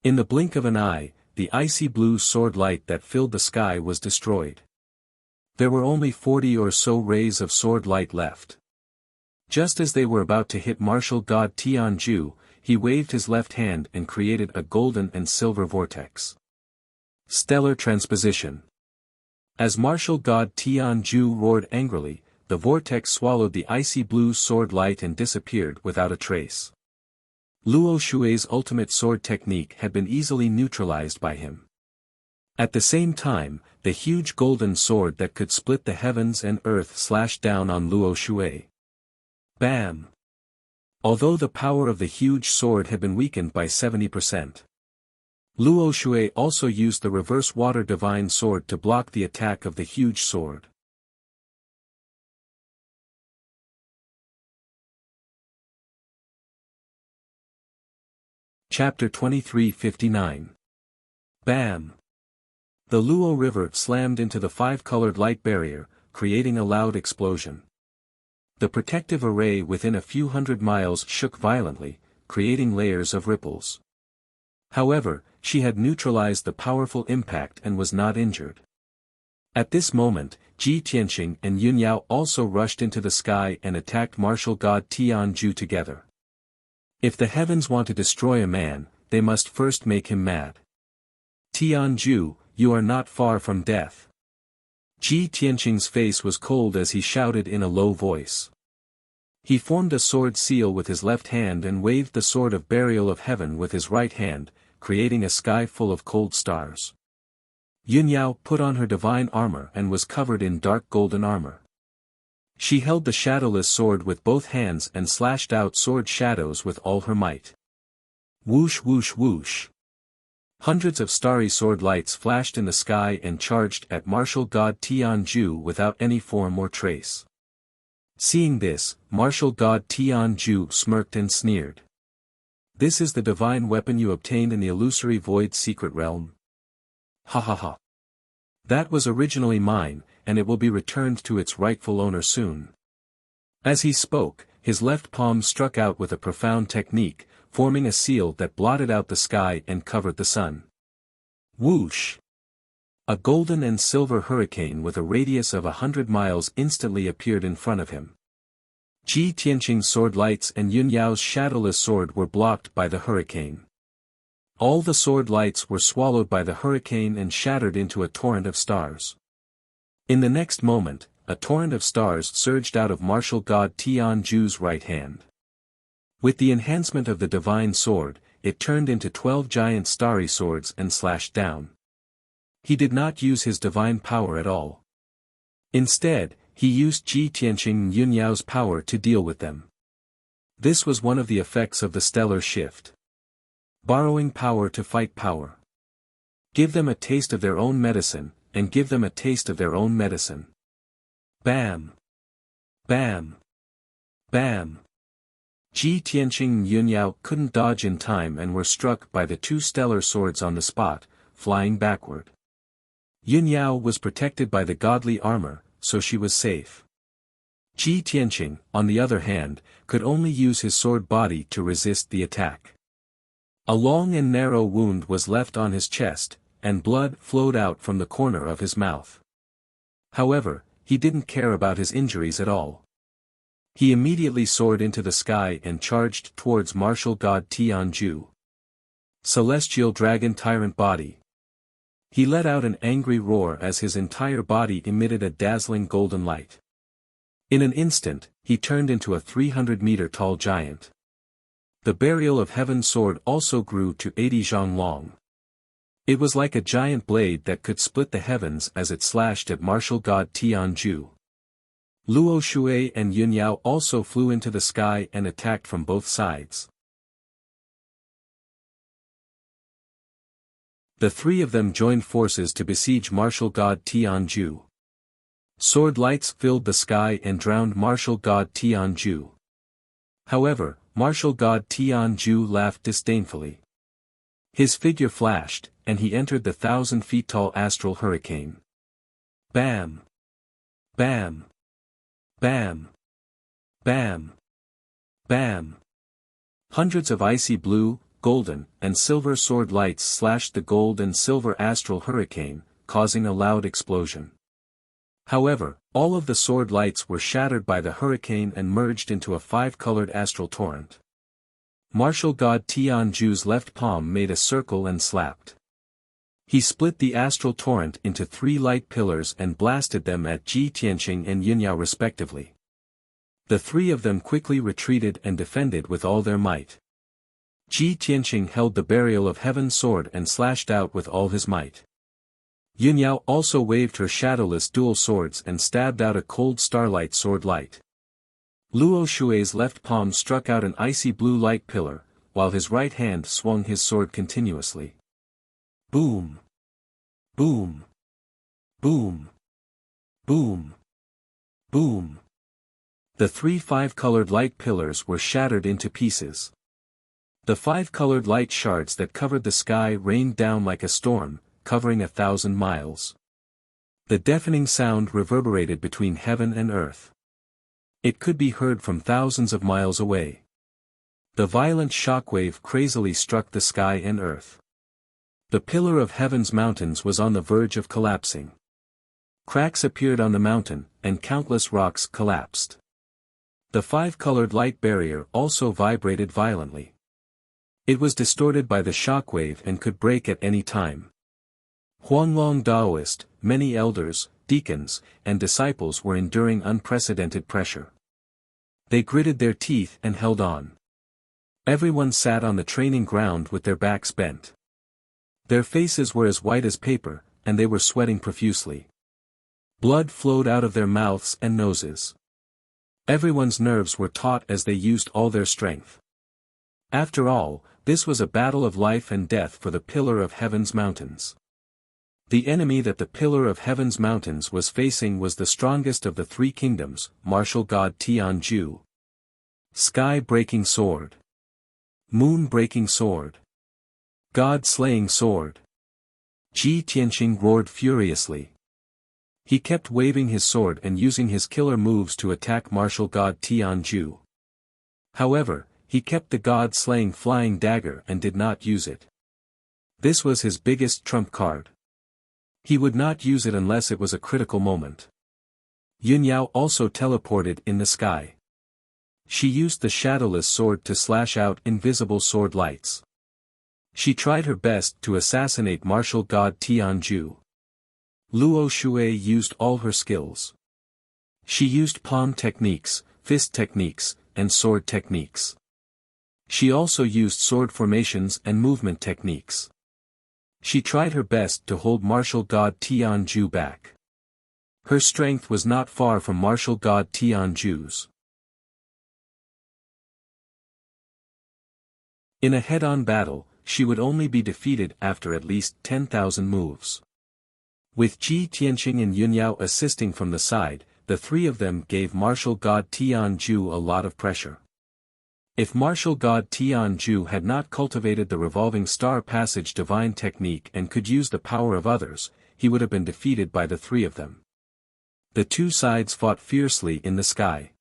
In the blink of an eye, the icy blue sword light that filled the sky was destroyed. There were only 40 or so rays of sword light left. Just as they were about to hit martial god Tianju, he waved his left hand and created a golden and silver vortex. Stellar transposition. As martial god Tianju roared angrily, the vortex swallowed the icy blue sword light and disappeared without a trace. Luo Shui's ultimate sword technique had been easily neutralized by him. At the same time, the huge golden sword that could split the heavens and earth slashed down on Luo Shui. Bam! Although the power of the huge sword had been weakened by 70%. Luo Shui also used the reverse water divine sword to block the attack of the huge sword. Chapter 2359. Bam! The Luo River slammed into the 5-colored light barrier, creating a loud explosion. The protective array within a few hundred miles shook violently, creating layers of ripples. However, she had neutralized the powerful impact and was not injured. At this moment, Ji Tianqing and Yun Yao also rushed into the sky and attacked martial god Tianju together. If the heavens want to destroy a man, they must first make him mad. Tianju, you are not far from death. Ji Tianqing's face was cold as he shouted in a low voice. He formed a sword seal with his left hand and waved the sword of burial of heaven with his right hand, creating a sky full of cold stars. Yun Yao put on her divine armor and was covered in dark golden armor. She held the shadowless sword with both hands and slashed out sword shadows with all her might. Whoosh whoosh whoosh. Hundreds of starry sword lights flashed in the sky and charged at martial god Tianju without any form or trace. Seeing this, martial god Tianju smirked and sneered. This is the divine weapon you obtained in the illusory void secret realm? Ha ha ha. That was originally mine, and it will be returned to its rightful owner soon. As he spoke, his left palm struck out with a profound technique, forming a seal that blotted out the sky and covered the sun. Whoosh! A golden and silver hurricane with a radius of 100 miles instantly appeared in front of him. Ji Tianqing's sword lights and Yun Yao's shadowless sword were blocked by the hurricane. All the sword lights were swallowed by the hurricane and shattered into a torrent of stars. In the next moment, a torrent of stars surged out of martial god Tianju's right hand. With the enhancement of the divine sword, it turned into 12 giant starry swords and slashed down. He did not use his divine power at all. Instead, he used Ji Tianqing and Yun Yao's power to deal with them. This was one of the effects of the stellar shift. Borrowing power to fight power. Give them a taste of their own medicine, and give them a taste of their own medicine. Bam! Bam! Bam! Ji Tianqing and Yun Yao couldn't dodge in time and were struck by the two stellar swords on the spot, flying backward. Yun Yao was protected by the godly armor, so she was safe. Ji Tianqing, on the other hand, could only use his sword body to resist the attack. A long and narrow wound was left on his chest, and blood flowed out from the corner of his mouth. However, he didn't care about his injuries at all. He immediately soared into the sky and charged towards martial god Tianju. Celestial Dragon Tyrant Body. He let out an angry roar as his entire body emitted a dazzling golden light. In an instant, he turned into a 300-meter-tall giant. The burial of heaven sword also grew to 80 zhang long. It was like a giant blade that could split the heavens as it slashed at martial god Tianju. Luo Shui and Yun Yao also flew into the sky and attacked from both sides. The three of them joined forces to besiege martial god Tianju. Sword lights filled the sky and drowned martial god Tianju. However, martial god Tianju laughed disdainfully. His figure flashed, and he entered the 1,000-feet-tall astral hurricane. Bam! Bam! Bam! Bam! Bam! Hundreds of icy blue, golden, and silver sword lights slashed the gold and silver astral hurricane, causing a loud explosion. However, all of the sword lights were shattered by the hurricane and merged into a 5-colored astral torrent. Martial god Tianju's left palm made a circle and slapped. He split the astral torrent into 3 light pillars and blasted them at Ji Tianqing and Yun Yao respectively. The three of them quickly retreated and defended with all their might. Ji Tianqing held the burial of heaven sword and slashed out with all his might. Yun Yao also waved her shadowless dual swords and stabbed out a cold starlight sword light. Luo Shui's left palm struck out an icy blue light pillar, while his right hand swung his sword continuously. Boom! Boom! Boom! Boom! Boom! The 3 5-colored light pillars were shattered into pieces. The 5-colored light shards that covered the sky rained down like a storm, covering 1,000 miles. The deafening sound reverberated between heaven and earth. It could be heard from thousands of miles away. The violent shockwave crazily struck the sky and earth. The pillar of heaven's mountains was on the verge of collapsing. Cracks appeared on the mountain, and countless rocks collapsed. The five-colored light barrier also vibrated violently. It was distorted by the shockwave and could break at any time. Huanglong Daoist, many elders, deacons, and disciples were enduring unprecedented pressure. They gritted their teeth and held on. Everyone sat on the training ground with their backs bent. Their faces were as white as paper, and they were sweating profusely. Blood flowed out of their mouths and noses. Everyone's nerves were taut as they used all their strength. After all, this was a battle of life and death for the Pillar of Heaven's mountains. The enemy that the Pillar of Heaven's mountains was facing was the strongest of the three kingdoms, martial god Tianju. Sky-breaking sword. Moon-breaking sword. God-slaying sword. Ji Tianqing roared furiously. He kept waving his sword and using his killer moves to attack martial god Tianju. However, he kept the god-slaying flying dagger and did not use it. This was his biggest trump card. He would not use it unless it was a critical moment. Yunyao also teleported in the sky. She used the shadowless sword to slash out invisible sword lights. She tried her best to assassinate martial god Tianju. Luo Shui used all her skills. She used palm techniques, fist techniques, and sword techniques. She also used sword formations and movement techniques. She tried her best to hold martial god Tianju back. Her strength was not far from martial god Tianju's. In a head-on battle, she would only be defeated after at least 10,000 moves. With Ji Tianqing and Yunyao assisting from the side, the three of them gave martial god Tianju a lot of pressure. If martial god Tianju had not cultivated the revolving star passage divine technique and could use the power of others, he would have been defeated by the three of them. The two sides fought fiercely in the sky.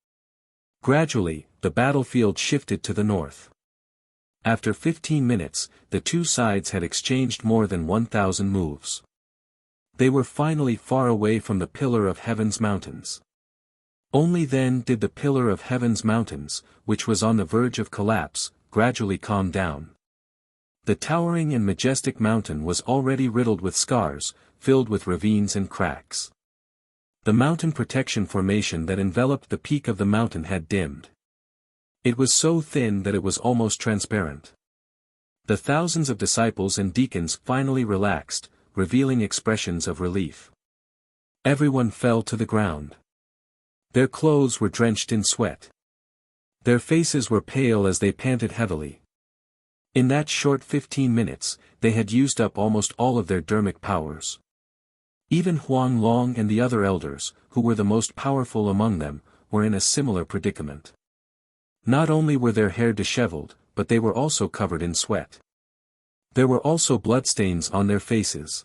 Gradually, the battlefield shifted to the north. After 15 minutes, the two sides had exchanged more than 1,000 moves. They were finally far away from the Pillar of Heaven's mountains. Only then did the Pillar of Heaven's mountains, which was on the verge of collapse, gradually calm down. The towering and majestic mountain was already riddled with scars, filled with ravines and cracks. The mountain protection formation that enveloped the peak of the mountain had dimmed. It was so thin that it was almost transparent. The thousands of disciples and deacons finally relaxed, revealing expressions of relief. Everyone fell to the ground. Their clothes were drenched in sweat. Their faces were pale as they panted heavily. In that short 15 minutes, they had used up almost all of their dermic powers. Even Huang Long and the other elders, who were the most powerful among them, were in a similar predicament. Not only were their hair disheveled, but they were also covered in sweat. There were also bloodstains on their faces.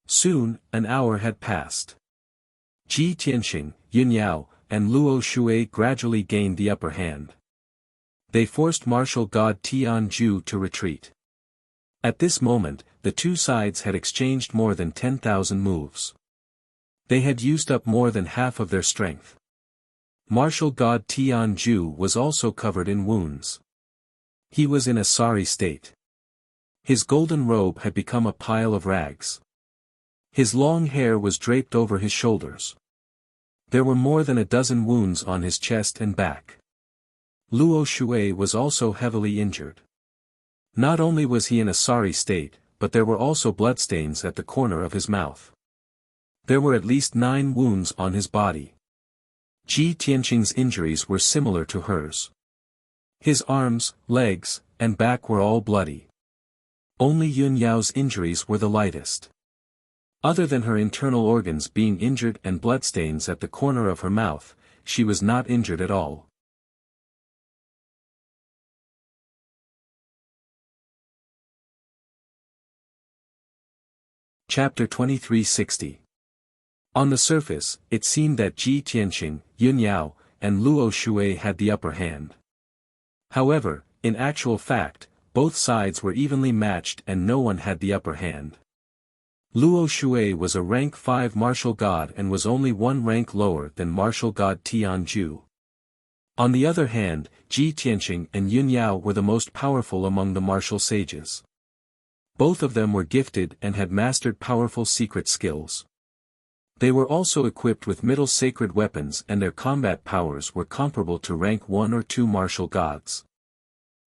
Soon, an hour had passed. Ji Tianqing, Yunyao, and Luo Shui gradually gained the upper hand. They forced martial god Tianju to retreat. At this moment, the two sides had exchanged more than 10,000 moves. They had used up more than half of their strength. Martial god Tianju was also covered in wounds. He was in a sorry state. His golden robe had become a pile of rags. His long hair was draped over his shoulders. There were more than a dozen wounds on his chest and back. Luo Shui was also heavily injured. Not only was he in a sorry state, but there were also bloodstains at the corner of his mouth. There were at least 9 wounds on his body. Ji Tianqing's injuries were similar to hers. His arms, legs, and back were all bloody. Only Yun Yao's injuries were the lightest. Other than her internal organs being injured and bloodstains at the corner of her mouth, she was not injured at all. Chapter 2360. On the surface, it seemed that Ji Tianqing, Yun Yao, and Luo Shui had the upper hand. However, in actual fact, both sides were evenly matched and no one had the upper hand. Luo Shui was a rank 5 martial god and was only one rank lower than martial god Tianju. On the other hand, Ji Tianqing and Yun Yao were the most powerful among the martial sages. Both of them were gifted and had mastered powerful secret skills. They were also equipped with middle sacred weapons and their combat powers were comparable to rank 1 or 2 martial gods.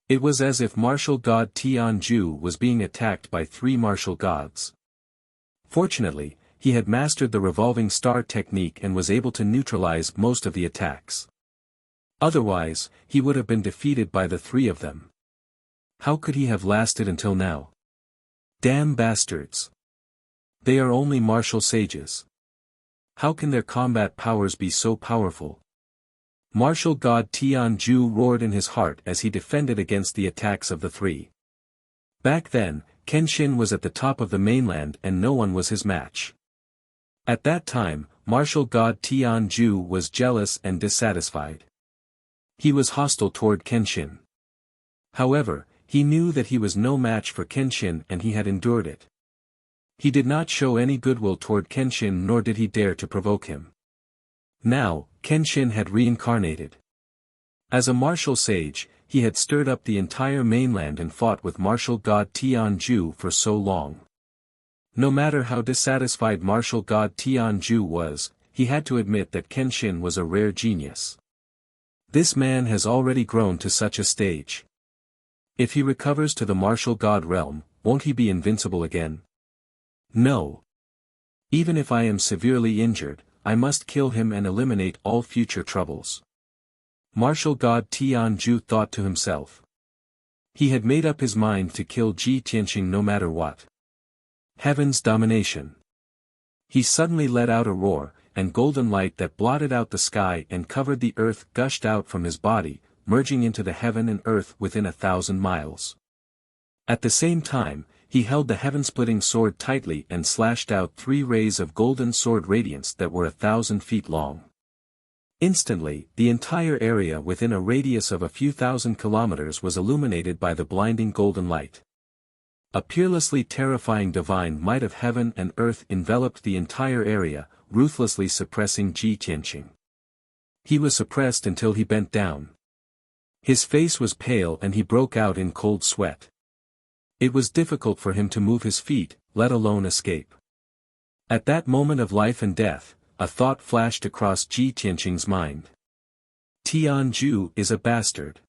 It was as if martial god Tianju was being attacked by 3 martial gods. Fortunately, he had mastered the revolving star technique and was able to neutralize most of the attacks. Otherwise, he would have been defeated by the 3 of them. How could he have lasted until now? Damn bastards! They are only martial sages. How can their combat powers be so powerful? Martial god Tianju roared in his heart as he defended against the attacks of the 3. Back then, Kenshin was at the top of the mainland and no one was his match. At that time, martial god Tianju was jealous and dissatisfied. He was hostile toward Kenshin. However, he knew that he was no match for Kenshin and he had endured it. He did not show any goodwill toward Kenshin nor did he dare to provoke him. Now, Kenshin had reincarnated. As a martial sage, he had stirred up the entire mainland and fought with martial god Tianju for so long. No matter how dissatisfied martial god Tianju was, he had to admit that Kenshin was a rare genius. This man has already grown to such a stage. If he recovers to the martial god realm, won't he be invincible again? No. Even if I am severely injured, I must kill him and eliminate all future troubles. Martial god Tianju thought to himself. He had made up his mind to kill Ji Tianqing no matter what. Heaven's domination. He suddenly let out a roar, and golden light that blotted out the sky and covered the earth gushed out from his body, merging into the heaven and earth within 1,000 miles. At the same time, he held the heaven-splitting sword tightly and slashed out 3 rays of golden sword radiance that were 1,000 feet long. Instantly, the entire area within a radius of a few thousand kilometers was illuminated by the blinding golden light. A peerlessly terrifying divine might of heaven and earth enveloped the entire area, ruthlessly suppressing Ji Tianqing. He was suppressed until he bent down. His face was pale and he broke out in cold sweat. It was difficult for him to move his feet, let alone escape. At that moment of life and death, a thought flashed across Ji Tianqing's mind. Tianju is a bastard.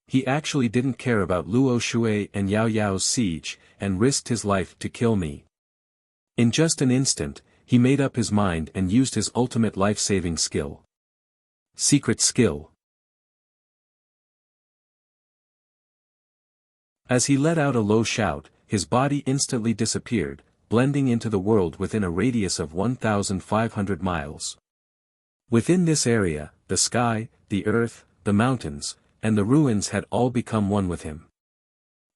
He actually didn't care about Luo Shui and Yao Yao's siege, and risked his life to kill me. In just an instant, he made up his mind and used his ultimate life-saving skill. Secret skill. As he let out a low shout, his body instantly disappeared, blending into the world within a radius of 1,500 miles. Within this area, the sky, the earth, the mountains, and the ruins had all become one with him.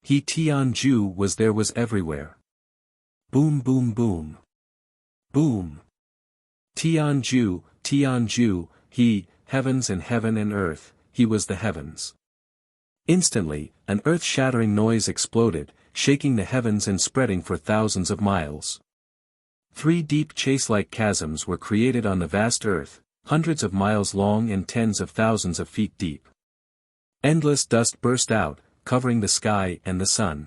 He Tianju was everywhere. Boom boom boom. Boom. Tianju, he, heavens and heaven and earth, he was the heavens. Instantly, an earth-shattering noise exploded, shaking the heavens and spreading for thousands of miles. 3 deep chase-like chasms were created on the vast earth, hundreds of miles long and tens of thousands of feet deep. Endless dust burst out, covering the sky and the sun.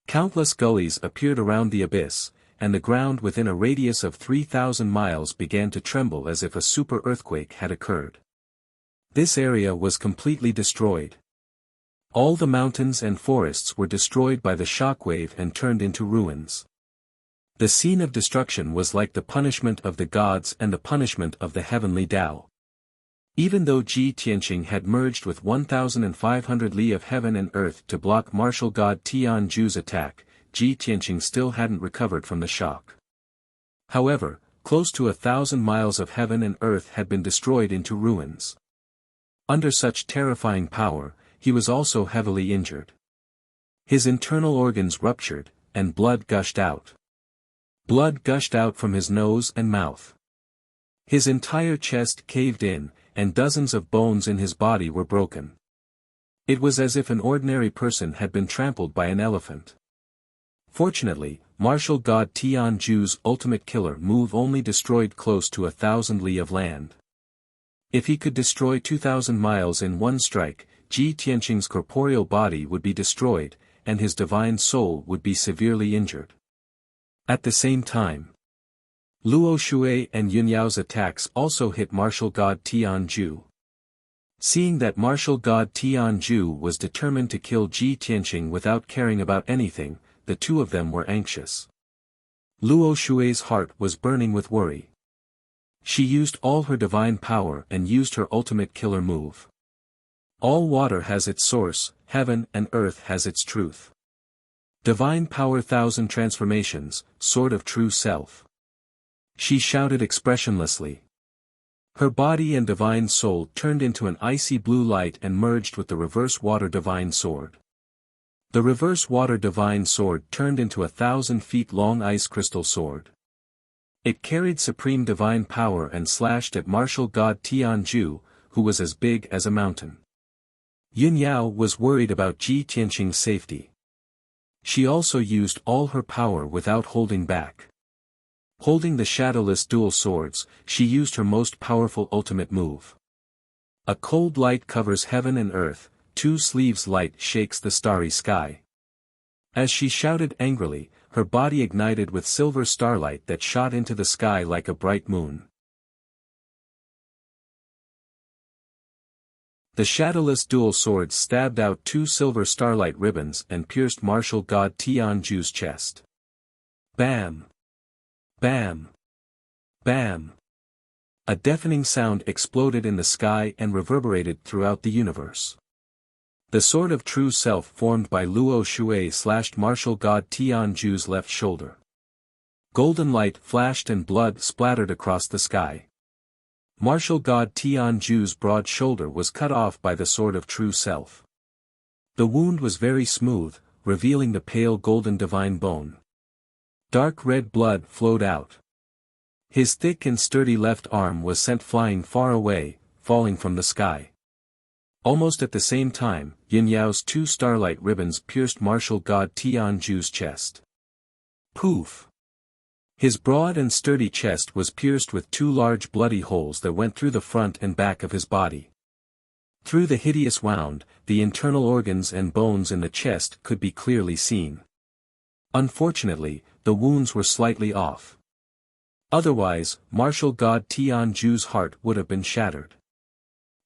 Countless gullies appeared around the abyss, and the ground within a radius of 3,000 miles began to tremble as if a super earthquake had occurred. This area was completely destroyed. All the mountains and forests were destroyed by the shockwave and turned into ruins. The scene of destruction was like the punishment of the gods and the punishment of the heavenly Tao. Even though Ji Tianqing had merged with 1,500 li of heaven and earth to block martial god Tianju's attack, Ji Tianqing still hadn't recovered from the shock. However, close to 1,000 miles of heaven and earth had been destroyed into ruins. Under such terrifying power, he was also heavily injured. His internal organs ruptured, and blood gushed out. Blood gushed out from his nose and mouth. His entire chest caved in, and dozens of bones in his body were broken. It was as if an ordinary person had been trampled by an elephant. Fortunately, martial god Tianju's ultimate killer move only destroyed close to 1,000 li of land. If he could destroy 2,000 miles in one strike, Ji Tianqing's corporeal body would be destroyed, and his divine soul would be severely injured. At the same time, Luo Shui and Yunyao's attacks also hit martial god Tianju. Seeing that martial god Tianju was determined to kill Ji Tianqing without caring about anything, the two of them were anxious. Luo Shui's heart was burning with worry. She used all her divine power and used her ultimate killer move. All water has its source, heaven and earth has its truth. Divine power 1,000 transformations, sword of true self. She shouted expressionlessly. Her body and divine soul turned into an icy blue light and merged with the reverse water divine sword. The reverse water divine sword turned into 1,000 feet long ice crystal sword. It carried supreme divine power and slashed at martial god Tianju, who was as big as a mountain. Yunyao was worried about Ji Tianqing's safety. She also used all her power without holding back. Holding the shadowless dual swords, she used her most powerful ultimate move. A cold light covers heaven and earth, 2 sleeves light shakes the starry sky. As she shouted angrily, her body ignited with silver starlight that shot into the sky like a bright moon. The shadowless dual swords stabbed out 2 silver starlight ribbons and pierced martial god Tianju's chest. Bam! Bam! Bam! A deafening sound exploded in the sky and reverberated throughout the universe. The sword of true self formed by Luo Shui slashed martial god Tianju's left shoulder. Golden light flashed and blood splattered across the sky. Martial god Tianju's broad shoulder was cut off by the sword of true self. The wound was very smooth, revealing the pale golden divine bone. Dark red blood flowed out. His thick and sturdy left arm was sent flying far away, falling from the sky. Almost at the same time, Yunyao's 2 starlight ribbons pierced martial god Tianju's chest. Poof! His broad and sturdy chest was pierced with 2 large bloody holes that went through the front and back of his body. Through the hideous wound, the internal organs and bones in the chest could be clearly seen. Unfortunately, the wounds were slightly off. Otherwise, martial god Tianju's heart would have been shattered.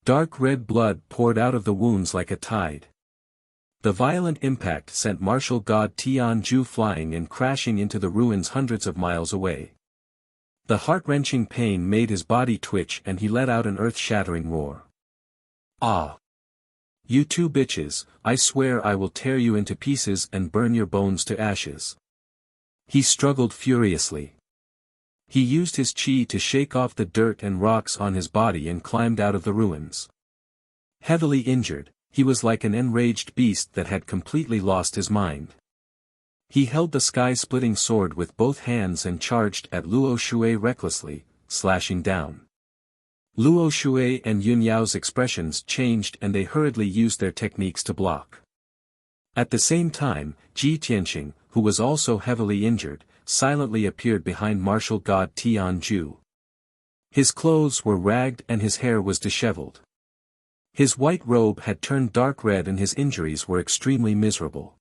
Dark red blood poured out of the wounds like a tide. The violent impact sent martial god Tianju flying and crashing into the ruins hundreds of miles away. The heart-wrenching pain made his body twitch and he let out an earth-shattering roar. Ah! You 2 bitches, I swear I will tear you into pieces and burn your bones to ashes. He struggled furiously. He used his chi to shake off the dirt and rocks on his body and climbed out of the ruins. Heavily injured, he was like an enraged beast that had completely lost his mind. He held the sky-splitting sword with both hands and charged at Luo Shui recklessly, slashing down. Luo Shui and Yunyao's expressions changed and they hurriedly used their techniques to block. At the same time, Ji Tianqing, who was also heavily injured, silently appeared behind martial god Tianju. His clothes were ragged and his hair was disheveled. His white robe had turned dark red and his injuries were extremely miserable.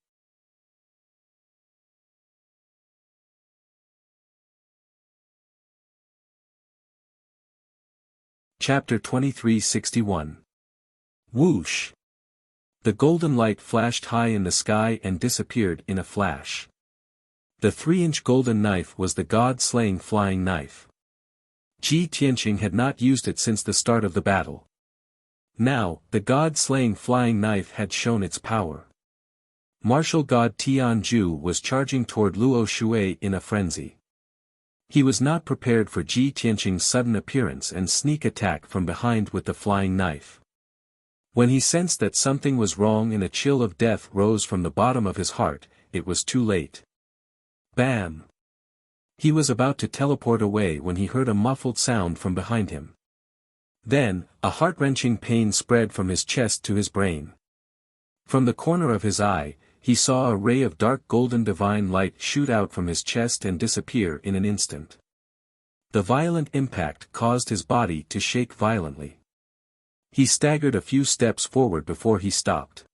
Chapter 2361. Whoosh! The golden light flashed high in the sky and disappeared in a flash. The 3-inch golden knife was the god-slaying flying knife. Ji Tianqing had not used it since the start of the battle. Now, the god-slaying flying knife had shown its power. Martial god Tianju was charging toward Luo Shui in a frenzy. He was not prepared for Ji Tianqing's sudden appearance and sneak attack from behind with the flying knife. When he sensed that something was wrong and a chill of death rose from the bottom of his heart, it was too late. Bam! He was about to teleport away when he heard a muffled sound from behind him. Then, a heart-wrenching pain spread from his chest to his brain. From the corner of his eye, he saw a ray of dark golden divine light shoot out from his chest and disappear in an instant. The violent impact caused his body to shake violently. He staggered a few steps forward before he stopped.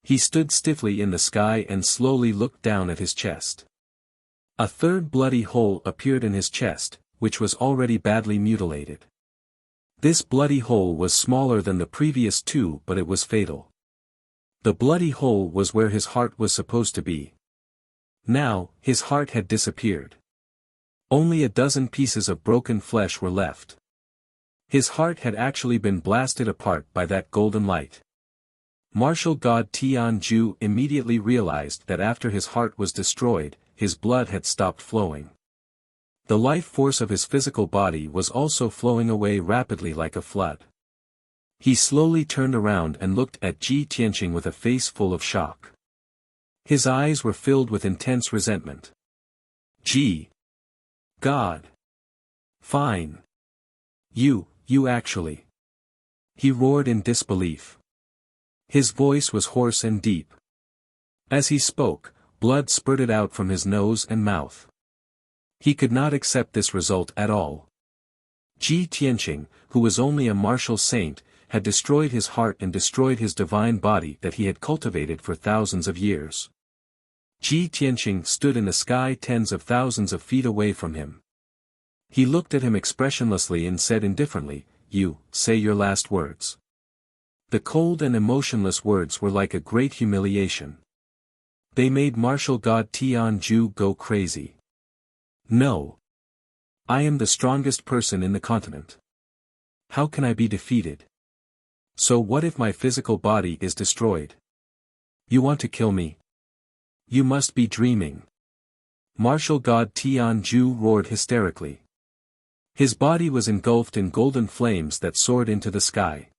He stood stiffly in the sky and slowly looked down at his chest. A third bloody hole appeared in his chest, which was already badly mutilated. This bloody hole was smaller than the previous two, but it was fatal. The bloody hole was where his heart was supposed to be. Now, his heart had disappeared. Only a dozen pieces of broken flesh were left. His heart had actually been blasted apart by that golden light. Martial god Tianju immediately realized that after his heart was destroyed, his blood had stopped flowing. The life force of his physical body was also flowing away rapidly like a flood. He slowly turned around and looked at Ji Tianqing with a face full of shock. His eyes were filled with intense resentment. Ji. God. Fine. You actually. He roared in disbelief. His voice was hoarse and deep. As he spoke, blood spurted out from his nose and mouth. He could not accept this result at all. Ji Tianqing, who was only a martial saint, had destroyed his heart and destroyed his divine body that he had cultivated for thousands of years. Ji Tianqing stood in the sky tens of thousands of feet away from him. He looked at him expressionlessly and said indifferently, "You, say your last words." The cold and emotionless words were like a great humiliation. They made martial god Tianju go crazy. No. I am the strongest person in the continent. How can I be defeated? So what if my physical body is destroyed? You want to kill me? You must be dreaming. Martial god Tianju roared hysterically. His body was engulfed in golden flames that soared into the sky.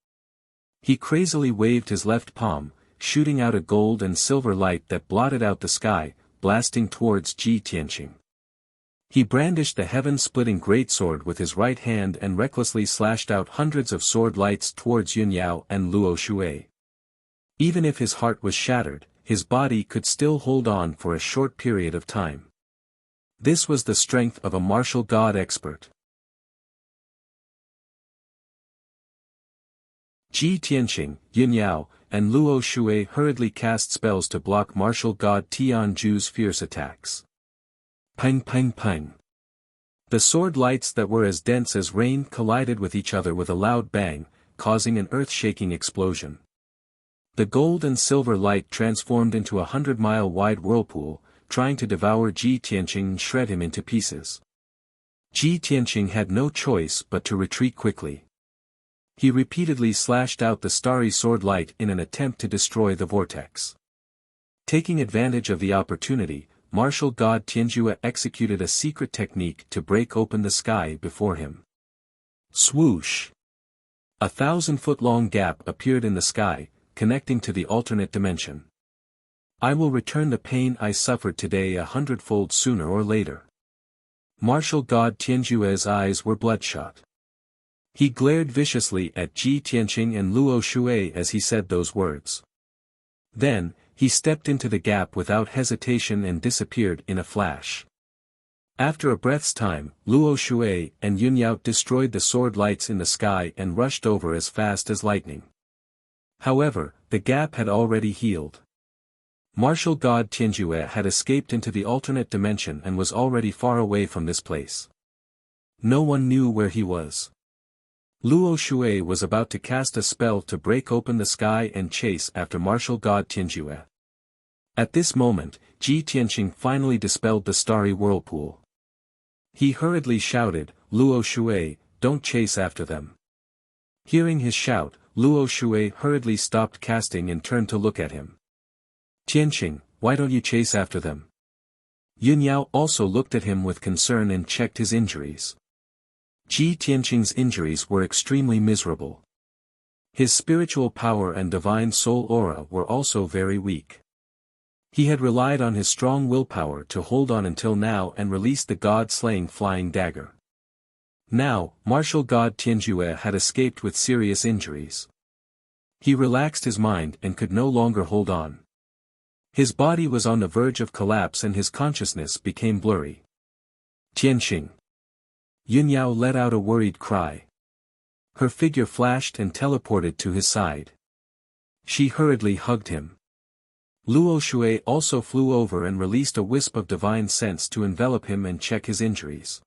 He crazily waved his left palm, shooting out a gold and silver light that blotted out the sky, blasting towards Ji Tianqing. He brandished the heaven-splitting greatsword with his right hand and recklessly slashed out hundreds of sword lights towards Yunyao and Luo Shui. Even if his heart was shattered, his body could still hold on for a short period of time. This was the strength of a martial god expert. Ji Tianqing, Yunyao, and Luo Shui hurriedly cast spells to block martial god Tianju's fierce attacks. Pang pang pang. The sword lights that were as dense as rain collided with each other with a loud bang, causing an earth-shaking explosion. The gold and silver light transformed into a 100-mile-wide whirlpool, trying to devour Ji Tianqing and shred him into pieces. Ji Tianqing had no choice but to retreat quickly. He repeatedly slashed out the starry sword light in an attempt to destroy the vortex. Taking advantage of the opportunity, martial god Tianjue executed a secret technique to break open the sky before him. Swoosh! A 1,000-foot-long gap appeared in the sky, connecting to the alternate dimension. I will return the pain I suffered today 100-fold sooner or later. Martial god Tianjue's eyes were bloodshot. He glared viciously at Ji Tianqing and Luo Shui as he said those words. Then, he stepped into the gap without hesitation and disappeared in a flash. After a breath's time, Luo Shui and Yunyao destroyed the sword lights in the sky and rushed over as fast as lightning. However, the gap had already healed. Martial god Tianjue had escaped into the alternate dimension and was already far away from this place. No one knew where he was. Luo Shui was about to cast a spell to break open the sky and chase after martial god Tianjue. At this moment, Ji Tianqing finally dispelled the starry whirlpool. He hurriedly shouted, "Luo Shui, don't chase after them." Hearing his shout, Luo Shui hurriedly stopped casting and turned to look at him. "Tianqing, why don't you chase after them?" Yunyao also looked at him with concern and checked his injuries. Ji Tianqing's injuries were extremely miserable. His spiritual power and divine soul aura were also very weak. He had relied on his strong willpower to hold on until now and release the god-slaying flying dagger. Now, martial god Tianjue had escaped with serious injuries. He relaxed his mind and could no longer hold on. His body was on the verge of collapse and his consciousness became blurry. Tianqing. Yunyao let out a worried cry. Her figure flashed and teleported to his side. She hurriedly hugged him. Luo Shui also flew over and released a wisp of divine sense to envelop him and check his injuries.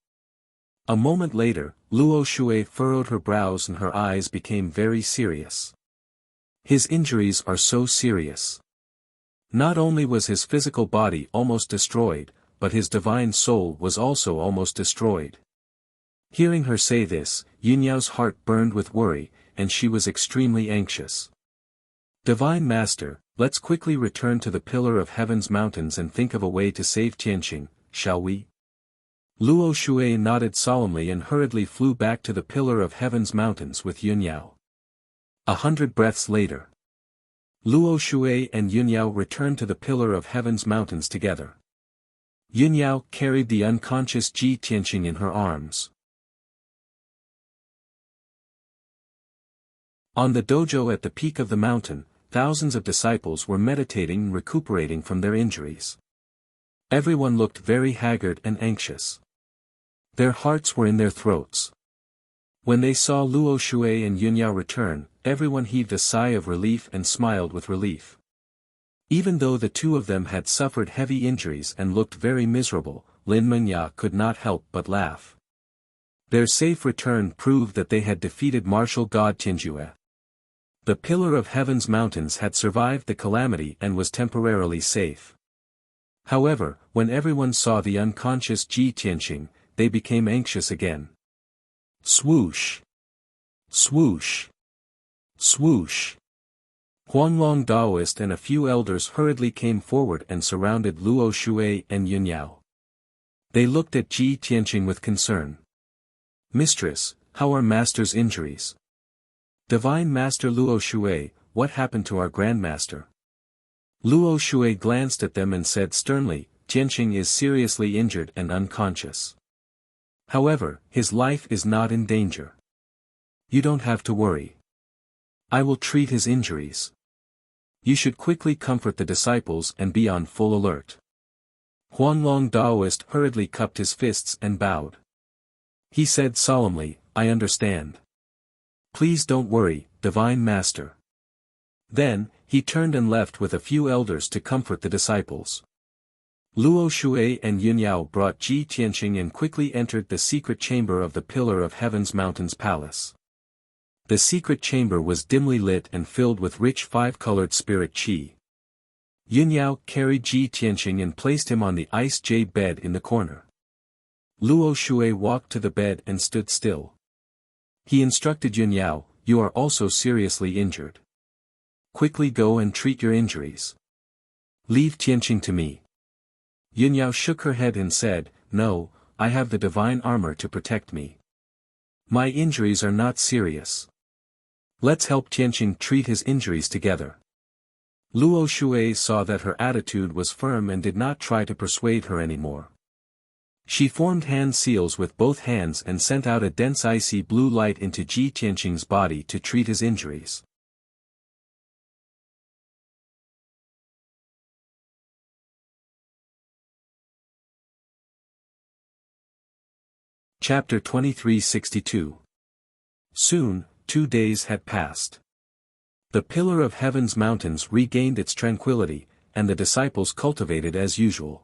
A moment later, Luo Shui furrowed her brows and her eyes became very serious. His injuries are so serious. Not only was his physical body almost destroyed, but his divine soul was also almost destroyed. Hearing her say this, Yunyao's heart burned with worry, and she was extremely anxious. Divine Master, let's quickly return to the Pillar of Heaven's mountains and think of a way to save Tianqing, shall we? Luo Shui nodded solemnly and hurriedly flew back to the Pillar of Heaven's mountains with Yunyao. 100 breaths later. Luo Shui and Yunyao returned to the Pillar of Heaven's mountains together. Yunyao carried the unconscious Ji Tianqing in her arms. On the dojo at the peak of the mountain, thousands of disciples were meditating and recuperating from their injuries. Everyone looked very haggard and anxious. Their hearts were in their throats. When they saw Luo Shui and Yunyao return, everyone heaved a sigh of relief and smiled with relief. Even though the two of them had suffered heavy injuries and looked very miserable, Lin Mengya could not help but laugh. Their safe return proved that they had defeated martial god Tianjue. The Pillar of Heaven's mountains had survived the calamity and was temporarily safe. However, when everyone saw the unconscious Ji Tianqing, they became anxious again. Swoosh! Swoosh! Swoosh! Huanglong Daoist and a few elders hurriedly came forward and surrounded Luo Shui and Yunyao. They looked at Ji Tianqing with concern. Mistress, how are Master's injuries? Divine Master Luo Shui, what happened to our Grandmaster? Luo Shui glanced at them and said sternly, Tianqing is seriously injured and unconscious. However, his life is not in danger. You don't have to worry. I will treat his injuries. You should quickly comfort the disciples and be on full alert. Huanglong Daoist hurriedly cupped his fists and bowed. He said solemnly, I understand. Please don't worry, Divine Master. Then, he turned and left with a few elders to comfort the disciples. Luo Shui and Yunyao brought Ji Tianqing and quickly entered the secret chamber of the Pillar of Heaven's Mountains Palace. The secret chamber was dimly lit and filled with rich five-colored spirit qi. Yunyao carried Ji Tianqing and placed him on the ice jade bed in the corner. Luo Shui walked to the bed and stood still. He instructed Yunyao, you are also seriously injured. Quickly go and treat your injuries. Leave Tianqing to me. Yunyao shook her head and said, no, I have the divine armor to protect me. My injuries are not serious. Let's help Tianqing treat his injuries together. Luo Shui saw that her attitude was firm and did not try to persuade her anymore. She formed hand seals with both hands and sent out a dense icy blue light into Ji Tianqing's body to treat his injuries. Chapter 2362. Soon, 2 days had passed. The Pillar of Heaven's mountains regained its tranquility, and the disciples cultivated as usual.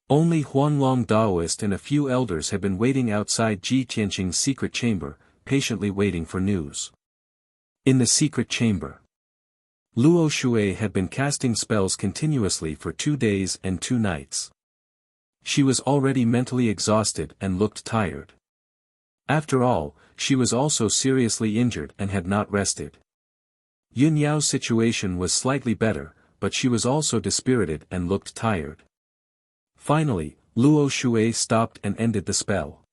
Only Huanglong Daoist and a few elders had been waiting outside Ji Tianqing's secret chamber, patiently waiting for news. In the secret chamber, Luo Shui had been casting spells continuously for 2 days and 2 nights. She was already mentally exhausted and looked tired. After all, she was also seriously injured and had not rested. Yunyao's situation was slightly better, but she was also dispirited and looked tired. Finally, Luo Shui stopped and ended the spell.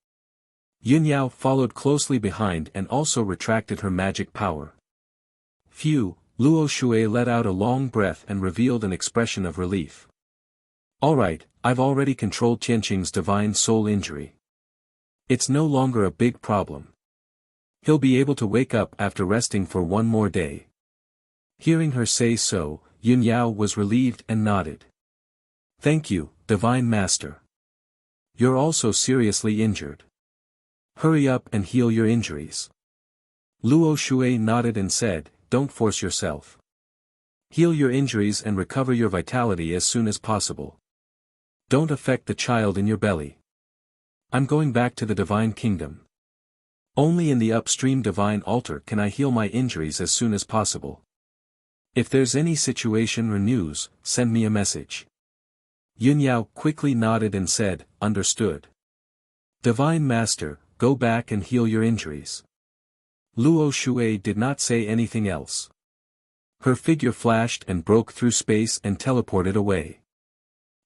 Yunyao followed closely behind and also retracted her magic power. Phew, Luo Shui let out a long breath and revealed an expression of relief. Alright, I've already controlled Tianqing's divine soul injury. It's no longer a big problem. He'll be able to wake up after resting for 1 more day. Hearing her say so, Yun Yao was relieved and nodded. Thank you, Divine Master. You're also seriously injured. Hurry up and heal your injuries. Luo Shui nodded and said, don't force yourself. Heal your injuries and recover your vitality as soon as possible. Don't affect the child in your belly. I'm going back to the Divine Kingdom. Only in the upstream Divine Altar can I heal my injuries as soon as possible. If there's any situation or news, send me a message. Yun Yao quickly nodded and said, understood. Divine Master, go back and heal your injuries. Luo Shui did not say anything else. Her figure flashed and broke through space and teleported away.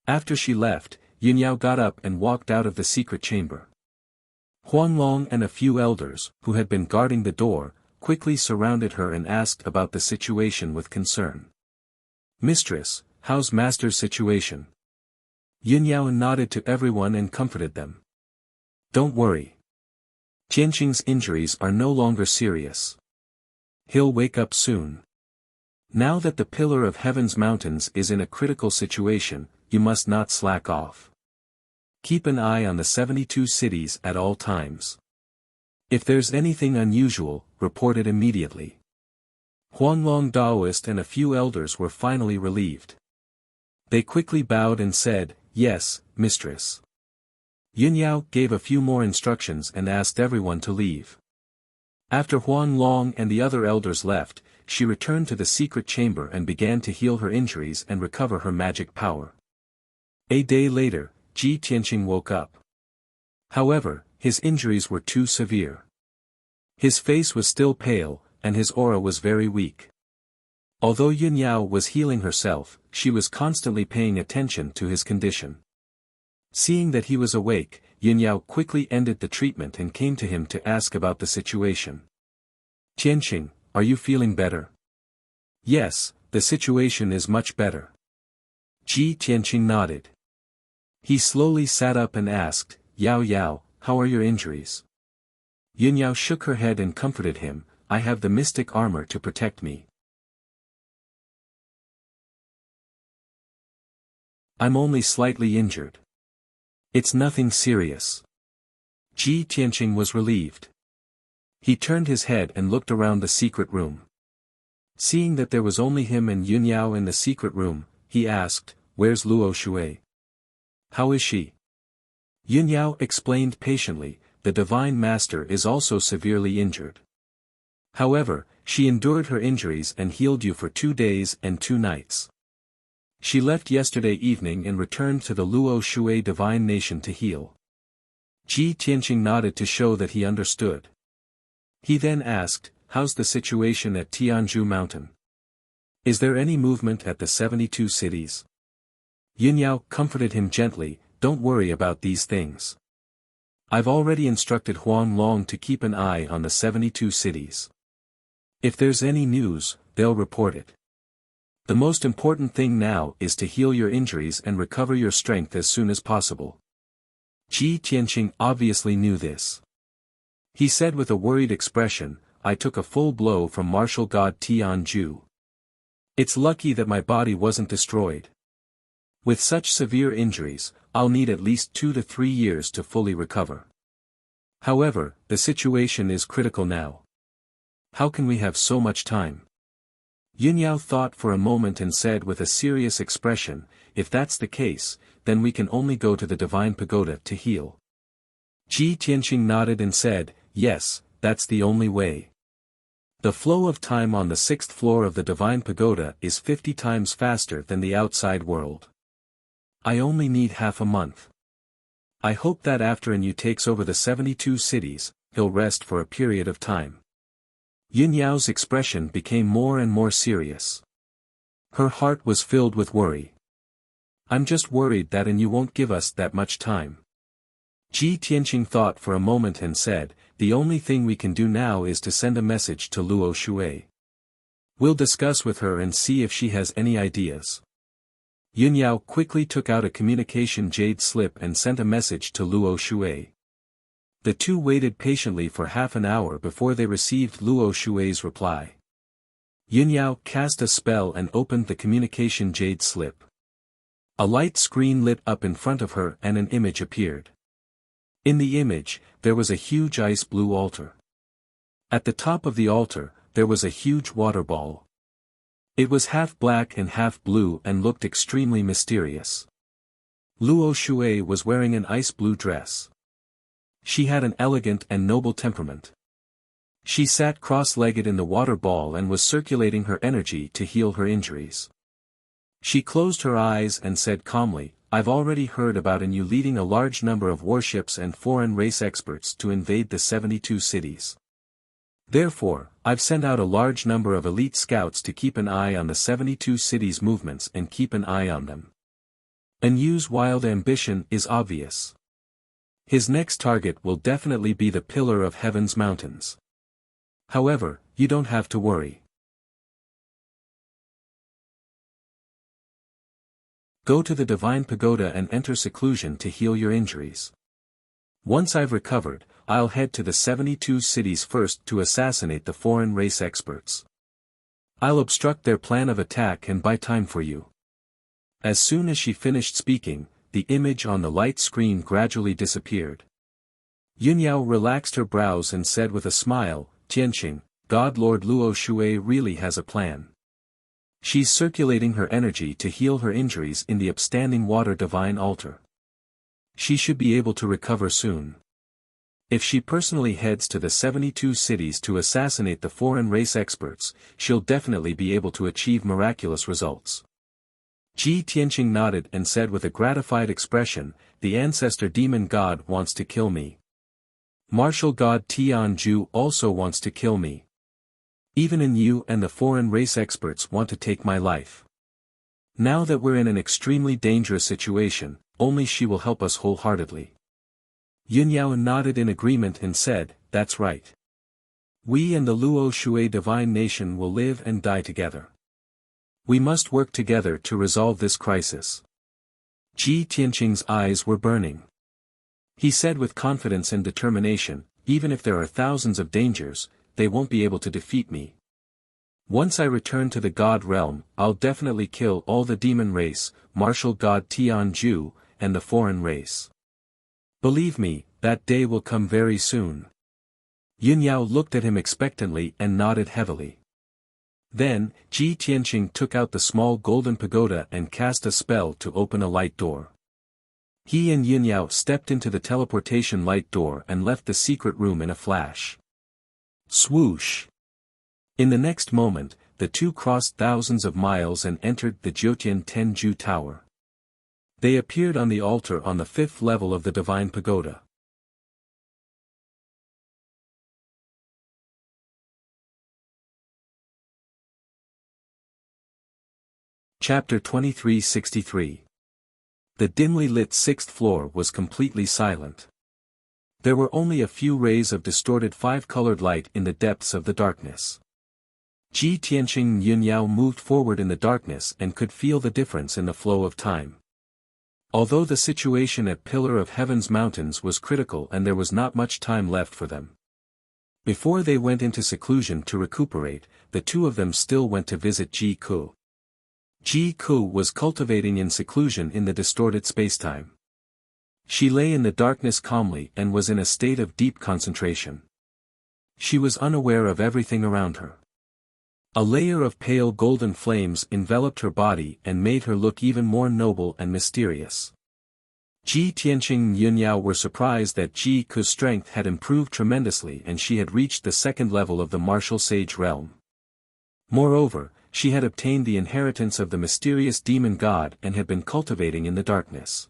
After she left, Yun Yao got up and walked out of the secret chamber. Huanglong and a few elders, who had been guarding the door, quickly surrounded her and asked about the situation with concern. Mistress, how's Master's situation? Yun Yao nodded to everyone and comforted them. Don't worry. Tianqing's injuries are no longer serious. He'll wake up soon. Now that the Pillar of Heaven's mountains is in a critical situation, you must not slack off. Keep an eye on the 72 cities at all times. If there's anything unusual, report it immediately. Huanglong Daoist and a few elders were finally relieved. They quickly bowed and said, yes, mistress. Yun Yao gave a few more instructions and asked everyone to leave. After Huanglong and the other elders left, she returned to the secret chamber and began to heal her injuries and recover her magic power. A day later, Ji Tianqing woke up. However, his injuries were too severe. His face was still pale, and his aura was very weak. Although Yun Yao was healing herself, she was constantly paying attention to his condition. Seeing that he was awake, Yun Yao quickly ended the treatment and came to him to ask about the situation. Tianqing, are you feeling better? Yes, the situation is much better. Ji Tianqing nodded. He slowly sat up and asked, Yao Yao, how are your injuries? Yun Yao shook her head and comforted him, I have the mystic armor to protect me. I'm only slightly injured. It's nothing serious. Ji Tianqing was relieved. He turned his head and looked around the secret room. Seeing that there was only him and Yun Yao in the secret room, he asked, where's Luo Shui? How is she? Yun Yao explained patiently, the Divine Master is also severely injured. However, she endured her injuries and healed you for 2 days and 2 nights. She left yesterday evening and returned to the Luo Shui Divine Nation to heal. Ji Tianqing nodded to show that he understood. He then asked, how's the situation at Tianzhu Mountain? Is there any movement at the 72 cities? Yun Yao comforted him gently, don't worry about these things. I've already instructed Huanglong to keep an eye on the 72 cities. If there's any news, they'll report it. The most important thing now is to heal your injuries and recover your strength as soon as possible. Ji Tianqing obviously knew this. He said with a worried expression, I took a full blow from martial god Tianzhu. It's lucky that my body wasn't destroyed. With such severe injuries, I'll need at least 2 to 3 years to fully recover. However, the situation is critical now. How can we have so much time? Yun Yao thought for a moment and said with a serious expression, if that's the case, then we can only go to the Divine Pagoda to heal. Ji Tianqing nodded and said, yes, that's the only way. The flow of time on the 6th floor of the Divine Pagoda is 50 times faster than the outside world. I only need half a month. I hope that after Yu takes over the 72 cities, he'll rest for a period of time. Yun Yao's expression became more and more serious. Her heart was filled with worry. I'm just worried that Yu won't give us that much time. Ji Tianqing thought for a moment and said, the only thing we can do now is to send a message to Luo Shui. We'll discuss with her and see if she has any ideas. Yun Yao quickly took out a communication jade slip and sent a message to Luo Shui. The two waited patiently for half an hour before they received Luo Shui's reply. Yunyao cast a spell and opened the communication jade slip. A light screen lit up in front of her and an image appeared. In the image, there was a huge ice blue altar. At the top of the altar, there was a huge water ball. It was half black and half blue and looked extremely mysterious. Luo Shui was wearing an ice blue dress. She had an elegant and noble temperament. She sat cross-legged in the water ball and was circulating her energy to heal her injuries. She closed her eyes and said calmly, "I've already heard about you leading a large number of warships and foreign race experts to invade the 72 cities. Therefore, I've sent out a large number of elite scouts to keep an eye on the 72 cities' movements and keep an eye on them. Yu's wild ambition is obvious. His next target will definitely be the Pillar of Heaven's mountains. However, you don't have to worry. Go to the Divine Pagoda and enter seclusion to heal your injuries. Once I've recovered, I'll head to the 72 cities first to assassinate the foreign race experts. I'll obstruct their plan of attack and buy time for you." As soon as she finished speaking, the image on the light screen gradually disappeared. Yunyao relaxed her brows and said with a smile, "Tianqing, God Lord Luo Shui really has a plan. She's circulating her energy to heal her injuries in the upstanding water divine altar. She should be able to recover soon. If she personally heads to the 72 cities to assassinate the foreign race experts, she'll definitely be able to achieve miraculous results." Ji Tianqing nodded and said with a gratified expression, "The ancestor demon god wants to kill me. Martial god Tianju also wants to kill me. Even Yu and the foreign race experts want to take my life. Now that we're in an extremely dangerous situation, only she will help us wholeheartedly." Yunyao nodded in agreement and said, "That's right. We and the Luo Shui divine nation will live and die together. We must work together to resolve this crisis." Ji Tianqing's eyes were burning. He said with confidence and determination, "Even if there are thousands of dangers, they won't be able to defeat me. Once I return to the God realm, I'll definitely kill all the demon race, martial god Tianju, and the foreign race. Believe me, that day will come very soon." Yunyao looked at him expectantly and nodded heavily. Then, Ji Tianqing took out the small golden pagoda and cast a spell to open a light door. He and Yunyao stepped into the teleportation light door and left the secret room in a flash. Swoosh! In the next moment, the two crossed thousands of miles and entered the Jiutian Tenju Tower. They appeared on the altar on the 5th level of the Divine Pagoda. Chapter 2363. The dimly lit 6th floor was completely silent. There were only a few rays of distorted 5-colored light in the depths of the darkness. Ji Tianqing and Yunyao moved forward in the darkness and could feel the difference in the flow of time. Although the situation at Pillar of Heaven's mountains was critical and there was not much time left for them. Before they went into seclusion to recuperate, the two of them still went to visit Ji Ku. Ji Ku was cultivating in seclusion in the distorted spacetime. She lay in the darkness calmly and was in a state of deep concentration. She was unaware of everything around her. A layer of pale golden flames enveloped her body and made her look even more noble and mysterious. Ji Tianqing and Yunyao were surprised that Ji Ku's strength had improved tremendously and she had reached the 2nd level of the martial sage realm. Moreover, she had obtained the inheritance of the mysterious demon god and had been cultivating in the darkness.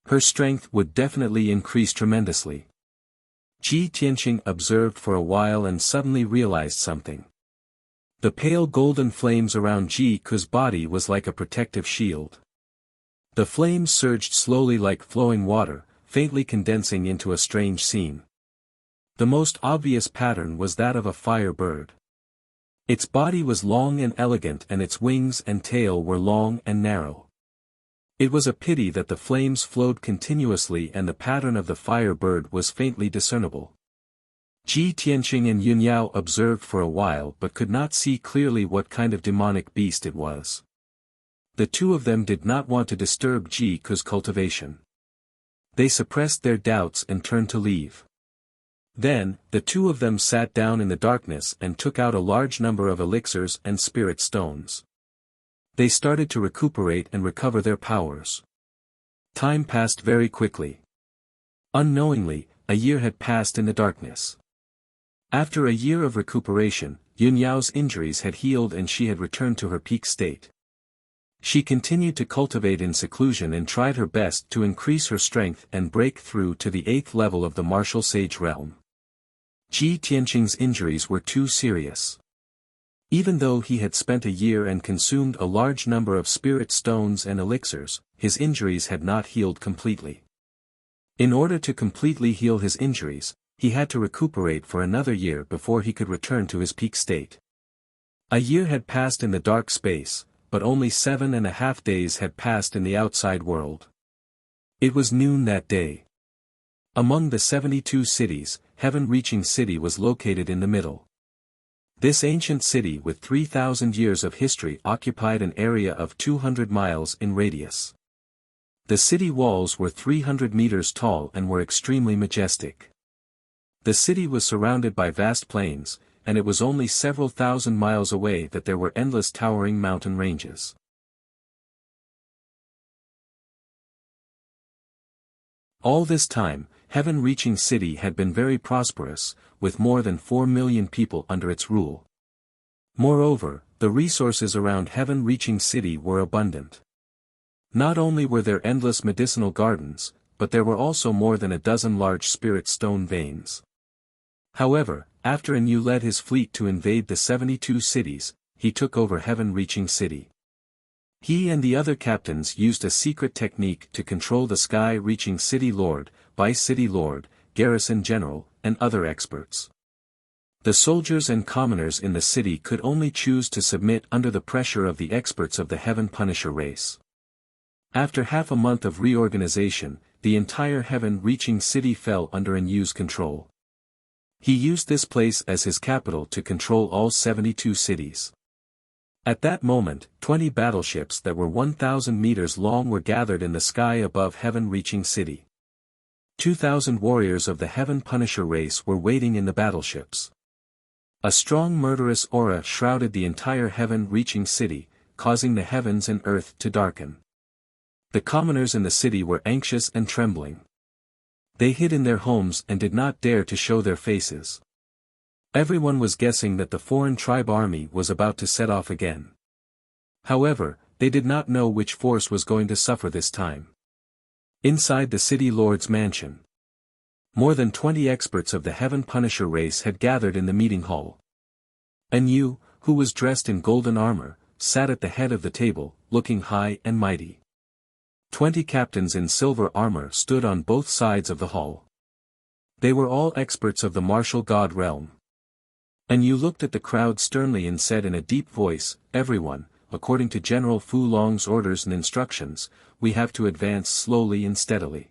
Her strength would definitely increase tremendously. Ji Tianqing observed for a while and suddenly realized something. The pale golden flames around Ji Ku's body was like a protective shield. The flames surged slowly like flowing water, faintly condensing into a strange scene. The most obvious pattern was that of a fire bird. Its body was long and elegant and its wings and tail were long and narrow. It was a pity that the flames flowed continuously and the pattern of the fire bird was faintly discernible. Ji Tianqing and Yun Yao observed for a while but could not see clearly what kind of demonic beast it was. The two of them did not want to disturb Ji Ke's cultivation. They suppressed their doubts and turned to leave. Then, the two of them sat down in the darkness and took out a large number of elixirs and spirit stones. They started to recuperate and recover their powers. Time passed very quickly. Unknowingly, a year had passed in the darkness. After a year of recuperation, Yun Yao's injuries had healed and she had returned to her peak state. She continued to cultivate in seclusion and tried her best to increase her strength and break through to the 8th level of the martial sage realm. Ji Tianqing's injuries were too serious. Even though he had spent a year and consumed a large number of spirit stones and elixirs, his injuries had not healed completely. In order to completely heal his injuries, he had to recuperate for another year before he could return to his peak state. A year had passed in the dark space, but only 7.5 days had passed in the outside world. It was noon that day. Among the 72 cities, heaven-reaching city was located in the middle. This ancient city with 3,000 years of history occupied an area of 200 miles in radius. The city walls were 300 meters tall and were extremely majestic. The city was surrounded by vast plains, and it was only several thousand miles away that there were endless towering mountain ranges. All this time, heaven-reaching city had been very prosperous, with more than 4 million people under its rule. Moreover, the resources around heaven-reaching city were abundant. Not only were there endless medicinal gardens, but there were also more than a dozen large spirit stone veins. However, after Anu led his fleet to invade the 72 cities, he took over heaven-reaching city. He and the other captains used a secret technique to control the sky-reaching city lord, vice-city lord, garrison general, and other experts. The soldiers and commoners in the city could only choose to submit under the pressure of the experts of the Heaven Punisher race. After half a month of reorganization, the entire heaven-reaching city fell under Anu's control. He used this place as his capital to control all 72 cities. At that moment, 20 battleships that were 1,000 meters long were gathered in the sky above heaven-reaching city. 2,000 warriors of the Heaven Punisher race were waiting in the battleships. A strong murderous aura shrouded the entire heaven-reaching city, causing the heavens and earth to darken. The commoners in the city were anxious and trembling. They hid in their homes and did not dare to show their faces. Everyone was guessing that the foreign tribe army was about to set off again. However, they did not know which force was going to suffer this time. Inside the city lord's mansion, more than 20 experts of the Heaven Punisher race had gathered in the meeting hall. Anu, who was dressed in golden armor, sat at the head of the table, looking high and mighty. 20 captains in silver armor stood on both sides of the hall. They were all experts of the martial god realm. Anu looked at the crowd sternly and said in a deep voice, "Everyone, according to General Fu Long's orders and instructions, we have to advance slowly and steadily.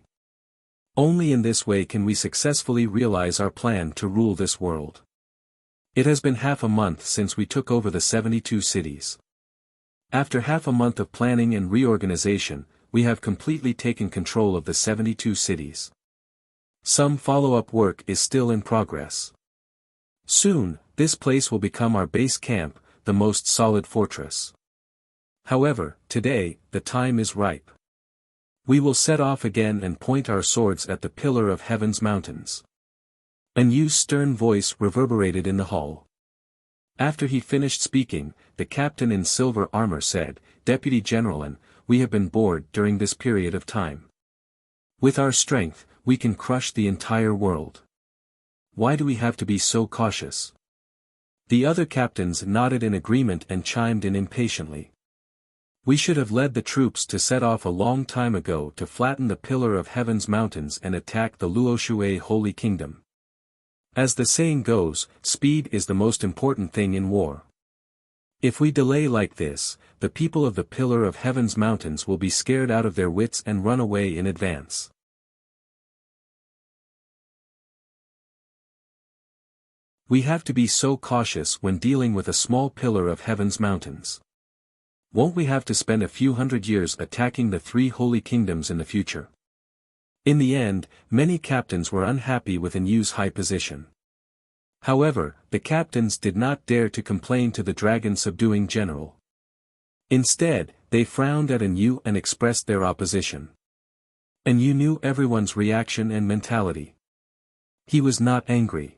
Only in this way can we successfully realize our plan to rule this world. It has been half a month since we took over the 72 cities. After half a month of planning and reorganization, we have completely taken control of the 72 cities. Some follow-up work is still in progress. Soon, this place will become our base camp, the most solid fortress. However, today, the time is ripe. We will set off again and point our swords at the pillar of heaven's mountains." Anu's stern voice reverberated in the hall. After he finished speaking, the captain in silver armor said, "Deputy General, we have been bored during this period of time. With our strength, we can crush the entire world. Why do we have to be so cautious?" The other captains nodded in agreement and chimed in impatiently. "We should have led the troops to set off a long time ago to flatten the pillar of heaven's mountains and attack the Luoshui Holy Kingdom. As the saying goes, speed is the most important thing in war. If we delay like this, the people of the pillar of heaven's mountains will be scared out of their wits and run away in advance." We have to be so cautious when dealing with a small pillar of heaven's mountains. Won't we have to spend a few hundred years attacking the three holy kingdoms in the future? In the end, many captains were unhappy with Yu's high position. However, the captains did not dare to complain to the dragon-subduing general. Instead, they frowned at Yu and expressed their opposition. Yu knew everyone's reaction and mentality. He was not angry.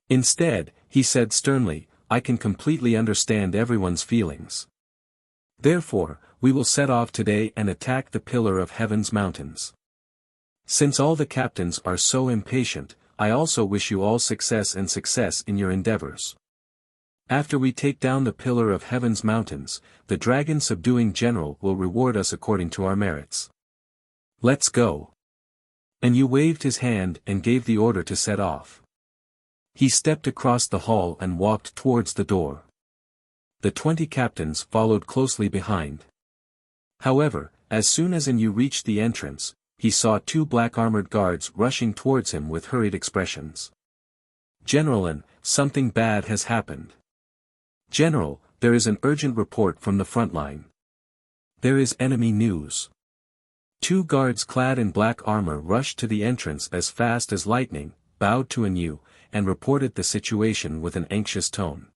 Instead, he said sternly, "I can completely understand everyone's feelings. Therefore, we will set off today and attack the pillar of heaven's mountains. Since all the captains are so impatient, I also wish you all success in your endeavors. After we take down the pillar of heaven's mountains, the dragon-subduing general will reward us according to our merits. Let's go." Yu waved his hand and gave the order to set off. He stepped across the hall and walked towards the door. The 20 captains followed closely behind. However, as soon as Yu reached the entrance, he saw 2 black armored guards rushing towards him with hurried expressions. "General, something bad has happened. General, there is an urgent report from the front line. There is enemy news." 2 guards clad in black armor rushed to the entrance as fast as lightning, bowed to Yu, and reported the situation with an anxious tone.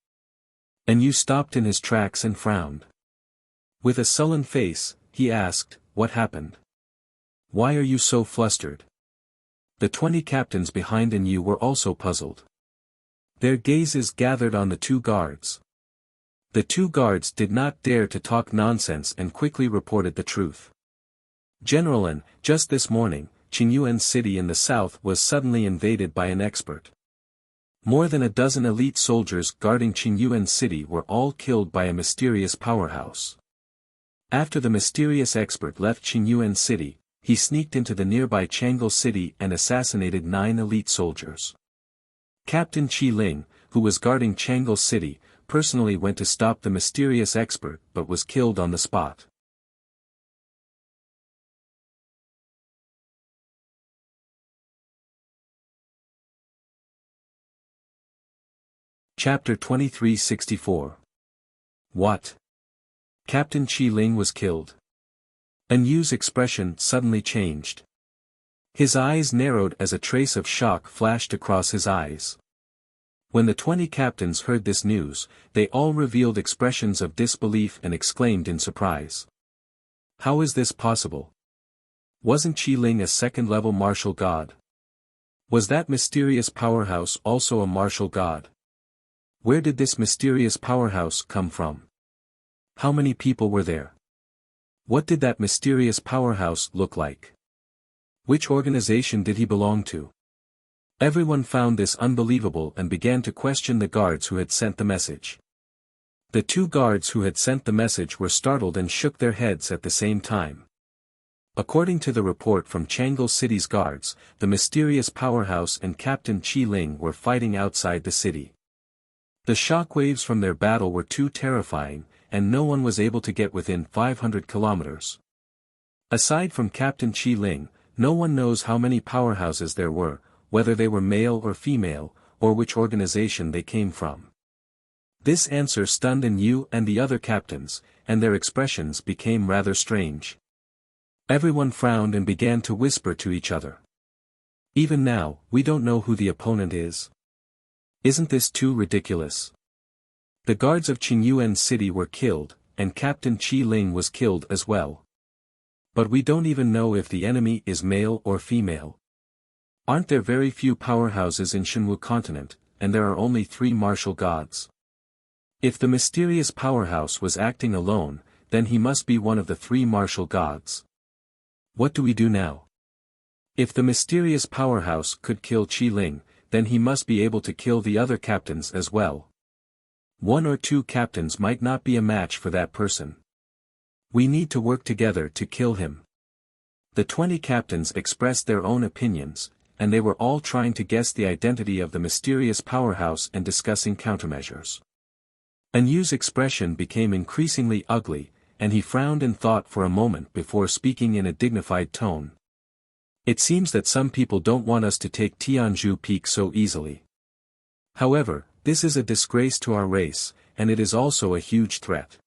Yu stopped in his tracks and frowned. With a sullen face, he asked, "What happened? Why are you so flustered?" The 20 captains behind Yu were also puzzled. Their gazes gathered on the 2 guards. The 2 guards did not dare to talk nonsense and quickly reported the truth. "General, just this morning, Qingyuan city in the south was suddenly invaded by an expert. More than a dozen elite soldiers guarding Qingyuan city were all killed by a mysterious powerhouse. After the mysterious expert left Qingyuan city, he sneaked into the nearby Chang'e city and assassinated 9 elite soldiers. Captain Qi Ling, who was guarding Chang'e city, personally went to stop the mysterious expert but was killed on the spot." Chapter 2364. What? Captain Qi Ling was killed? Yu's expression suddenly changed. His eyes narrowed as a trace of shock flashed across his eyes. When the 20 captains heard this news, they all revealed expressions of disbelief and exclaimed in surprise. "How is this possible? Wasn't Qi Ling a second-level martial god? Was that mysterious powerhouse also a martial god? Where did this mysterious powerhouse come from? How many people were there? What did that mysterious powerhouse look like? Which organization did he belong to?" Everyone found this unbelievable and began to question the guards who had sent the message. The 2 guards who had sent the message were startled and shook their heads at the same time. According to the report from Chang'e city's guards, the mysterious powerhouse and Captain Qi Ling were fighting outside the city. The shockwaves from their battle were too terrifying, and no one was able to get within 500 kilometers. Aside from Captain Qi Ling, no one knows how many powerhouses there were, whether they were male or female, or which organization they came from. This answer stunned Yu and the other captains, and their expressions became rather strange. Everyone frowned and began to whisper to each other. "Even now, we don't know who the opponent is. Isn't this too ridiculous? The guards of Qingyuan city were killed, and Captain Qi Ling was killed as well. But we don't even know if the enemy is male or female. Aren't there very few powerhouses in Shenwu continent, and there are only 3 martial gods? If the mysterious powerhouse was acting alone, then he must be one of the 3 martial gods. What do we do now? If the mysterious powerhouse could kill Qi Ling, then he must be able to kill the other captains as well. 1 or 2 captains might not be a match for that person. We need to work together to kill him." The 20 captains expressed their own opinions, and they were all trying to guess the identity of the mysterious powerhouse and discussing countermeasures. Yu's expression became increasingly ugly, and he frowned in thought for a moment before speaking in a dignified tone. "It seems that some people don't want us to take Tianzhu Peak so easily. However, this is a disgrace to our race, and it is also a huge threat.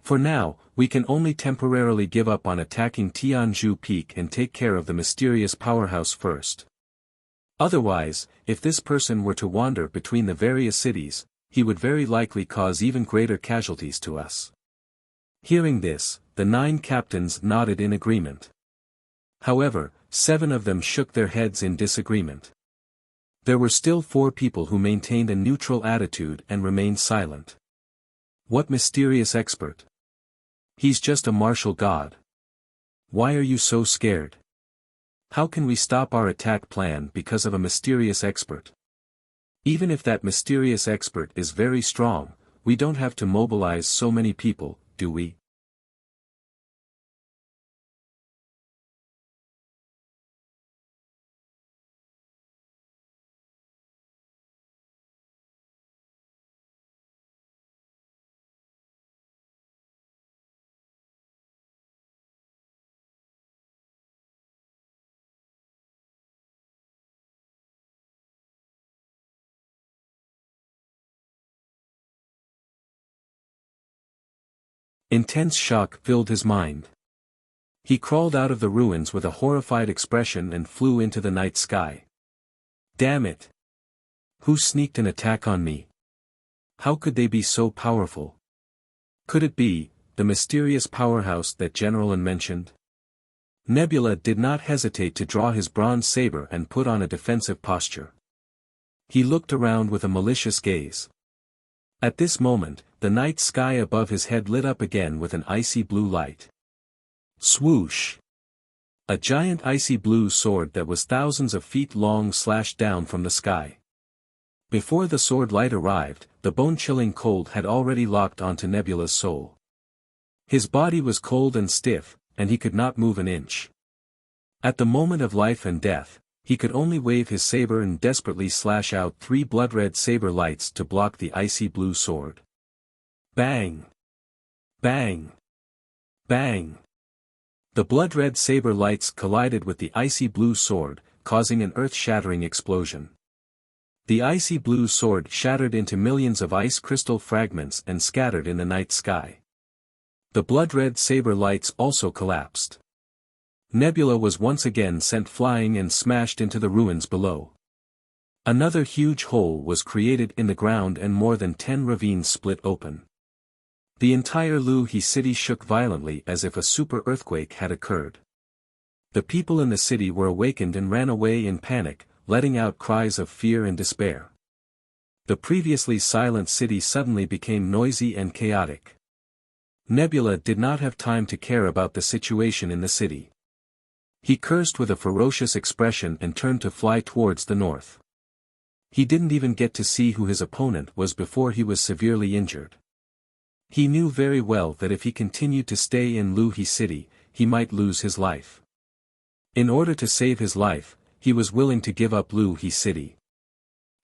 For now, we can only temporarily give up on attacking Tianzhu Peak and take care of the mysterious powerhouse first. Otherwise, if this person were to wander between the various cities, he would very likely cause even greater casualties to us. Hearing this, the 9 captains nodded in agreement. However, 7 of them shook their heads in disagreement. There were still 4 people who maintained a neutral attitude and remained silent. What mysterious expert? He's just a martial god. Why are you so scared? How can we stop our attack plan because of a mysterious expert? Even if that mysterious expert is very strong, we don't have to mobilize so many people, do we? Intense shock filled his mind. He crawled out of the ruins with a horrified expression and flew into the night sky. Damn it! Who sneaked an attack on me? How could they be so powerful? Could it be the mysterious powerhouse that General An mentioned? Nebula did not hesitate to draw his bronze saber and put on a defensive posture. He looked around with a malicious gaze. At this moment, the night sky above his head lit up again with an icy blue light. Swoosh! A giant icy blue sword that was thousands of feet long slashed down from the sky. Before the sword light arrived, the bone-chilling cold had already locked onto Nebula's soul. His body was cold and stiff, and he could not move an inch. At the moment of life and death, he could only wave his saber and desperately slash out 3 blood-red saber lights to block the icy blue sword. Bang! Bang! Bang! The blood-red saber lights collided with the icy blue sword, causing an earth-shattering explosion. The icy blue sword shattered into millions of ice crystal fragments and scattered in the night sky. The blood-red saber lights also collapsed. Nebula was once again sent flying and smashed into the ruins below. Another huge hole was created in the ground and more than 10 ravines split open. The entire Luhi city shook violently as if a super earthquake had occurred. The people in the city were awakened and ran away in panic, letting out cries of fear and despair. The previously silent city suddenly became noisy and chaotic. Nebula did not have time to care about the situation in the city. He cursed with a ferocious expression and turned to fly towards the north. He didn't even get to see who his opponent was before he was severely injured. He knew very well that if he continued to stay in Luhi city, he might lose his life. In order to save his life, he was willing to give up Luhi city.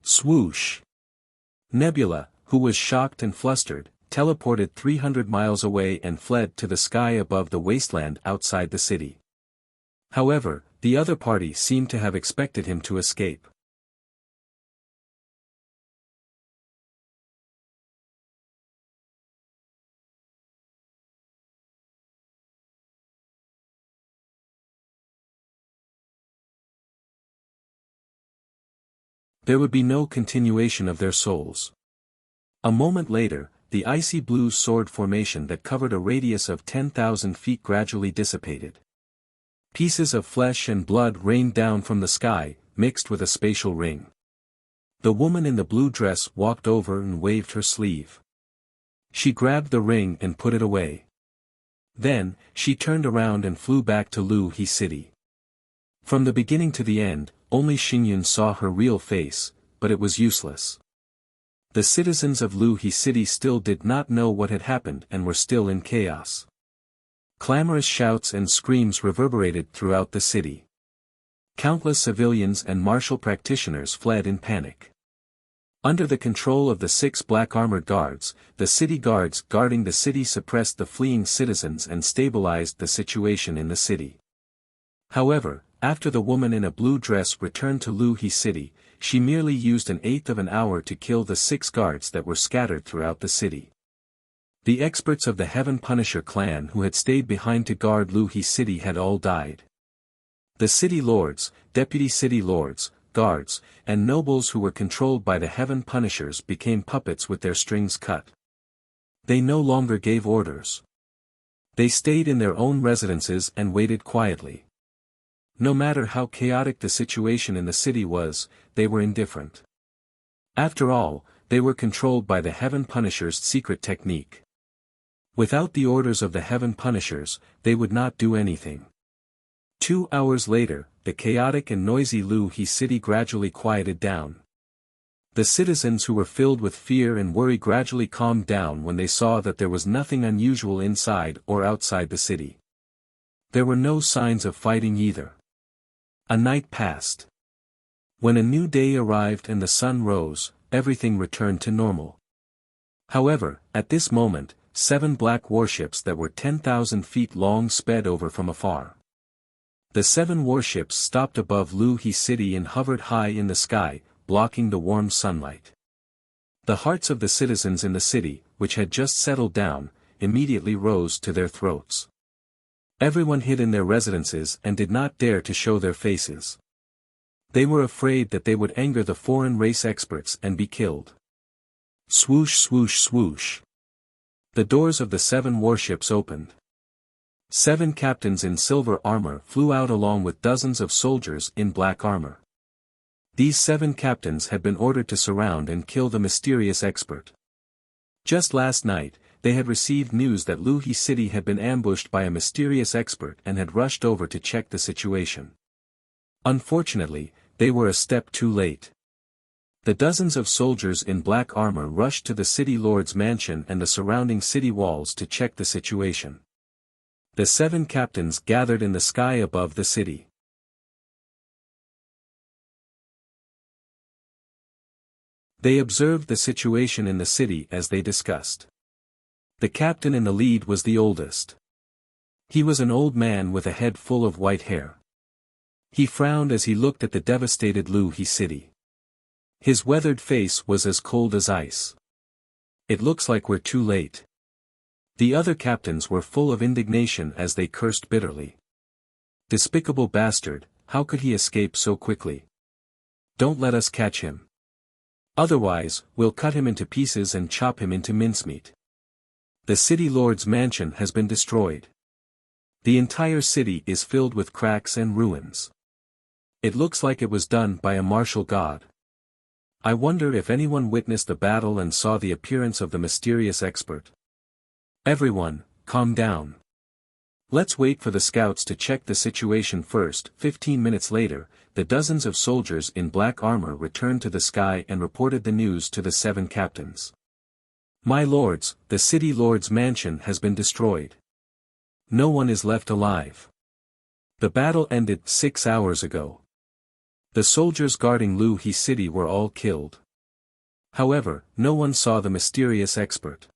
Swoosh! Nebula, who was shocked and flustered, teleported 300 miles away and fled to the sky above the wasteland outside the city. However, the other party seemed to have expected him to escape. There would be no continuation of their souls. A moment later, the icy blue sword formation that covered a radius of 10,000 feet gradually dissipated. Pieces of flesh and blood rained down from the sky, mixed with a spatial ring. The woman in the blue dress walked over and waved her sleeve. She grabbed the ring and put it away. Then, she turned around and flew back to Luhi city. From the beginning to the end, only Xingyun saw her real face, but it was useless. The citizens of Luhi city still did not know what had happened and were still in chaos. Clamorous shouts and screams reverberated throughout the city. Countless civilians and martial practitioners fled in panic. Under the control of the 6 black armored guards, the city guards guarding the city suppressed the fleeing citizens and stabilized the situation in the city. However, after the woman in a blue dress returned to Luhi city, she merely used an eighth of an hour to kill the 6 guards that were scattered throughout the city. The experts of the Heaven Punisher clan who had stayed behind to guard Luhi city had all died. The city lords, deputy city lords, guards, and nobles who were controlled by the Heaven Punishers became puppets with their strings cut. They no longer gave orders. They stayed in their own residences and waited quietly. No matter how chaotic the situation in the city was, they were indifferent. After all, they were controlled by the Heaven Punisher's secret technique. Without the orders of the Heaven Punishers, they would not do anything. 2 hours later, the chaotic and noisy Luhi city gradually quieted down. The citizens who were filled with fear and worry gradually calmed down when they saw that there was nothing unusual inside or outside the city. There were no signs of fighting either. A night passed. When a new day arrived and the sun rose, everything returned to normal. However, at this moment, 7 black warships that were 10,000 feet long sped over from afar. The 7 warships stopped above Luhi city and hovered high in the sky, blocking the warm sunlight. The hearts of the citizens in the city, which had just settled down, immediately rose to their throats. Everyone hid in their residences and did not dare to show their faces. They were afraid that they would anger the foreign race experts and be killed. Swoosh swoosh swoosh. The doors of the 7 warships opened. 7 captains in silver armor flew out along with dozens of soldiers in black armor. These 7 captains had been ordered to surround and kill the mysterious expert. Just last night, they had received news that Luhi city had been ambushed by a mysterious expert and had rushed over to check the situation. Unfortunately, they were a step too late. The dozens of soldiers in black armor rushed to the city lord's mansion and the surrounding city walls to check the situation. The 7 captains gathered in the sky above the city. They observed the situation in the city as they discussed. The captain in the lead was the oldest. He was an old man with a head full of white hair. He frowned as he looked at the devastated Luhi city. His weathered face was as cold as ice. "It looks like we're too late." The other captains were full of indignation as they cursed bitterly. "Despicable bastard, how could he escape so quickly? Don't let us catch him. Otherwise, we'll cut him into pieces and chop him into mincemeat." The city lord's mansion has been destroyed. The entire city is filled with cracks and ruins. It looks like it was done by a martial god. I wonder if anyone witnessed the battle and saw the appearance of the mysterious expert. Everyone, calm down. Let's wait for the scouts to check the situation first. 15 minutes later, the dozens of soldiers in black armor returned to the sky and reported the news to the 7 captains. "My lords, the city lord's mansion has been destroyed. No one is left alive. The battle ended 6 hours ago. The soldiers guarding Luhi city were all killed. However, no one saw the mysterious expert.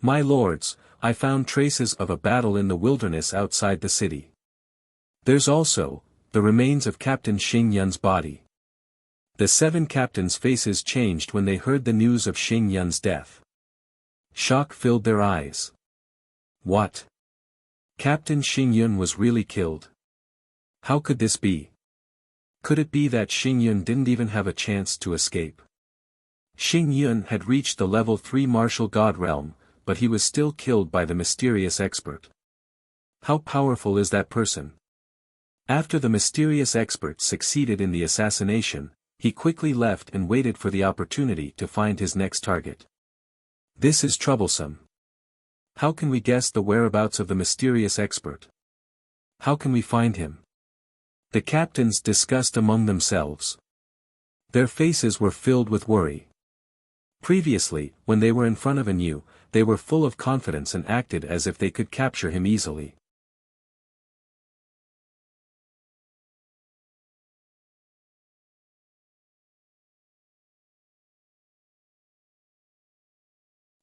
My lords, I found traces of a battle in the wilderness outside the city. There's also the remains of Captain Xing Yun's body." The 7 captains' faces changed when they heard the news of Xing Yun's death. Shock filled their eyes. What? Captain Xing Yun was really killed? How could this be? Could it be that Xing Yun didn't even have a chance to escape? Xing Yun had reached the level 3 martial god realm, but he was still killed by the mysterious expert. How powerful is that person? After the mysterious expert succeeded in the assassination, he quickly left and waited for the opportunity to find his next target. This is troublesome. How can we guess the whereabouts of the mysterious expert? How can we find him? The captains discussed among themselves. Their faces were filled with worry. Previously, when they were in front of Anu, they were full of confidence and acted as if they could capture him easily.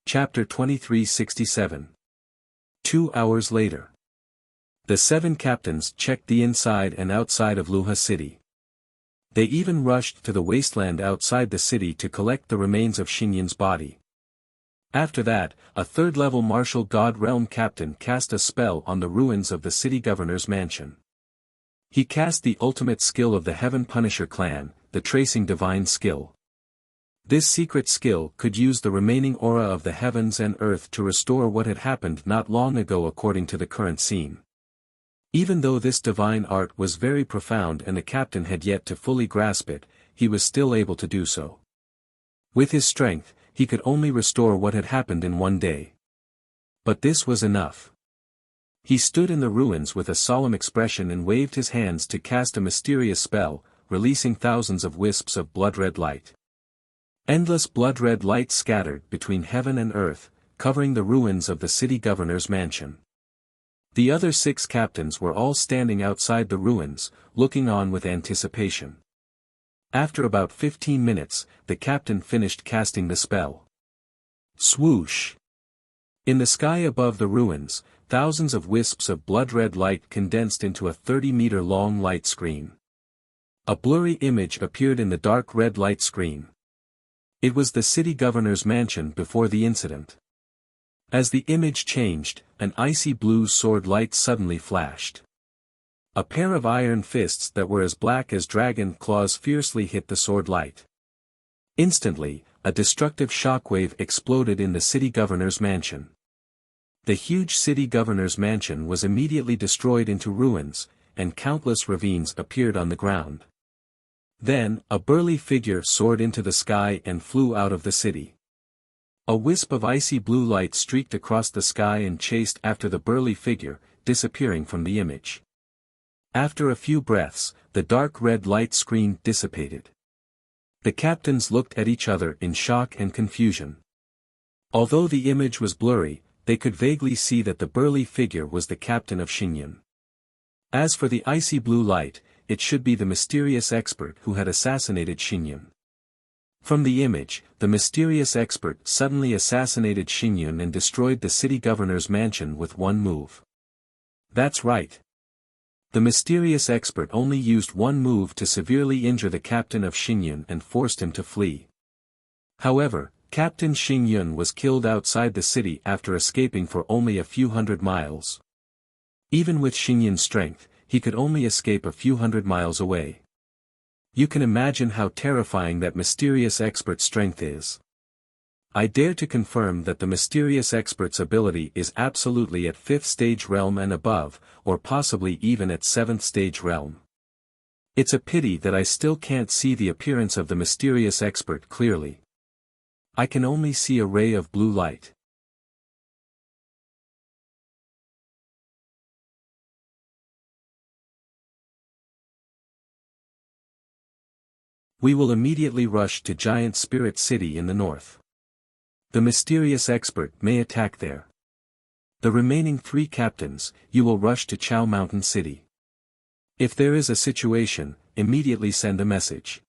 Chapter 2367. 2 hours later. The 7 captains checked the inside and outside of Luha city. They even rushed to the wasteland outside the city to collect the remains of Xinyan's body. After that, a third-level martial god realm captain cast a spell on the ruins of the city governor's mansion. He cast the ultimate skill of the Heaven Punisher clan, the tracing divine skill. This secret skill could use the remaining aura of the heavens and earth to restore what had happened not long ago according to the current scene. Even though this divine art was very profound and the captain had yet to fully grasp it, he was still able to do so. With his strength, he could only restore what had happened in one day. But this was enough. He stood in the ruins with a solemn expression and waved his hands to cast a mysterious spell, releasing thousands of wisps of blood-red light. Endless blood-red light scattered between heaven and earth, covering the ruins of the city governor's mansion. The other 6 captains were all standing outside the ruins, looking on with anticipation. After about 15 minutes, the captain finished casting the spell. Swoosh! In the sky above the ruins, thousands of wisps of blood-red light condensed into a 30-meter-long light screen. A blurry image appeared in the dark red light screen. It was the city governor's mansion before the incident. As the image changed, an icy blue sword light suddenly flashed. A pair of iron fists that were as black as dragon claws fiercely hit the sword light. Instantly, a destructive shockwave exploded in the city governor's mansion. The huge city governor's mansion was immediately destroyed into ruins, and countless ravines appeared on the ground. Then, a burly figure soared into the sky and flew out of the city. A wisp of icy blue light streaked across the sky and chased after the burly figure, disappearing from the image. After a few breaths, the dark red light screen dissipated. The captains looked at each other in shock and confusion. Although the image was blurry, they could vaguely see that the burly figure was the captain of Xinyan. As for the icy blue light, it should be the mysterious expert who had assassinated Xinyan. From the image, the mysterious expert suddenly assassinated Xinyan and destroyed the city governor's mansion with one move. That's right. The mysterious expert only used one move to severely injure the captain of Xinyan and forced him to flee. However, Captain Xinyan was killed outside the city after escaping for only a few hundred miles. Even with Xinyan's strength, he could only escape a few hundred miles away. You can imagine how terrifying that mysterious expert's strength is. I dare to confirm that the mysterious expert's ability is absolutely at 5th stage realm and above, or possibly even at 7th stage realm. It's a pity that I still can't see the appearance of the mysterious expert clearly. I can only see a ray of blue light. We will immediately rush to Giant Spirit City in the north. The mysterious expert may attack there. The remaining 3 captains, you will rush to Chao Mountain City. If there is a situation, immediately send a message.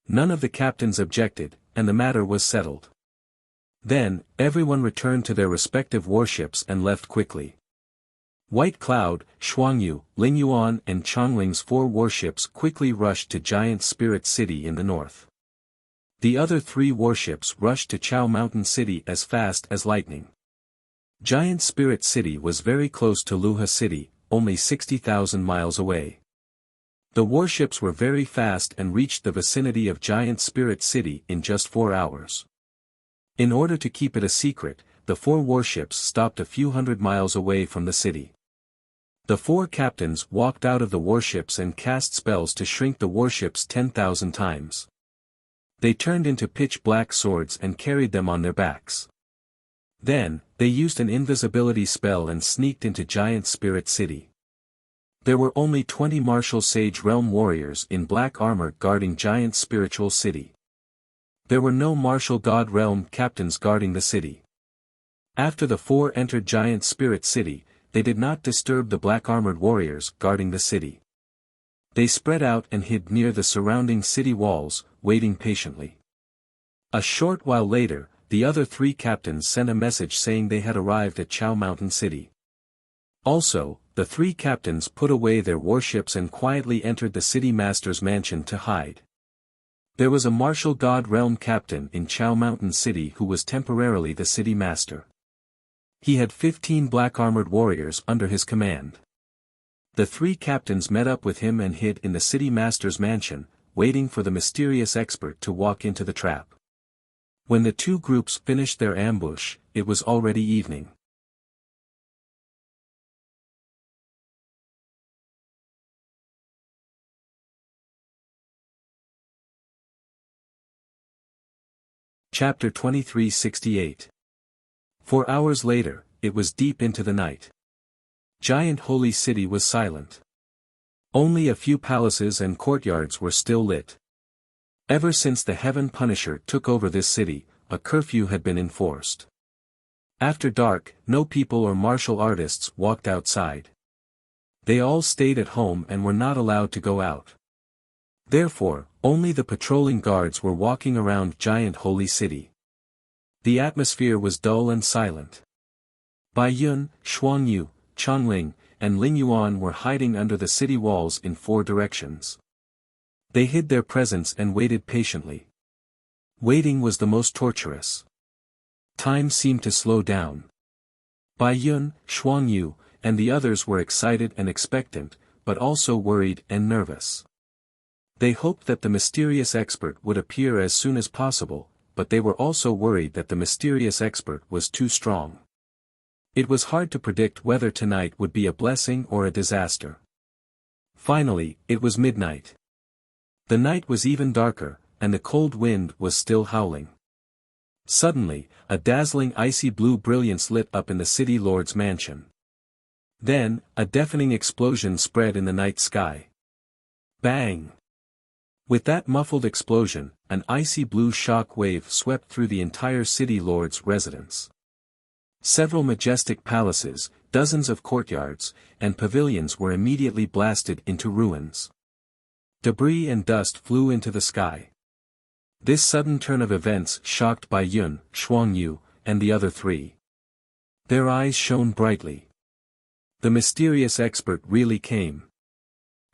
None of the captains objected, and the matter was settled. Then, everyone returned to their respective warships and left quickly. White Cloud, Shuangyu, Lingyuan and Chongling's 4 warships quickly rushed to Giant Spirit City in the north. The other 3 warships rushed to Chao Mountain City as fast as lightning. Giant Spirit City was very close to Luha City, only 60,000 miles away. The warships were very fast and reached the vicinity of Giant Spirit City in just 4 hours. In order to keep it a secret, the 4 warships stopped a few hundred miles away from the city. The 4 captains walked out of the warships and cast spells to shrink the warships 10,000 times. They turned into pitch-black swords and carried them on their backs. Then, they used an invisibility spell and sneaked into Giant Spirit City. There were only 20 martial sage realm warriors in black armor guarding Giant Spiritual City. There were no martial god realm captains guarding the city. After the 4 entered Giant Spirit City, they did not disturb the black-armored warriors guarding the city. They spread out and hid near the surrounding city walls, waiting patiently. A short while later, the other 3 captains sent a message saying they had arrived at Chao Mountain City. Also, the three captains put away their warships and quietly entered the city master's mansion to hide. There was a martial god realm captain in Chao Mountain City who was temporarily the city master. He had 15 black-armored warriors under his command. The three captains met up with him and hid in the city master's mansion, waiting for the mysterious expert to walk into the trap. When the two groups finished their ambush, it was already evening. Chapter 2368. 4 hours later, it was deep into the night. Giant Holy City was silent. Only a few palaces and courtyards were still lit. Ever since the Heaven Punisher took over this city, a curfew had been enforced. After dark, no people or martial artists walked outside. They all stayed at home and were not allowed to go out. Therefore, only the patrolling guards were walking around Giant Holy City. The atmosphere was dull and silent. Bai Yun, Xuanyu, Changling, and Ling Yuan were hiding under the city walls in 4 directions. They hid their presence and waited patiently. Waiting was the most torturous. Time seemed to slow down. Bai Yun, Xuanyu, and the others were excited and expectant, but also worried and nervous. They hoped that the mysterious expert would appear as soon as possible, but they were also worried that the mysterious expert was too strong. It was hard to predict whether tonight would be a blessing or a disaster. Finally, it was midnight. The night was even darker, and the cold wind was still howling. Suddenly, a dazzling icy blue brilliance lit up in the city lord's mansion. Then, a deafening explosion spread in the night sky. Bang! With that muffled explosion, an icy blue shock wave swept through the entire city lord's residence. Several majestic palaces, dozens of courtyards, and pavilions were immediately blasted into ruins. Debris and dust flew into the sky. This sudden turn of events shocked Bai Yun, Xuanyu, and the other three. Their eyes shone brightly. The mysterious expert really came.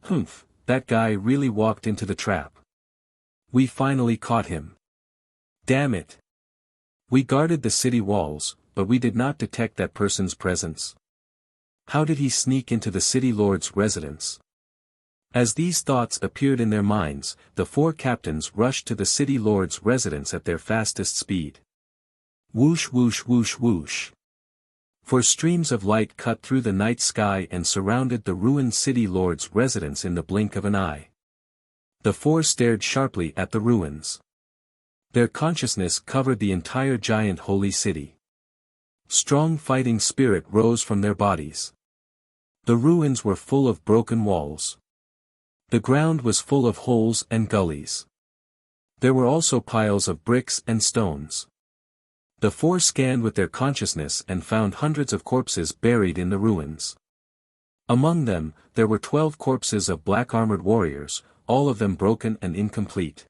Humph! That guy really walked into the trap. We finally caught him. Damn it! We guarded the city walls, but we did not detect that person's presence. How did he sneak into the city lord's residence? As these thoughts appeared in their minds, the 4 captains rushed to the city lord's residence at their fastest speed. Whoosh whoosh whoosh whoosh. For streams of light cut through the night sky and surrounded the ruined city lord's residence in the blink of an eye. The 4 stared sharply at the ruins. Their consciousness covered the entire giant holy city. Strong fighting spirit rose from their bodies. The ruins were full of broken walls. The ground was full of holes and gullies. There were also piles of bricks and stones. The 4 scanned with their consciousness and found hundreds of corpses buried in the ruins. Among them, there were 12 corpses of black-armored warriors, all of them broken and incomplete.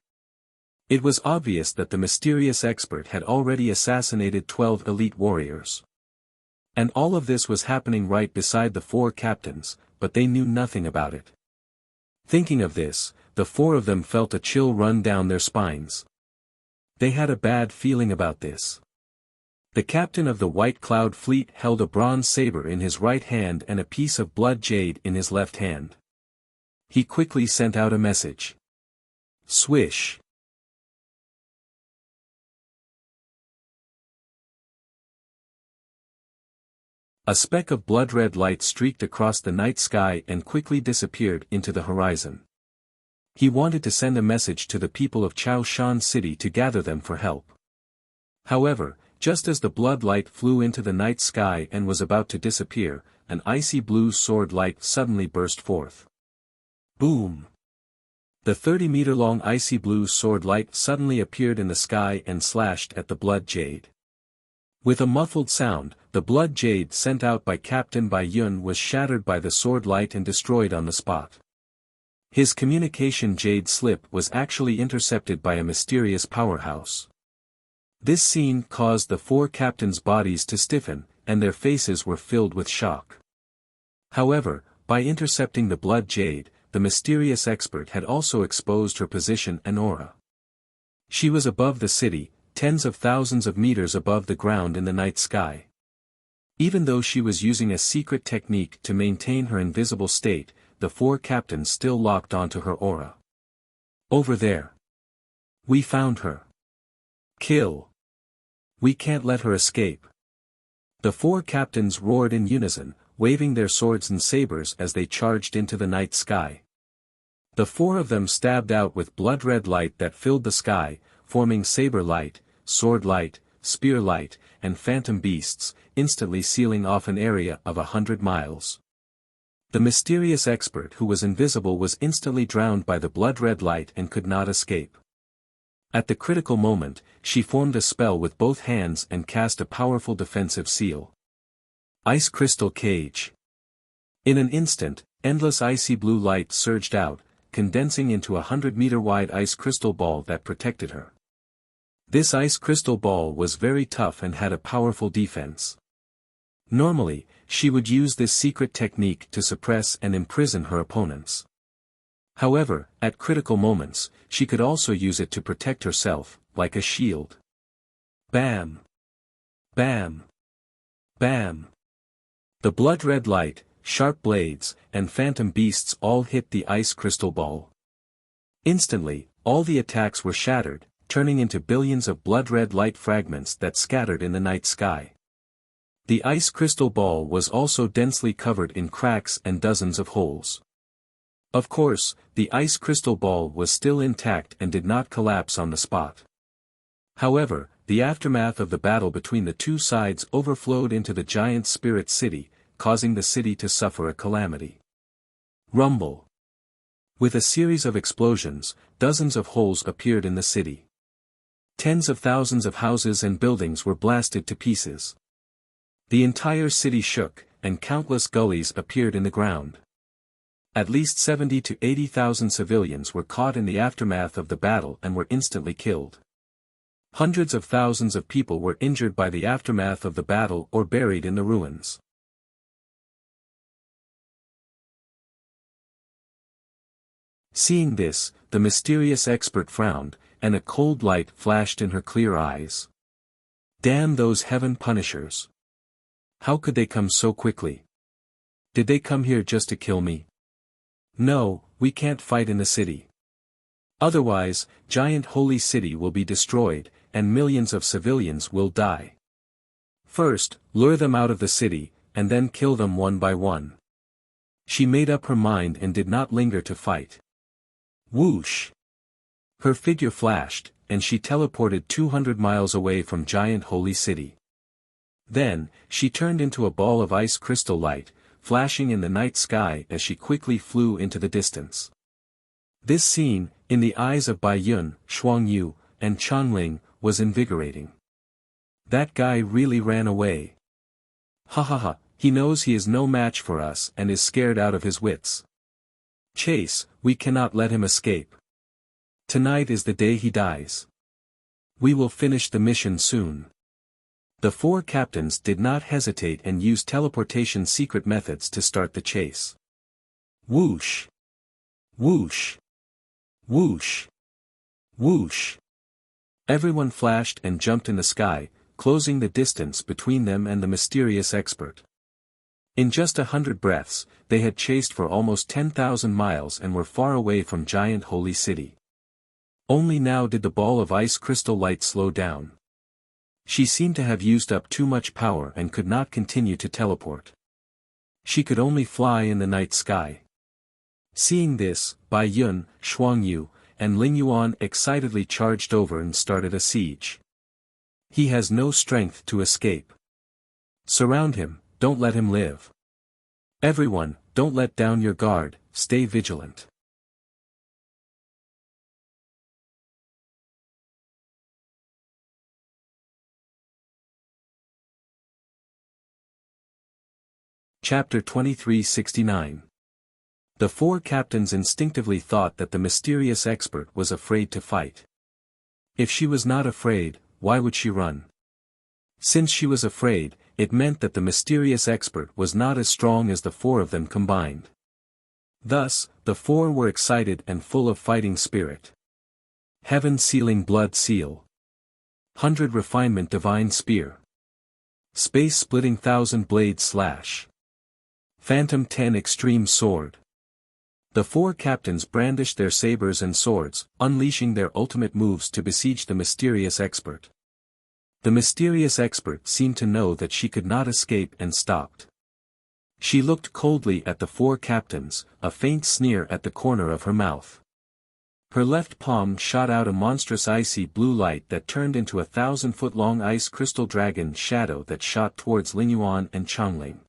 It was obvious that the mysterious expert had already assassinated 12 elite warriors. And all of this was happening right beside the 4 captains, but they knew nothing about it. Thinking of this, the 4 of them felt a chill run down their spines. They had a bad feeling about this. The captain of the White Cloud Fleet held a bronze saber in his right hand and a piece of blood jade in his left hand. He quickly sent out a message. Swish. A speck of blood-red light streaked across the night sky and quickly disappeared into the horizon. He wanted to send a message to the people of Chaoshan City to gather them for help. However, just as the blood light flew into the night sky and was about to disappear, an icy blue sword light suddenly burst forth. Boom! The 30-meter-long icy blue sword light suddenly appeared in the sky and slashed at the blood jade. With a muffled sound, the blood jade sent out by Captain Bai Yun was shattered by the sword light and destroyed on the spot. His communication jade slip was actually intercepted by a mysterious powerhouse. This scene caused the 4 captains' bodies to stiffen, and their faces were filled with shock. However, by intercepting the blood jade, the mysterious expert had also exposed her position and aura. She was above the city, tens of thousands of meters above the ground in the night sky. Even though she was using a secret technique to maintain her invisible state, the four captains still locked onto her aura. Over there. We found her. Kill. We can't let her escape. The four captains roared in unison, waving their swords and sabers as they charged into the night sky. The four of them stabbed out with blood-red light that filled the sky, forming saber light, sword light, spear light, and phantom beasts, instantly sealing off an area of 100 miles. The mysterious expert who was invisible was instantly drowned by the blood-red light and could not escape. At the critical moment, she formed a spell with both hands and cast a powerful defensive seal. Ice Crystal Cage. In an instant, endless icy blue light surged out, condensing into a 100-meter-wide ice crystal ball that protected her. This ice crystal ball was very tough and had a powerful defense. Normally, she would use this secret technique to suppress and imprison her opponents. However, at critical moments, she could also use it to protect herself, like a shield. Bam! Bam! Bam! The blood-red light, sharp blades, and phantom beasts all hit the ice crystal ball. Instantly, all the attacks were shattered, turning into billions of blood-red light fragments that scattered in the night sky. The ice crystal ball was also densely covered in cracks and dozens of holes. Of course, the ice crystal ball was still intact and did not collapse on the spot. However, the aftermath of the battle between the two sides overflowed into the giant spirit city, causing the city to suffer a calamity. Rumble. With a series of explosions, dozens of holes appeared in the city. Tens of thousands of houses and buildings were blasted to pieces. The entire city shook, and countless gullies appeared in the ground. At least 70 to 80,000 civilians were caught in the aftermath of the battle and were instantly killed. Hundreds of thousands of people were injured by the aftermath of the battle or buried in the ruins. Seeing this, the mysterious expert frowned, and a cold light flashed in her clear eyes. Damn those heaven punishers! How could they come so quickly? Did they come here just to kill me? No, we can't fight in the city. Otherwise, giant holy city will be destroyed, and millions of civilians will die. First, lure them out of the city, and then kill them one by one. She made up her mind and did not linger to fight. Whoosh! Her figure flashed, and she teleported 200 miles away from giant holy city. Then, she turned into a ball of ice crystal light, flashing in the night sky as she quickly flew into the distance. This scene, in the eyes of Bai Yun, Shuangyu, and Changling, was invigorating. That guy really ran away. Ha ha ha, he knows he is no match for us and is scared out of his wits. Chase, we cannot let him escape. Tonight is the day he dies. We will finish the mission soon. The four captains did not hesitate and used teleportation secret methods to start the chase. Whoosh! Whoosh! Whoosh! Whoosh! Everyone flashed and jumped in the sky, closing the distance between them and the mysterious expert. In just 100 breaths, they had chased for almost 10,000 miles and were far away from giant holy city. Only now did the ball of ice crystal light slow down. She seemed to have used up too much power and could not continue to teleport. She could only fly in the night sky. Seeing this, Bai Yun, Shuangyu, and Ling Yuan excitedly charged over and started a siege. He has no strength to escape. Surround him, don't let him live. Everyone, don't let down your guard, stay vigilant. Chapter 2369. The four captains instinctively thought that the mysterious expert was afraid to fight. If she was not afraid, why would she run? Since she was afraid, it meant that the mysterious expert was not as strong as the four of them combined. Thus, the four were excited and full of fighting spirit. Heaven Sealing Blood Seal. 100 Refinement Divine Spear. Space Splitting 1000 Blade Slash. Phantom 10 Extreme Sword. The four captains brandished their sabers and swords, unleashing their ultimate moves to besiege the mysterious expert. The mysterious expert seemed to know that she could not escape and stopped. She looked coldly at the four captains, a faint sneer at the corner of her mouth. Her left palm shot out a monstrous icy blue light that turned into a 1,000-foot-long ice crystal dragon shadow that shot towards Lingyuan and Changling.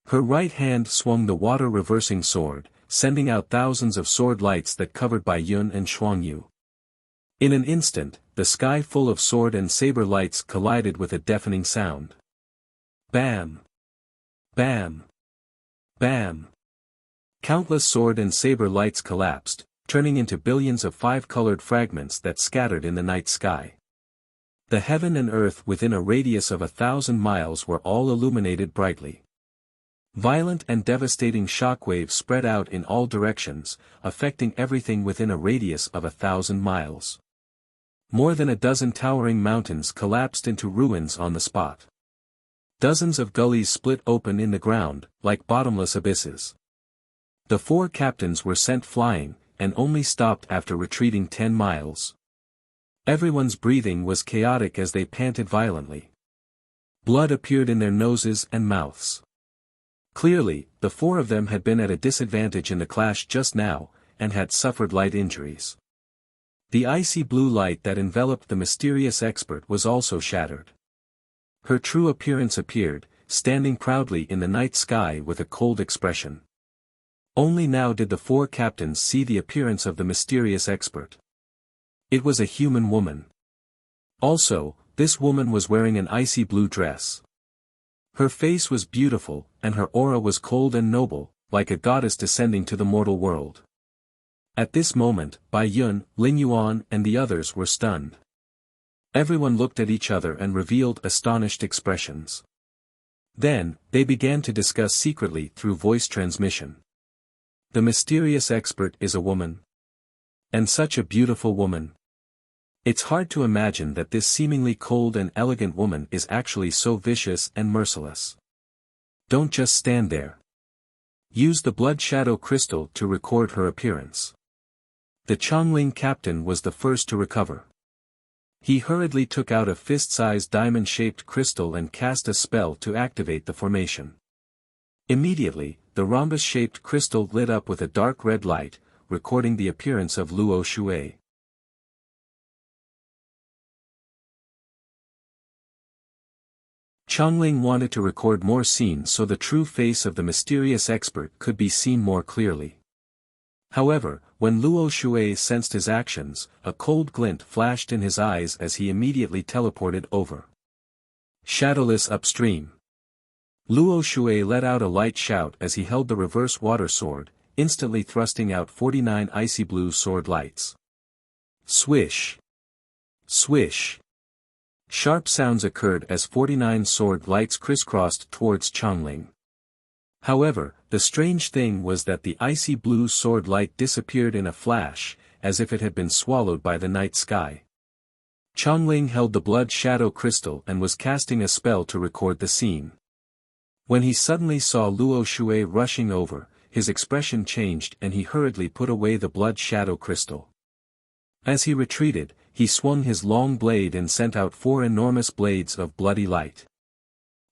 Her right hand swung the water-reversing sword, sending out thousands of sword lights that covered Bai Yun and Shuangyu. In an instant, the sky full of sword and saber lights collided with a deafening sound. Bam! Bam! Bam! Countless sword and saber lights collapsed, turning into billions of five-colored fragments that scattered in the night sky. The heaven and earth within a radius of 1,000 miles were all illuminated brightly. Violent and devastating shockwaves spread out in all directions, affecting everything within a radius of 1,000 miles. More than a dozen towering mountains collapsed into ruins on the spot. Dozens of gullies split open in the ground, like bottomless abysses. The four captains were sent flying, and only stopped after retreating 10 miles. Everyone's breathing was chaotic as they panted violently. Blood appeared in their noses and mouths. Clearly, the four of them had been at a disadvantage in the clash just now, and had suffered light injuries. The icy blue light that enveloped the mysterious expert was also shattered. Her true appearance appeared, standing proudly in the night sky with a cold expression. Only now did the four captains see the appearance of the mysterious expert. It was a human woman. Also, this woman was wearing an icy blue dress. Her face was beautiful, and her aura was cold and noble, like a goddess descending to the mortal world. At this moment, Bai Yun, Lingyuan and the others were stunned. Everyone looked at each other and revealed astonished expressions. Then, they began to discuss secretly through voice transmission. The mysterious expert is a woman. And such a beautiful woman. It's hard to imagine that this seemingly cold and elegant woman is actually so vicious and merciless. Don't just stand there. Use the blood shadow crystal to record her appearance. The Changling captain was the first to recover. He hurriedly took out a fist-sized diamond-shaped crystal and cast a spell to activate the formation. Immediately, the rhombus-shaped crystal lit up with a dark red light, recording the appearance of Luo Shui. Changling wanted to record more scenes so the true face of the mysterious expert could be seen more clearly. However, when Luo Shui sensed his actions, a cold glint flashed in his eyes as he immediately teleported over. Shadowless upstream. Luo Shui let out a light shout as he held the reverse water sword, instantly thrusting out 49 icy blue sword lights. Swish! Swish! Sharp sounds occurred as 49 sword lights crisscrossed towards Changling. However, the strange thing was that the icy blue sword light disappeared in a flash, as if it had been swallowed by the night sky. Changling held the blood shadow crystal and was casting a spell to record the scene. When he suddenly saw Luo Shui rushing over, his expression changed and he hurriedly put away the blood shadow crystal. As he retreated, he swung his long blade and sent out 4 enormous blades of bloody light.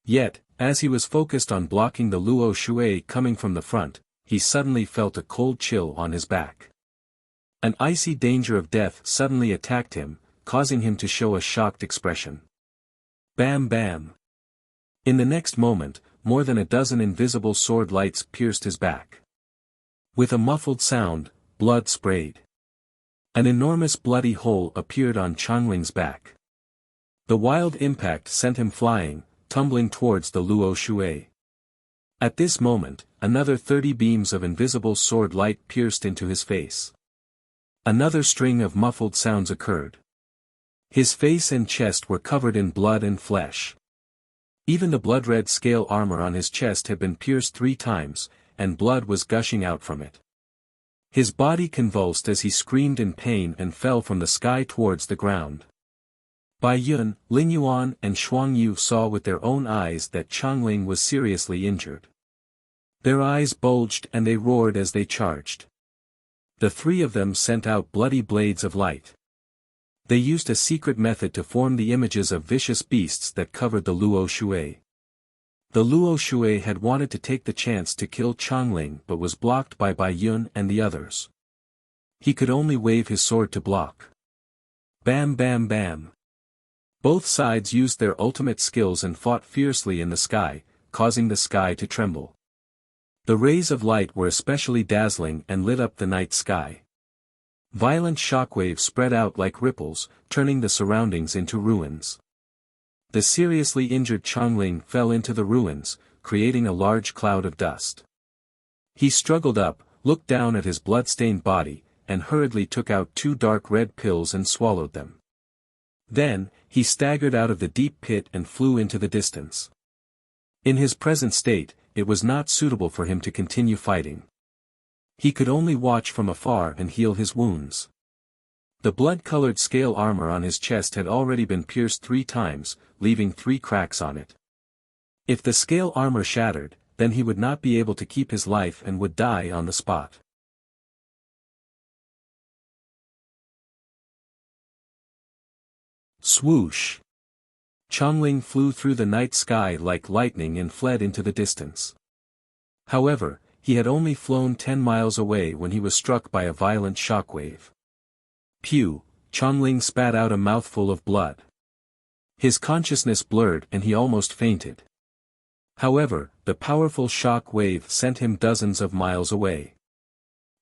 Yet, as he was focused on blocking the Luo Shui coming from the front, he suddenly felt a cold chill on his back. An icy danger of death suddenly attacked him, causing him to show a shocked expression. Bam bam! In the next moment, more than a dozen invisible sword lights pierced his back. With a muffled sound, blood sprayed. An enormous bloody hole appeared on Changling's back. The wild impact sent him flying, tumbling towards the Luo Shui. At this moment, another 30 beams of invisible sword light pierced into his face. Another string of muffled sounds occurred. His face and chest were covered in blood and flesh. Even the blood-red scale armor on his chest had been pierced 3 times, and blood was gushing out from it. His body convulsed as he screamed in pain and fell from the sky towards the ground. Bai Yun, Ling Yuan and Shuang Yu saw with their own eyes that Changling was seriously injured. Their eyes bulged and they roared as they charged. The 3 of them sent out bloody blades of light. They used a secret method to form the images of vicious beasts that covered the Luo Shui. The Luo Shui had wanted to take the chance to kill Changling but was blocked by Bai Yun and the others. He could only wave his sword to block. Bam bam bam. Both sides used their ultimate skills and fought fiercely in the sky, causing the sky to tremble. The rays of light were especially dazzling and lit up the night sky. Violent shockwaves spread out like ripples, turning the surroundings into ruins. The seriously injured Changling fell into the ruins, creating a large cloud of dust. He struggled up, looked down at his blood-stained body, and hurriedly took out 2 dark red pills and swallowed them. Then, he staggered out of the deep pit and flew into the distance. In his present state, it was not suitable for him to continue fighting. He could only watch from afar and heal his wounds. The blood-colored scale armor on his chest had already been pierced 3 times, leaving 3 cracks on it. If the scale armor shattered, then he would not be able to keep his life and would die on the spot. Swoosh! Changling flew through the night sky like lightning and fled into the distance. However, he had only flown 10 miles away when he was struck by a violent shockwave. Pew! Changling spat out a mouthful of blood. His consciousness blurred and he almost fainted. However, the powerful shock wave sent him dozens of miles away.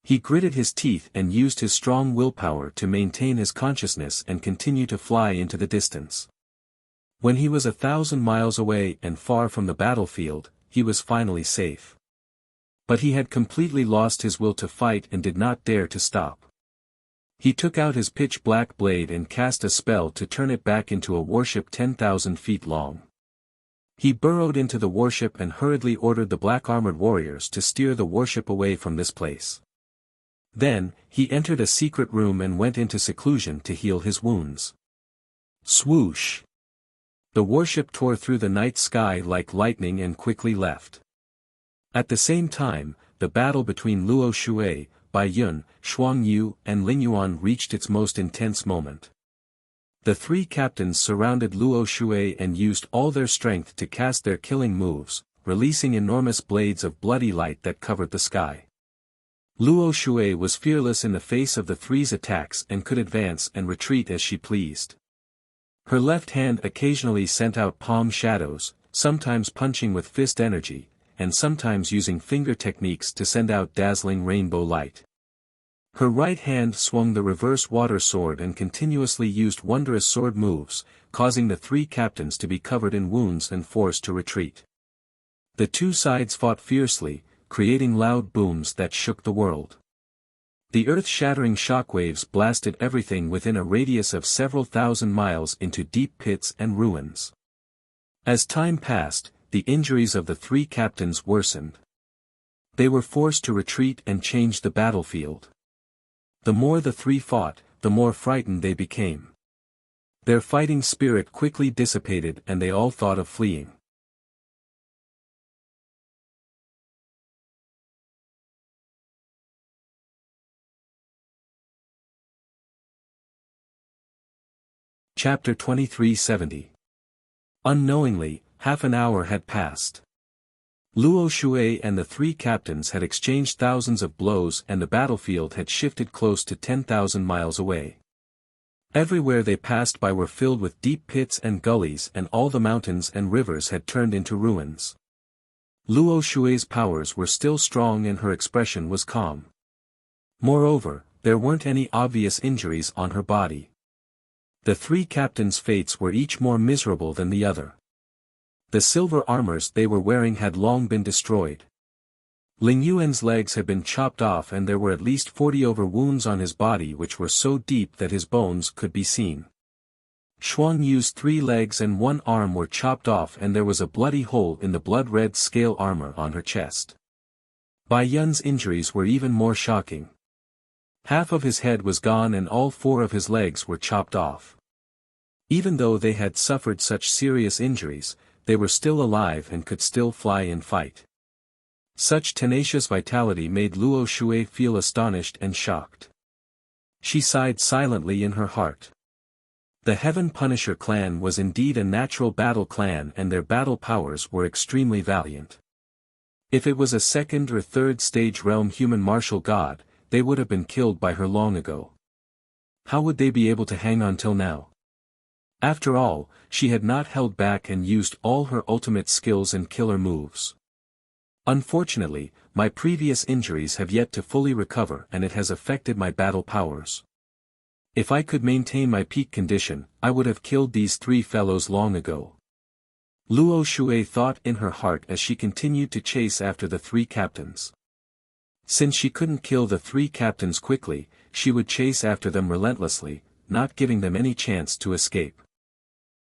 He gritted his teeth and used his strong willpower to maintain his consciousness and continue to fly into the distance. When he was 1,000 miles away and far from the battlefield, he was finally safe. But he had completely lost his will to fight and did not dare to stop. He took out his pitch-black blade and cast a spell to turn it back into a warship 10,000 feet long. He burrowed into the warship and hurriedly ordered the black-armored warriors to steer the warship away from this place. Then, he entered a secret room and went into seclusion to heal his wounds. Swoosh! The warship tore through the night sky like lightning and quickly left. At the same time, the battle between Luo Shui, Bai Yun, Shuang Yu and Ling Yuan reached its most intense moment. The 3 captains surrounded Luo Shui and used all their strength to cast their killing moves, releasing enormous blades of bloody light that covered the sky. Luo Shui was fearless in the face of the 3's attacks and could advance and retreat as she pleased. Her left hand occasionally sent out palm shadows, sometimes punching with fist energy, and sometimes using finger techniques to send out dazzling rainbow light. Her right hand swung the reverse water sword and continuously used wondrous sword moves, causing the 3 captains to be covered in wounds and forced to retreat. The 2 sides fought fiercely, creating loud booms that shook the world. The earth-shattering shockwaves blasted everything within a radius of several thousand miles into deep pits and ruins. As time passed, the injuries of the 3 captains worsened. They were forced to retreat and change the battlefield. The more the 3 fought, the more frightened they became. Their fighting spirit quickly dissipated and they all thought of fleeing. Chapter 2370. Unknowingly, half an hour had passed. Luo Shui and the 3 captains had exchanged thousands of blows and the battlefield had shifted close to 10,000 miles away. Everywhere they passed by were filled with deep pits and gullies and all the mountains and rivers had turned into ruins. Luo Shui's powers were still strong and her expression was calm. Moreover, there weren't any obvious injuries on her body. The 3 captains' fates were each more miserable than the other. The silver armors they were wearing had long been destroyed. Ling Yuan's legs had been chopped off and there were at least 40 wounds on his body which were so deep that his bones could be seen. Shuang Yu's 3 legs and 1 arm were chopped off and there was a bloody hole in the blood-red scale armor on her chest. Bai Yun's injuries were even more shocking. Half of his head was gone and all 4 of his legs were chopped off. Even though they had suffered such serious injuries, they were still alive and could still fly and fight. Such tenacious vitality made Luo Shui feel astonished and shocked. She sighed silently in her heart. The Heaven Punisher clan was indeed a natural battle clan and their battle powers were extremely valiant. If it was a 2nd or 3rd stage realm human martial god, they would have been killed by her long ago. How would they be able to hang on till now? After all, she had not held back and used all her ultimate skills and killer moves. Unfortunately, my previous injuries have yet to fully recover and it has affected my battle powers. If I could maintain my peak condition, I would have killed these 3 fellows long ago. Luo Shui thought in her heart as she continued to chase after the 3 captains. Since she couldn't kill the 3 captains quickly, she would chase after them relentlessly, not giving them any chance to escape.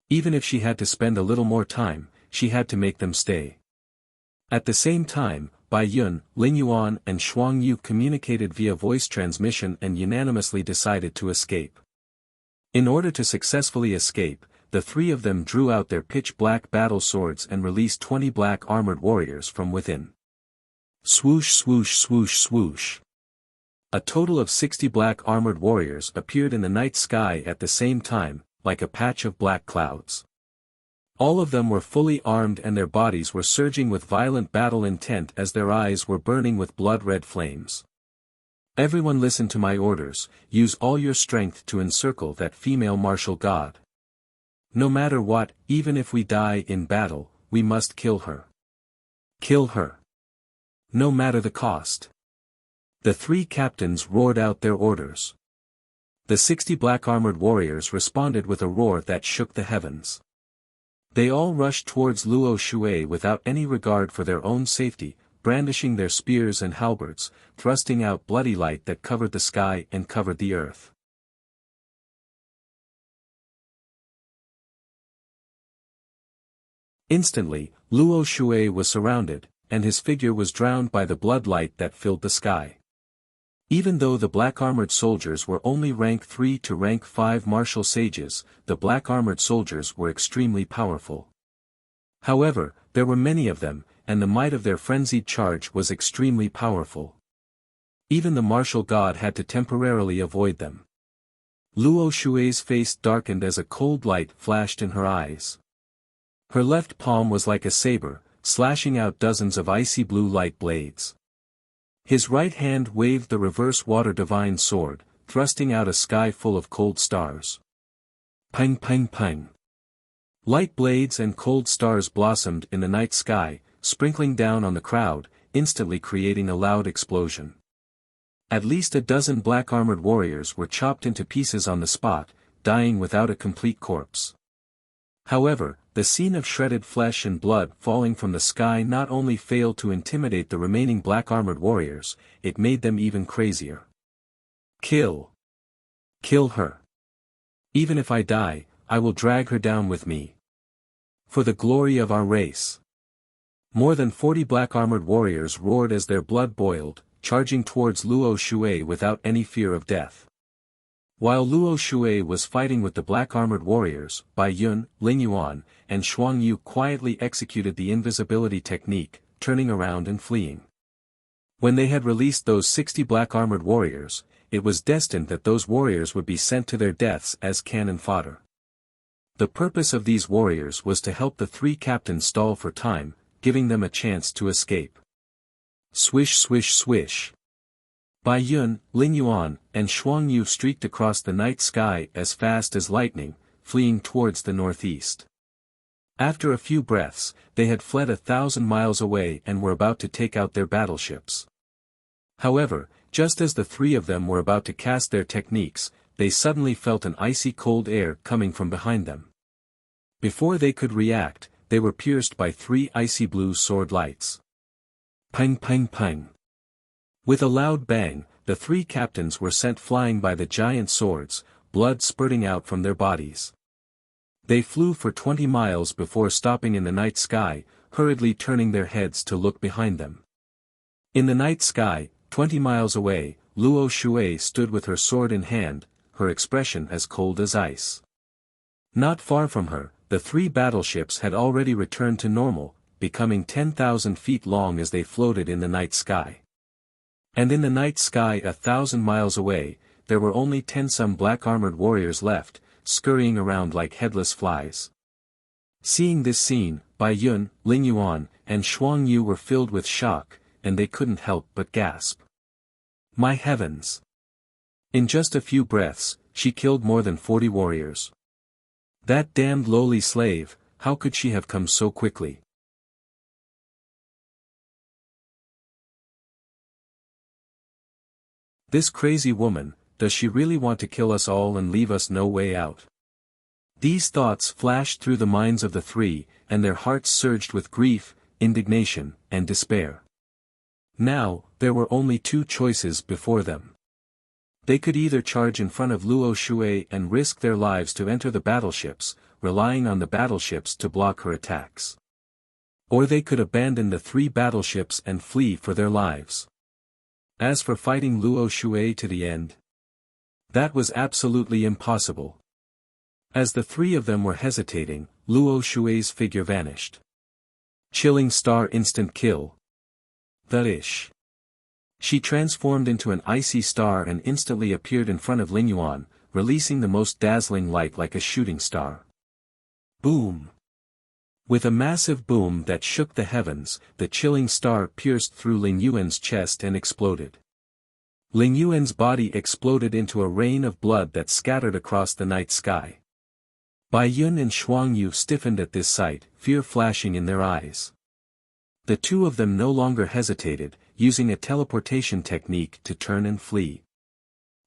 Even if she had to spend a little more time, she had to make them stay. At the same time, Bai Yun, Ling Yuan and Shuang Yu communicated via voice transmission and unanimously decided to escape. In order to successfully escape, the 3 of them drew out their pitch-black battle swords and released 20 black armored warriors from within. Swoosh swoosh swoosh swoosh. A total of 60 black armored warriors appeared in the night sky at the same time, like a patch of black clouds. All of them were fully armed and their bodies were surging with violent battle intent as their eyes were burning with blood-red flames. Everyone listen to my orders, use all your strength to encircle that female martial god. No matter what, even if we die in battle, we must kill her. Kill her. No matter the cost. The 3 captains roared out their orders. The 60 black armored warriors responded with a roar that shook the heavens. They all rushed towards Luo Shui without any regard for their own safety, brandishing their spears and halberds, thrusting out bloody light that covered the sky and covered the earth. Instantly, Luo Shui was surrounded, and his figure was drowned by the blood light that filled the sky. Even though the black-armored soldiers were only rank 3 to rank 5 martial sages, the black-armored soldiers were extremely powerful. However, there were many of them, and the might of their frenzied charge was extremely powerful. Even the martial god had to temporarily avoid them. Luo Shui's face darkened as a cold light flashed in her eyes. Her left palm was like a saber, slashing out dozens of icy blue light blades. His right hand waved the reverse water divine sword, thrusting out a sky full of cold stars. Pang pang pang. Light blades and cold stars blossomed in the night sky, sprinkling down on the crowd, instantly creating a loud explosion. At least a dozen black-armored warriors were chopped into pieces on the spot, dying without a complete corpse. However, the scene of shredded flesh and blood falling from the sky not only failed to intimidate the remaining black-armored warriors, it made them even crazier. Kill! Kill her! Even if I die, I will drag her down with me. For the glory of our race! More than 40 black-armored warriors roared as their blood boiled, charging towards Luo Shui without any fear of death. While Luo Shui was fighting with the black-armored warriors, Bai Yun, Ling Yuan, and Shuang Yu quietly executed the invisibility technique, turning around and fleeing. When they had released those 60 black-armored warriors, it was destined that those warriors would be sent to their deaths as cannon fodder. The purpose of these warriors was to help the 3 captains stall for time, giving them a chance to escape. Swish swish swish. Bai Yun, Ling Yuan, and Shuang Yu streaked across the night sky as fast as lightning, fleeing towards the northeast. After a few breaths, they had fled 1,000 miles away and were about to take out their battleships. However, just as the 3 of them were about to cast their techniques, they suddenly felt an icy cold air coming from behind them. Before they could react, they were pierced by 3 icy blue sword lights. Pang pang pang. With a loud bang, the 3 captains were sent flying by the giant swords, blood spurting out from their bodies. They flew for 20 miles before stopping in the night sky, hurriedly turning their heads to look behind them. In the night sky, 20 miles away, Luo Shui stood with her sword in hand, her expression as cold as ice. Not far from her, the 3 battleships had already returned to normal, becoming 10,000 feet long as they floated in the night sky. And in the night sky 1,000 miles away, there were only 10 some black-armored warriors left, scurrying around like headless flies. Seeing this scene, Bai Yun, Ling Yuan, and Shuang Yu were filled with shock, and they couldn't help but gasp. My heavens! In just a few breaths, she killed more than 40 warriors. That damned lowly slave, how could she have come so quickly? This crazy woman, does she really want to kill us all and leave us no way out? These thoughts flashed through the minds of the 3, and their hearts surged with grief, indignation, and despair. Now, there were only 2 choices before them. They could either charge in front of Luo Shui and risk their lives to enter the battleships, relying on the battleships to block her attacks. Or they could abandon the 3 battleships and flee for their lives. As for fighting Luo Shui to the end, that was absolutely impossible. As the 3 of them were hesitating, Luo Shui's figure vanished. Chilling star instant kill. The-ish. She transformed into an icy star and instantly appeared in front of Ling Yuan, releasing the most dazzling light like a shooting star. Boom! With a massive boom that shook the heavens, the chilling star pierced through Ling Yuan's chest and exploded. Ling Yuan's body exploded into a rain of blood that scattered across the night sky. Bai Yun and Shuang Yu stiffened at this sight, fear flashing in their eyes. The 2 of them no longer hesitated, using a teleportation technique to turn and flee.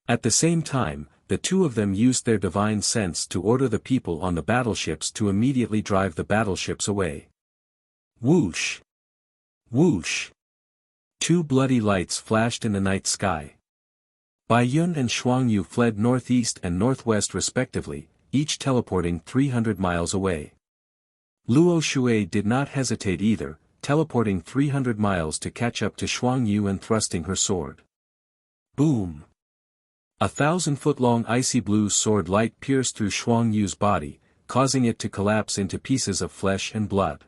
At the same time, the 2 of them used their divine sense to order the people on the battleships to immediately drive the battleships away. Whoosh! Whoosh! 2 bloody lights flashed in the night sky. Bai Yun and Shuang Yu fled northeast and northwest respectively, each teleporting 300 miles away. Luo Shui did not hesitate either, teleporting 300 miles to catch up to Shuang Yu and thrusting her sword. Boom! 1,000-foot-long icy blue sword light pierced through Shuang Yu's body, causing it to collapse into pieces of flesh and blood.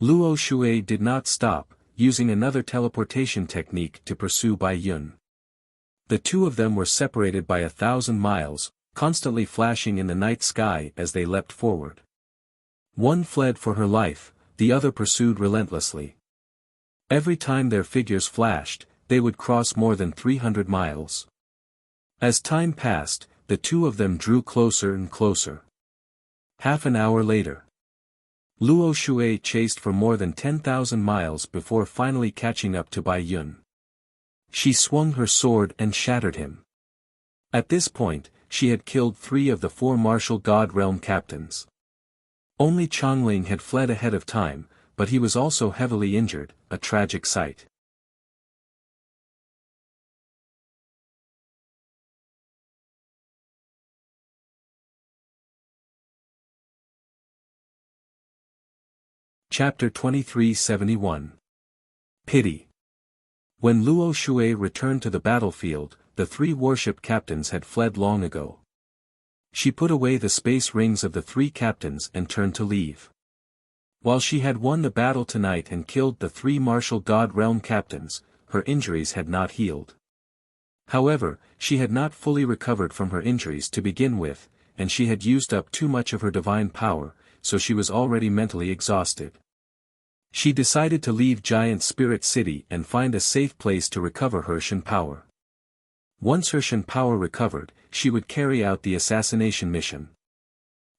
Luo Shui did not stop, using another teleportation technique to pursue Bai Yun. The 2 of them were separated by 1,000 miles, constantly flashing in the night sky as they leapt forward. One fled for her life, the other pursued relentlessly. Every time their figures flashed, they would cross more than 300 miles. As time passed, the 2 of them drew closer and closer. Half an hour later, Luo Shui chased for more than 10,000 miles before finally catching up to Bai Yun. She swung her sword and shattered him. At this point, she had killed 3 of the 4 martial god realm captains. Only Changling had fled ahead of time, but he was also heavily injured, a tragic sight. Chapter 2371. Pity. When Luo Shui returned to the battlefield, the 3 warship captains had fled long ago. She put away the space rings of the 3 captains and turned to leave. While she had won the battle tonight and killed the 3 martial god realm captains, her injuries had not healed. However, she had not fully recovered from her injuries to begin with, and she had used up too much of her divine power, so she was already mentally exhausted. She decided to leave Giant Spirit City and find a safe place to recover her Shen power. Once her Shen power recovered, she would carry out the assassination mission.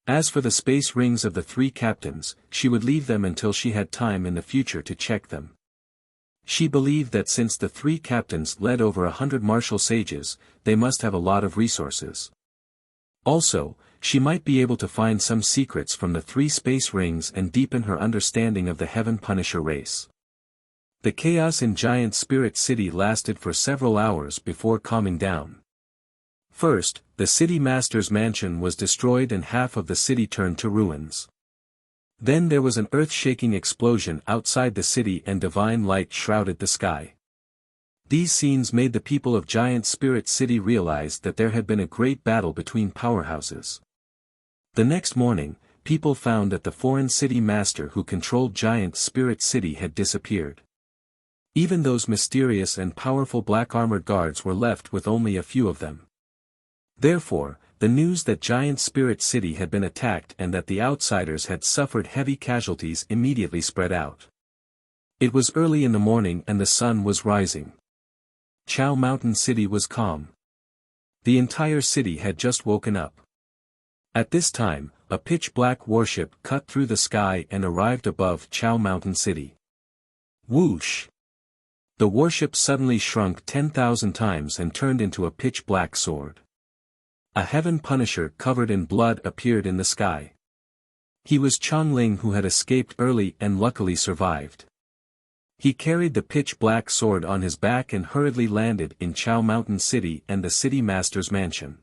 As for the space rings of the 3 captains, she would leave them until she had time in the future to check them. She believed that since the 3 captains led over 100 martial sages, they must have a lot of resources. Also, she might be able to find some secrets from the 3 space rings and deepen her understanding of the Heaven Punisher race. The chaos in Giant Spirit City lasted for several hours before calming down. First, the city master's mansion was destroyed and half of the city turned to ruins. Then there was an earth-shaking explosion outside the city and divine light shrouded the sky. These scenes made the people of Giant Spirit City realize that there had been a great battle between powerhouses. The next morning, people found that the foreign city master who controlled Giant Spirit City had disappeared. Even those mysterious and powerful black armored guards were left with only a few of them. Therefore, the news that Giant Spirit City had been attacked and that the outsiders had suffered heavy casualties immediately spread out. It was early in the morning and the sun was rising. Chao Mountain City was calm. The entire city had just woken up. At this time, a pitch-black warship cut through the sky and arrived above Chao Mountain City. Whoosh! The warship suddenly shrunk 10,000 times and turned into a pitch-black sword. A heaven punisher covered in blood appeared in the sky. He was Chongling, who had escaped early and luckily survived. He carried the pitch-black sword on his back and hurriedly landed in Chao Mountain City and the city master's mansion.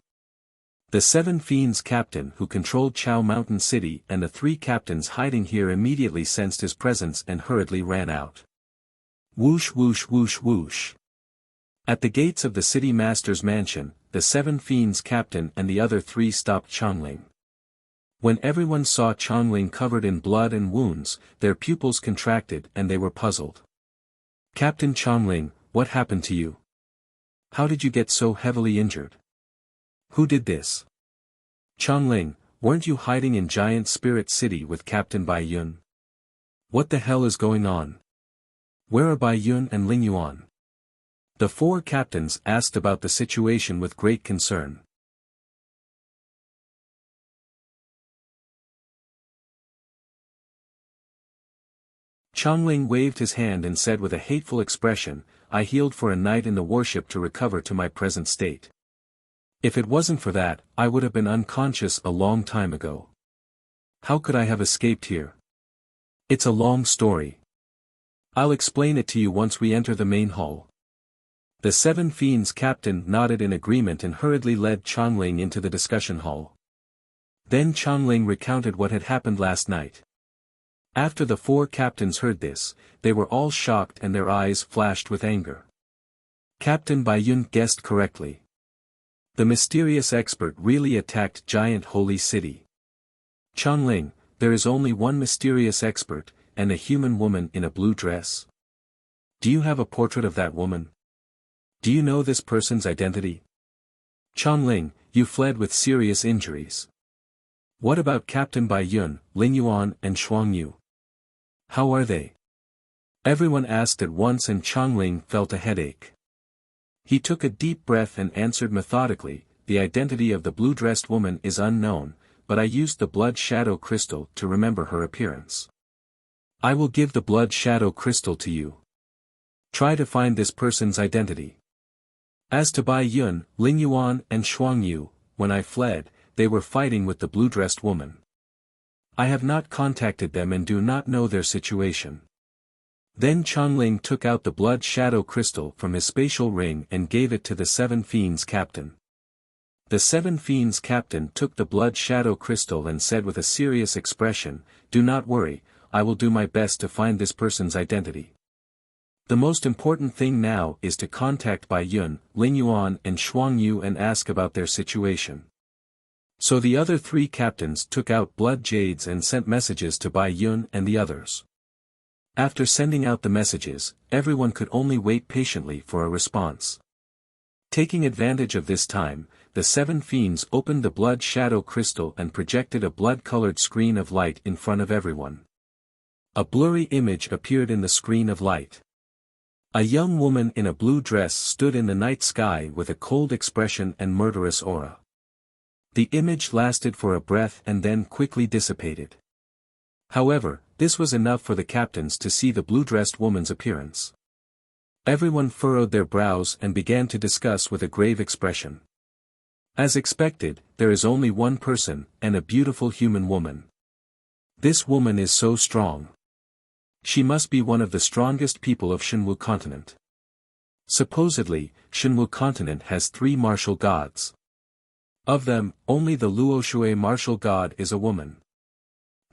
The 7 fiends captain who controlled Chao Mountain City and the 3 captains hiding here immediately sensed his presence and hurriedly ran out. Whoosh whoosh whoosh whoosh. At the gates of the city master's mansion, the 7 fiends captain and the other 3 stopped Chongling. When everyone saw Chongling covered in blood and wounds, their pupils contracted and they were puzzled. Captain Chongling, what happened to you? How did you get so heavily injured? Who did this? Chongling, weren't you hiding in Giant Spirit City with Captain Bai Yun? What the hell is going on? Where are Bai Yun and Ling Yuan? The 4 captains asked about the situation with great concern. Chongling waved his hand and said with a hateful expression, I healed for a night in the warship to recover to my present state. If it wasn't for that, I would have been unconscious a long time ago. How could I have escaped here? It's a long story. I'll explain it to you once we enter the main hall. The 7 fiends captain nodded in agreement and hurriedly led Chongling into the discussion hall. Then Chongling recounted what had happened last night. After the 4 captains heard this, they were all shocked and their eyes flashed with anger. Captain Bai Yun guessed correctly. The mysterious expert really attacked Giant Holy City. Chongling, there is only one mysterious expert, and a human woman in a blue dress. Do you have a portrait of that woman? Do you know this person's identity? Chongling, you fled with serious injuries. What about Captain Bai Yun, Ling Yuan and Shuang Yu? How are they? Everyone asked at once and Chongling felt a headache. He took a deep breath and answered methodically, the identity of the blue-dressed woman is unknown, but I used the blood shadow crystal to remember her appearance. I will give the blood shadow crystal to you. Try to find this person's identity. As to Bai Yun, Ling Yuan and Shuang Yu, when I fled, they were fighting with the blue-dressed woman. I have not contacted them and do not know their situation. Then Chongling took out the blood shadow crystal from his spatial ring and gave it to the 7 fiends captain. The 7 fiends captain took the blood shadow crystal and said with a serious expression, do not worry, I will do my best to find this person's identity. The most important thing now is to contact Bai Yun, Ling Yuan and Shuang Yu and ask about their situation. So the other 3 captains took out blood jades and sent messages to Bai Yun and the others. After sending out the messages, everyone could only wait patiently for a response. Taking advantage of this time, the 7 fiends opened the blood shadow crystal and projected a blood-colored screen of light in front of everyone. A blurry image appeared in the screen of light. A young woman in a blue dress stood in the night sky with a cold expression and murderous aura. The image lasted for a breath and then quickly dissipated. However, this was enough for the captains to see the blue-dressed woman's appearance. Everyone furrowed their brows and began to discuss with a grave expression. As expected, there is only one person, and a beautiful human woman. This woman is so strong. She must be one of the strongest people of Shenwu continent. Supposedly, Shenwu continent has 3 martial gods. Of them, only the Luoshui martial god is a woman.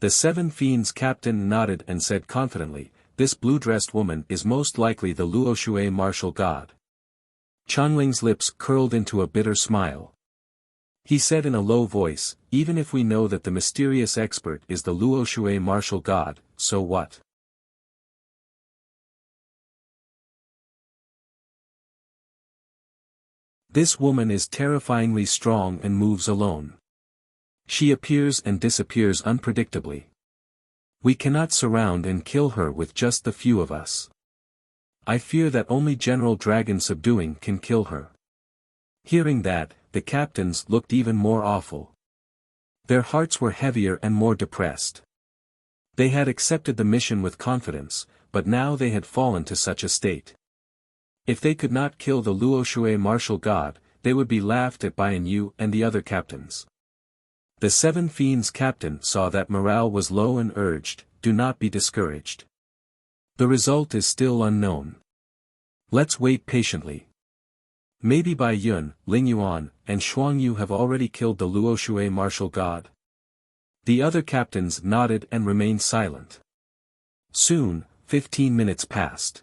The seven fiends captain nodded and said confidently, this blue-dressed woman is most likely the Luoshui martial god. Changling's lips curled into a bitter smile. He said in a low voice, even if we know that the mysterious expert is the Luoshui martial god, so what? This woman is terrifyingly strong and moves alone. She appears and disappears unpredictably. We cannot surround and kill her with just the few of us. I fear that only General Dragon subduing can kill her. Hearing that, the captains looked even more awful. Their hearts were heavier and more depressed. They had accepted the mission with confidence, but now they had fallen to such a state. If they could not kill the Luoshui martial god, they would be laughed at by Yu and the other captains. The seven fiends captain saw that morale was low and urged, do not be discouraged. The result is still unknown. Let's wait patiently. Maybe Bai Yun, Ling Yuan, and Shuang Yu have already killed the Luoshui martial god. The other captains nodded and remained silent. Soon, 15 minutes passed.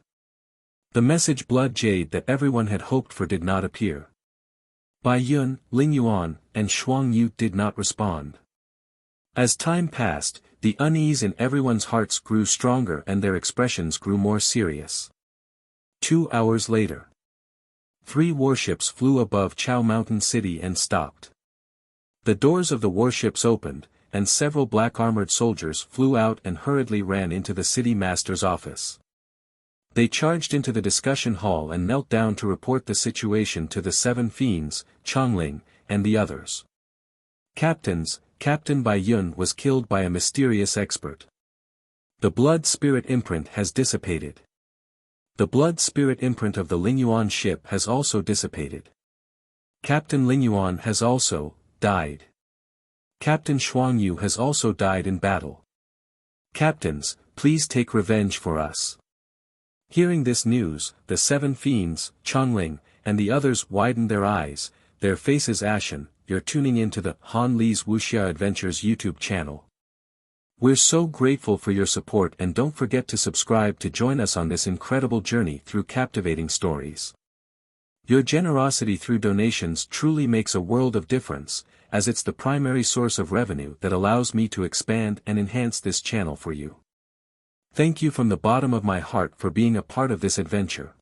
The message Blood Jade that everyone had hoped for did not appear. Bai Yun, Ling Yuan, and Shuang Yu did not respond. As time passed, the unease in everyone's hearts grew stronger and their expressions grew more serious. 2 hours later. 3 warships flew above Chao Mountain City and stopped. The doors of the warships opened, and several black-armored soldiers flew out and hurriedly ran into the city master's office. They charged into the discussion hall and knelt down to report the situation to the seven fiends, Chongling, and the others. Captains, Captain Bai Yun was killed by a mysterious expert. The blood spirit imprint has dissipated. The blood spirit imprint of the Lingyuan ship has also dissipated. Captain Lingyuan has also died. Captain Shuang Yu has also died in battle. Captains, please take revenge for us. Hearing this news, the seven fiends, Chongling, and the others widened their eyes, their faces ashen. You're tuning into the Han Li's Wuxia Adventures YouTube channel. We're so grateful for your support and don't forget to subscribe to join us on this incredible journey through captivating stories. Your generosity through donations truly makes a world of difference, as it's the primary source of revenue that allows me to expand and enhance this channel for you. Thank you from the bottom of my heart for being a part of this adventure.